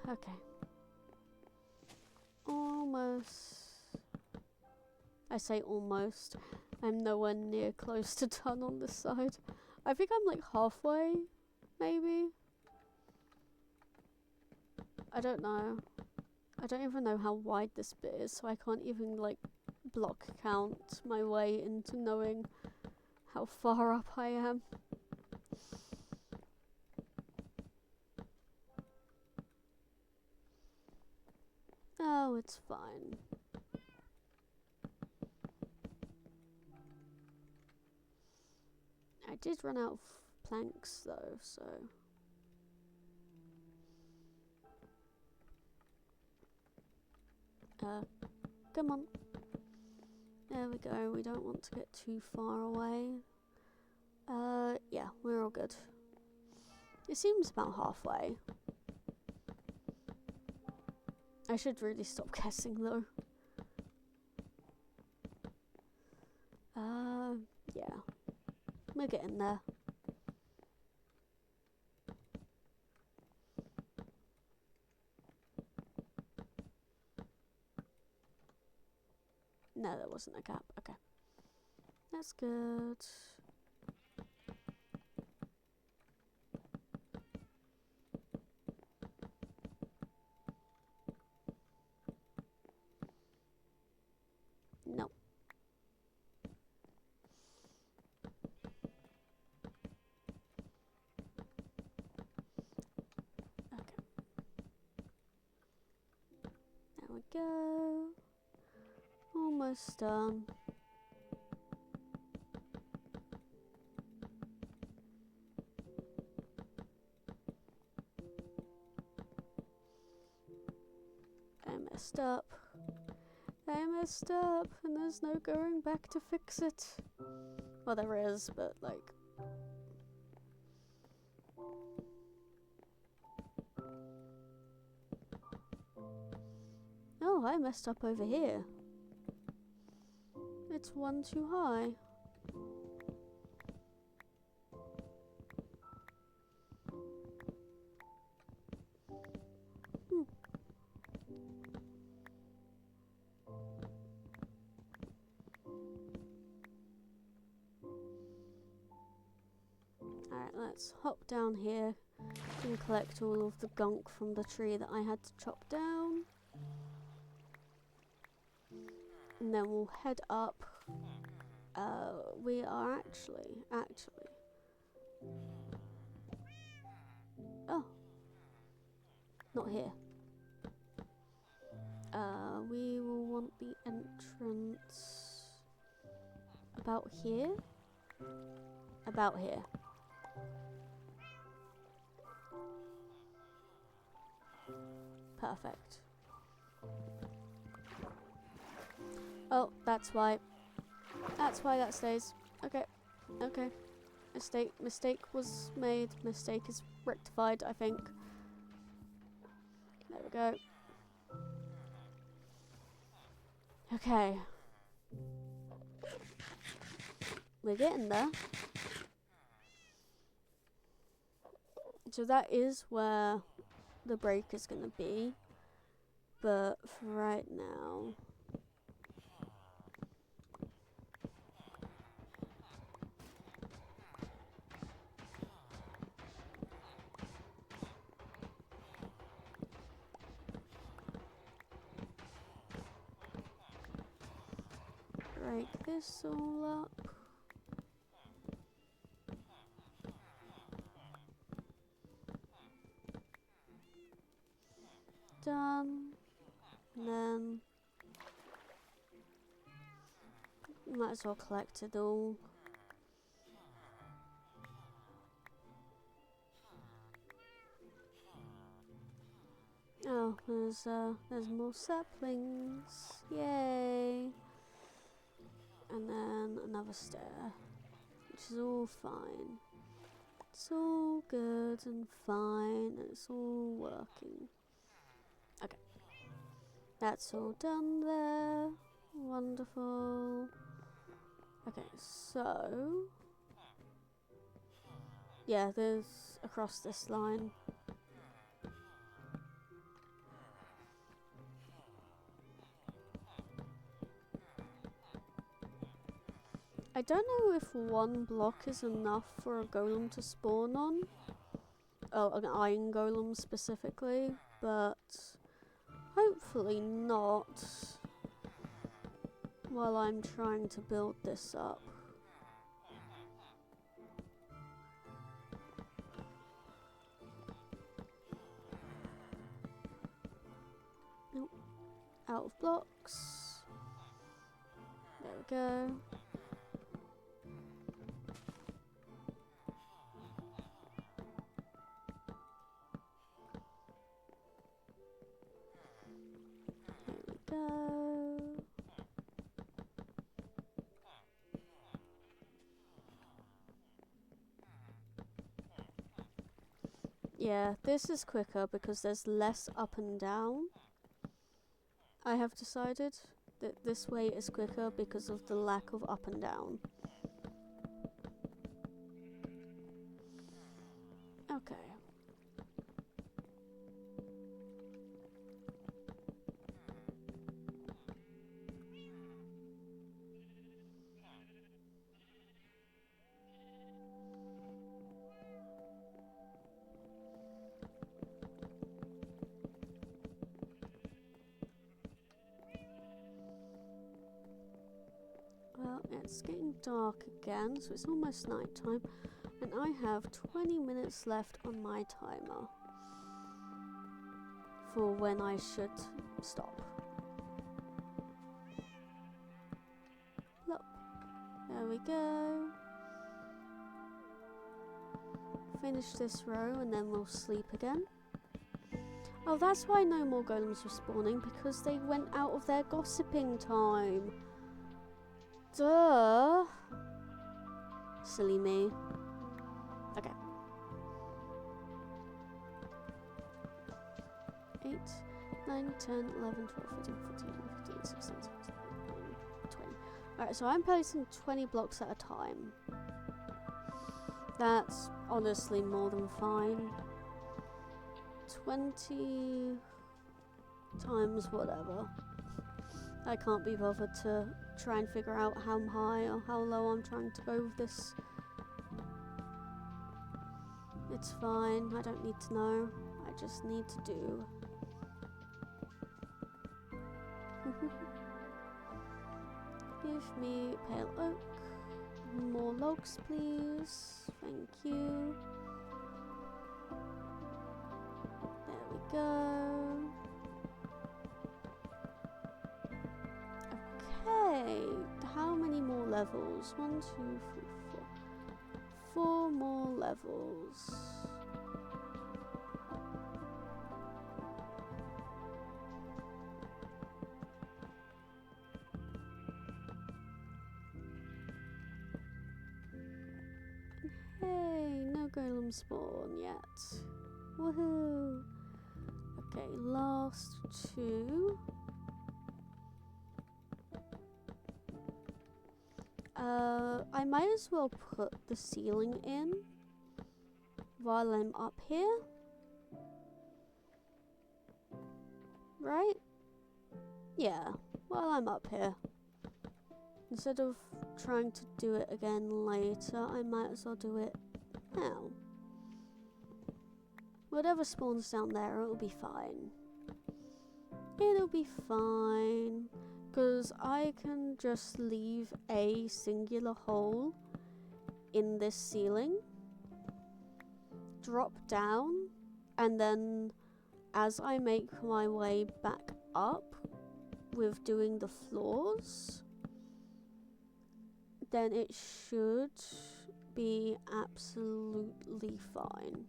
A: Okay. Almost. I say almost. I'm nowhere near close to done on this side. I think I'm like halfway, maybe? I don't know. I don't even know how wide this bit is, so I can't even like block count my way into knowing how far up I am. Oh, it's fine. I did run out of planks though, so... come on. There we go, we don't want to get too far away. Yeah, we're all good. It seems about halfway. I should really stop guessing though. Yeah. We're getting there. No, there wasn't a gap. Okay. That's good. No. Okay. There we go. Almost done. I messed up. I messed up, and there's no going back to fix it. Well, there is, but like... Oh, I messed up over here. It's one too high. Alright, let's hop down here and collect all of the gunk from the tree that I had to chop down. And then we'll head up. We are actually. Oh. Not here. We will want the entrance about here. About here. Perfect. Oh, that's why. That's why that stays. Okay. Okay. Mistake was made. Mistake is rectified, I think. There we go. Okay. We're getting there. So that is where the break is going to be. But for right now... break this all up. Done. And then might as well collect it all. Oh, there's more saplings. Yay! And then another stair, which is all fine. It's all good and fine, and it's all working. Okay. That's all done there. Wonderful. Okay, so... yeah, there's across this line. I don't know if one block is enough for a golem to spawn on. Oh, an iron golem specifically, but hopefully not while I'm trying to build this up. Nope. Out of blocks. There we go. Yeah, this is quicker because there's less up and down. I have decided that this way is quicker because of the lack of up and down. Okay. Well, it's getting dark again, so it's almost night time, and I have 20 minutes left on my timer for when I should stop. we go. Finish this row and then we'll sleep again. Oh, that's why no more golems were spawning, because they went out of their gossiping time. Duh. Silly me. Okay. 8, 9, 10, 11, 12, 13, 14, 15, 16, 17, 18, 20. Alright, so I'm placing 20 blocks at a time. That's honestly more than fine. 20 times whatever. I can't be bothered to try and figure out how high or how low I'm trying to go with this. It's fine, I don't need to know. I just need to do. Give me pale oak. More logs, please. Thank you. There we go. Okay, how many more levels? 1, 2, 3, 4. 4 more levels. Hey, no golem spawn yet. Woohoo! Okay, last 2. I might as well put the ceiling in while I'm up here. Right? Yeah, while I'm up here. Instead of trying to do it again later, I might as well do it now. Whatever spawns down there, it'll be fine. It'll be fine. Because I can just leave a singular hole in this ceiling, drop down, and then as I make my way back up with doing the floors, then it should be absolutely fine.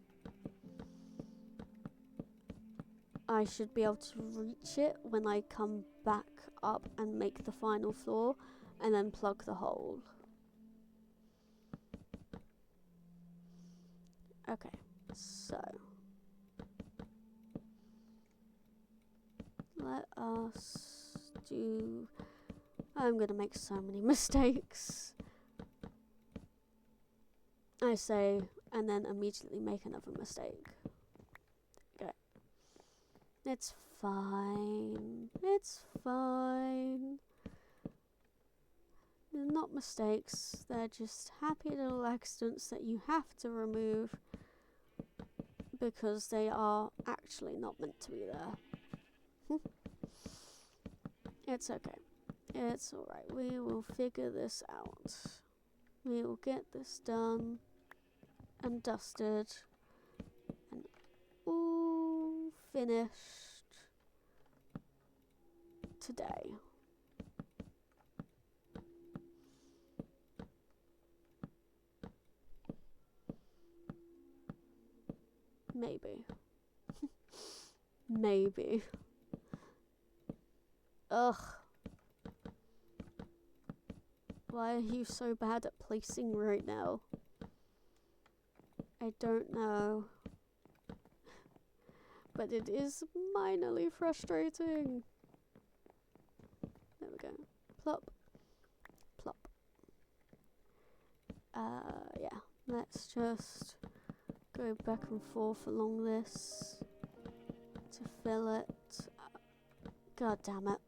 A: I should be able to reach it when I come back up and make the final floor and then plug the hole. Okay, so let us do. I'm gonna make so many mistakes. I say, and then immediately make another mistake. Okay. It's fine. It's fine. They're not mistakes. They're just happy little accidents that you have to remove because they are actually not meant to be there. It's okay. It's alright. We will figure this out. We will get this done and dusted and all finished today. Maybe. Maybe. Ugh. Why are you so bad at placing right now? I don't know. But it is minorly frustrating. There we go. Plop. Plop. Yeah. Let's just go back and forth along this to fill it. God damn it.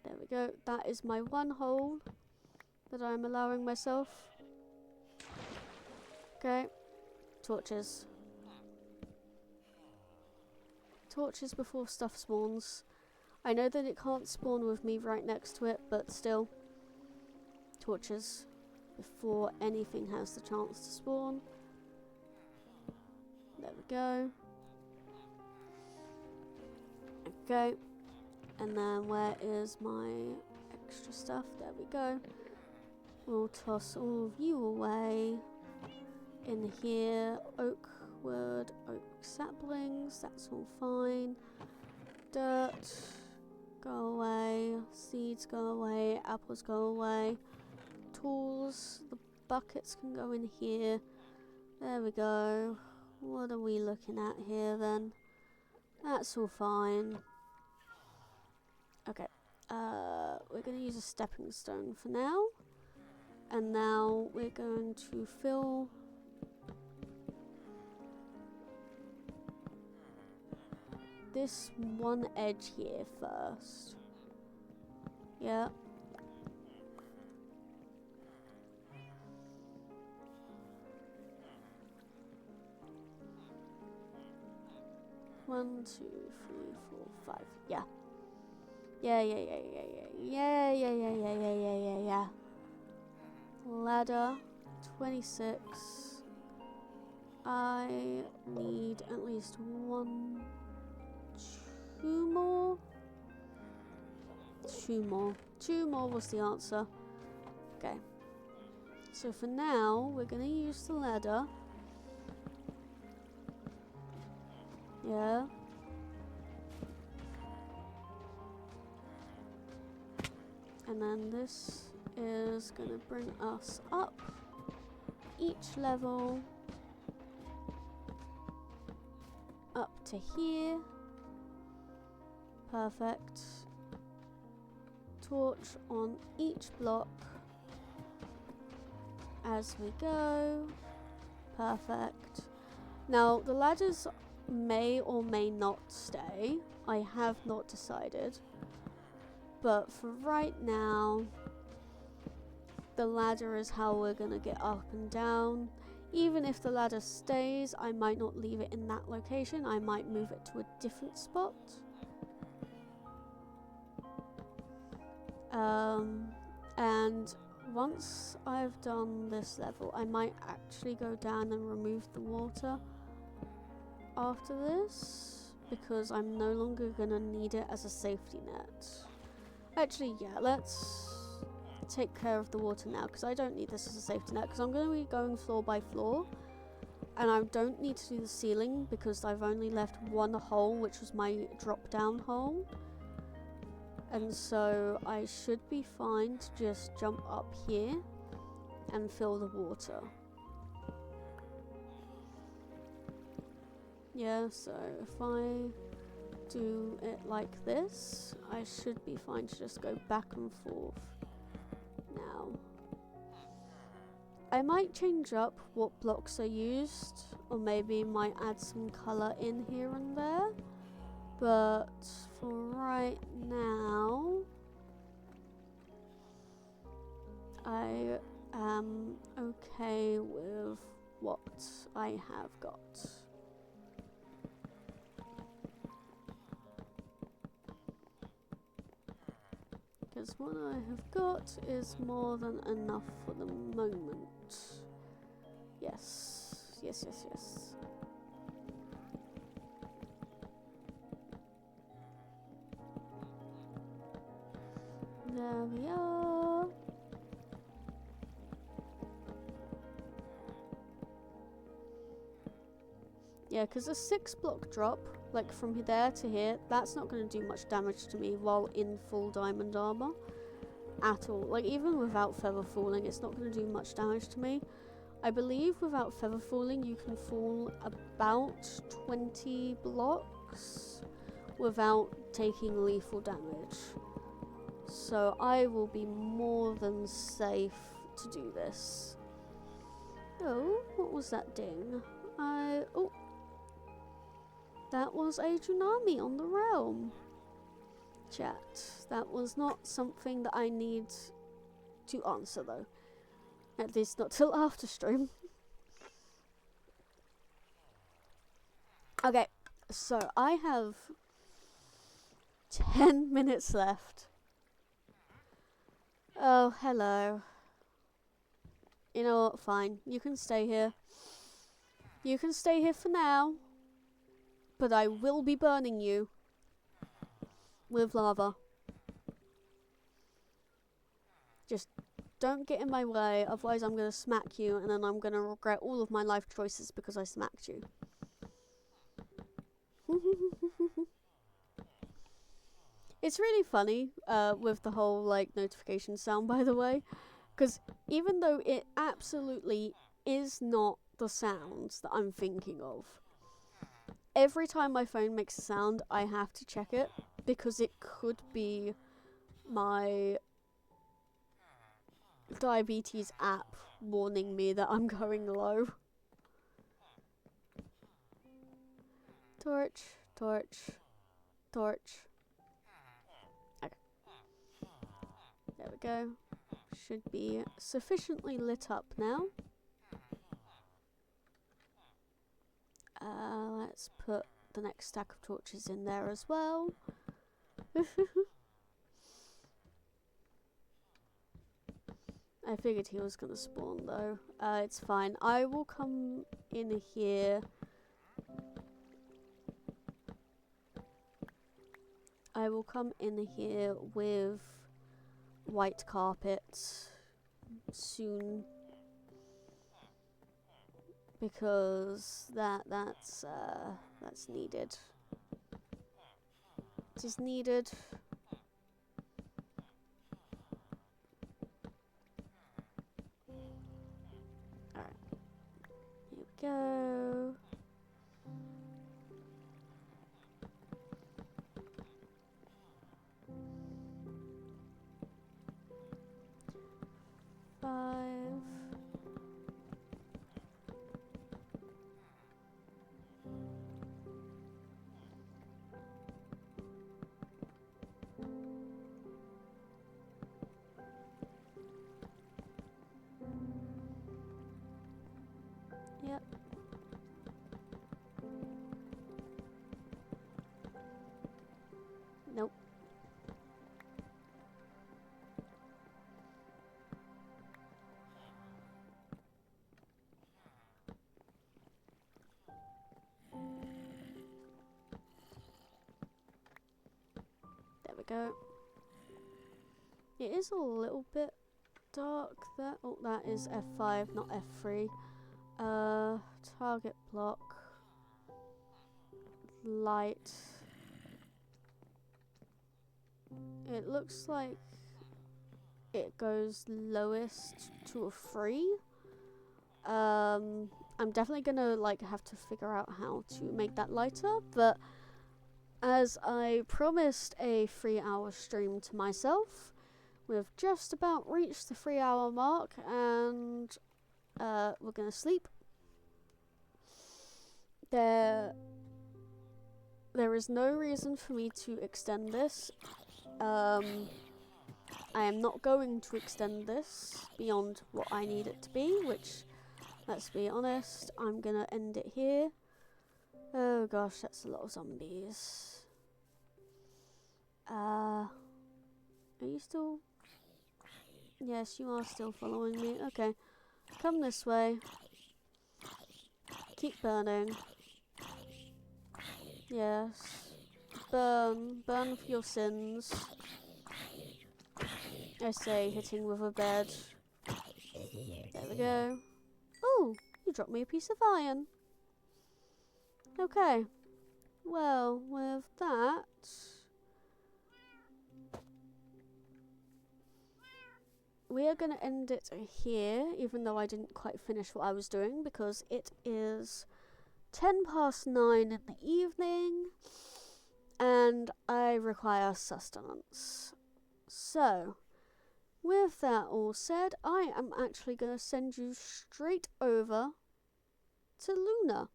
A: There we go. That is my one hole that I'm allowing myself. Okay. Torches. Torches before stuff spawns. I know that it can't spawn with me right next to it, but still. Torches before anything has the chance to spawn. There we go. Okay. And then where is my extra stuff? There we go. We'll toss all of you away. In here, oak wood, oak saplings, that's all fine. Dirt, go away. Seeds go away. Apples go away. Tools, the buckets can go in here. There we go. What are we looking at here then? That's all fine. Okay. We're going to use a stepping stone for now. And now we're going to fill this one edge here first. Yeah. One, two, three, four, five. Yeah. Yeah. Ladder 26. I need at least one, two more. Two more was the answer. Okay. So for now, we're gonna use the ladder. Yeah. And then this is gonna bring us up each level up to here. Perfect. Torch on each block as we go. Perfect. Now the ladders may or may not stay. I have not decided. But for right now, the ladder is how we're gonna get up and down. Even if the ladder stays, I might not leave it in that location. I might move it to a different spot. And once I've done this level, I might actually go down and remove the water after this, because I'm no longer gonna need it as a safety net. Actually, yeah, let's take care of the water now, because I don't need this as a safety net, because I'm going to be going floor by floor, and I don't need to do the ceiling because I've only left one hole, which was my drop down hole, and so I should be fine to just jump up here and fill the water. Yeah, so if I do it like this, I should be fine to just go back and forth. Now, I might change up what blocks are used, or maybe might add some colour in here and there, but for right now, I am okay with what I have got. Because what I have got is more than enough for the moment. Yes. There we are. Yeah, because a 6-block drop, like from there to here, that's not going to do much damage to me while in full diamond armor at all. Like, even without feather falling, it's not going to do much damage to me. I believe without feather falling, you can fall about 20 blocks without taking lethal damage. So I will be more than safe to do this. Oh, what was that ding? Oh. That was a tsunami on the realm. Chat. That was not something that I need to answer though. At least not till after stream. Okay, so I have 10 minutes left. Oh, hello. You know what, fine. You can stay here. You can stay here for now. But I will be burning you. with lava. Just don't get in my way, otherwise I'm going to smack you and then I'm going to regret all of my life choices because I smacked you. It's really funny with the whole like notification sound, by the way, because even though it absolutely is not the sounds that I'm thinking of, every time my phone makes a sound I have to check it because it could be my diabetes app warning me that I'm going low. Torch, torch, torch. Okay. There we go. Should be sufficiently lit up now. Let's put the next stack of torches in there as well. I figured he was gonna spawn though. It's fine. I will come in here. I will come in here with white carpet soon, because that's needed. It is needed. Alright. Here we go. Five. Yep. Nope. There we go. It is a little bit dark there. Oh, that is F5, not F3. Target block. Light. It looks like it goes lowest to a 3. I'm definitely gonna like have to figure out how to make that lighter, but as I promised a 3-hour stream to myself, we've just about reached the 3-hour mark, and we're gonna sleep. There is no reason for me to extend this. I am not going to extend this beyond what I need it to be, which, let's be honest, I'm gonna end it here. Oh gosh, that's a lot of zombies. Are you still? Yes, you are still following me. Okay, come this way. Keep burning. Yes. Burn for your sins. I say, hitting with a bed. There we go. Oh, you dropped me a piece of iron. Okay. Well, with that, we are going to end it here, even though I didn't quite finish what I was doing, because it is 9:10 in the evening, and I require sustenance. So, with that all said, I am actually going to send you straight over to Luna,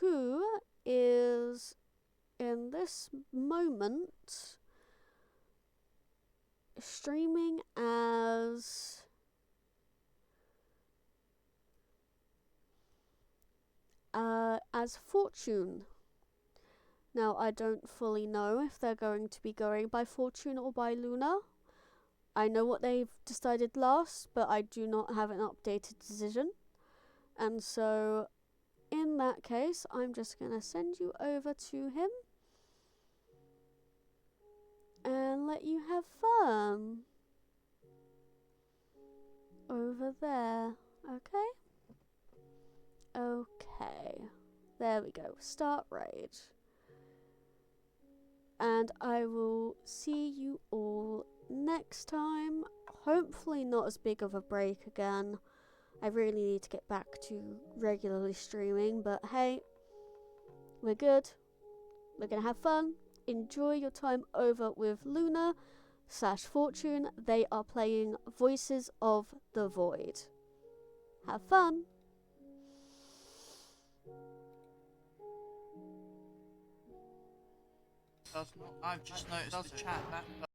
A: who is in this moment streaming as Fortune. Now, I don't fully know if they're going to be going by Fortune or by Luna. I know what they've decided last, but I do not have an updated decision. And so, in that case, I'm just going to send you over to him. and let you have fun. Over there, okay? Okay, there we go. Start raid. And I will see you all next time. Hopefully not as big of a break again. I really need to get back to regularly streaming, but hey, we're good. We're gonna have fun. Enjoy your time over with Luna/Fortune. They are playing Voices of the Void. Have fun.
B: I've just noticed the chat. That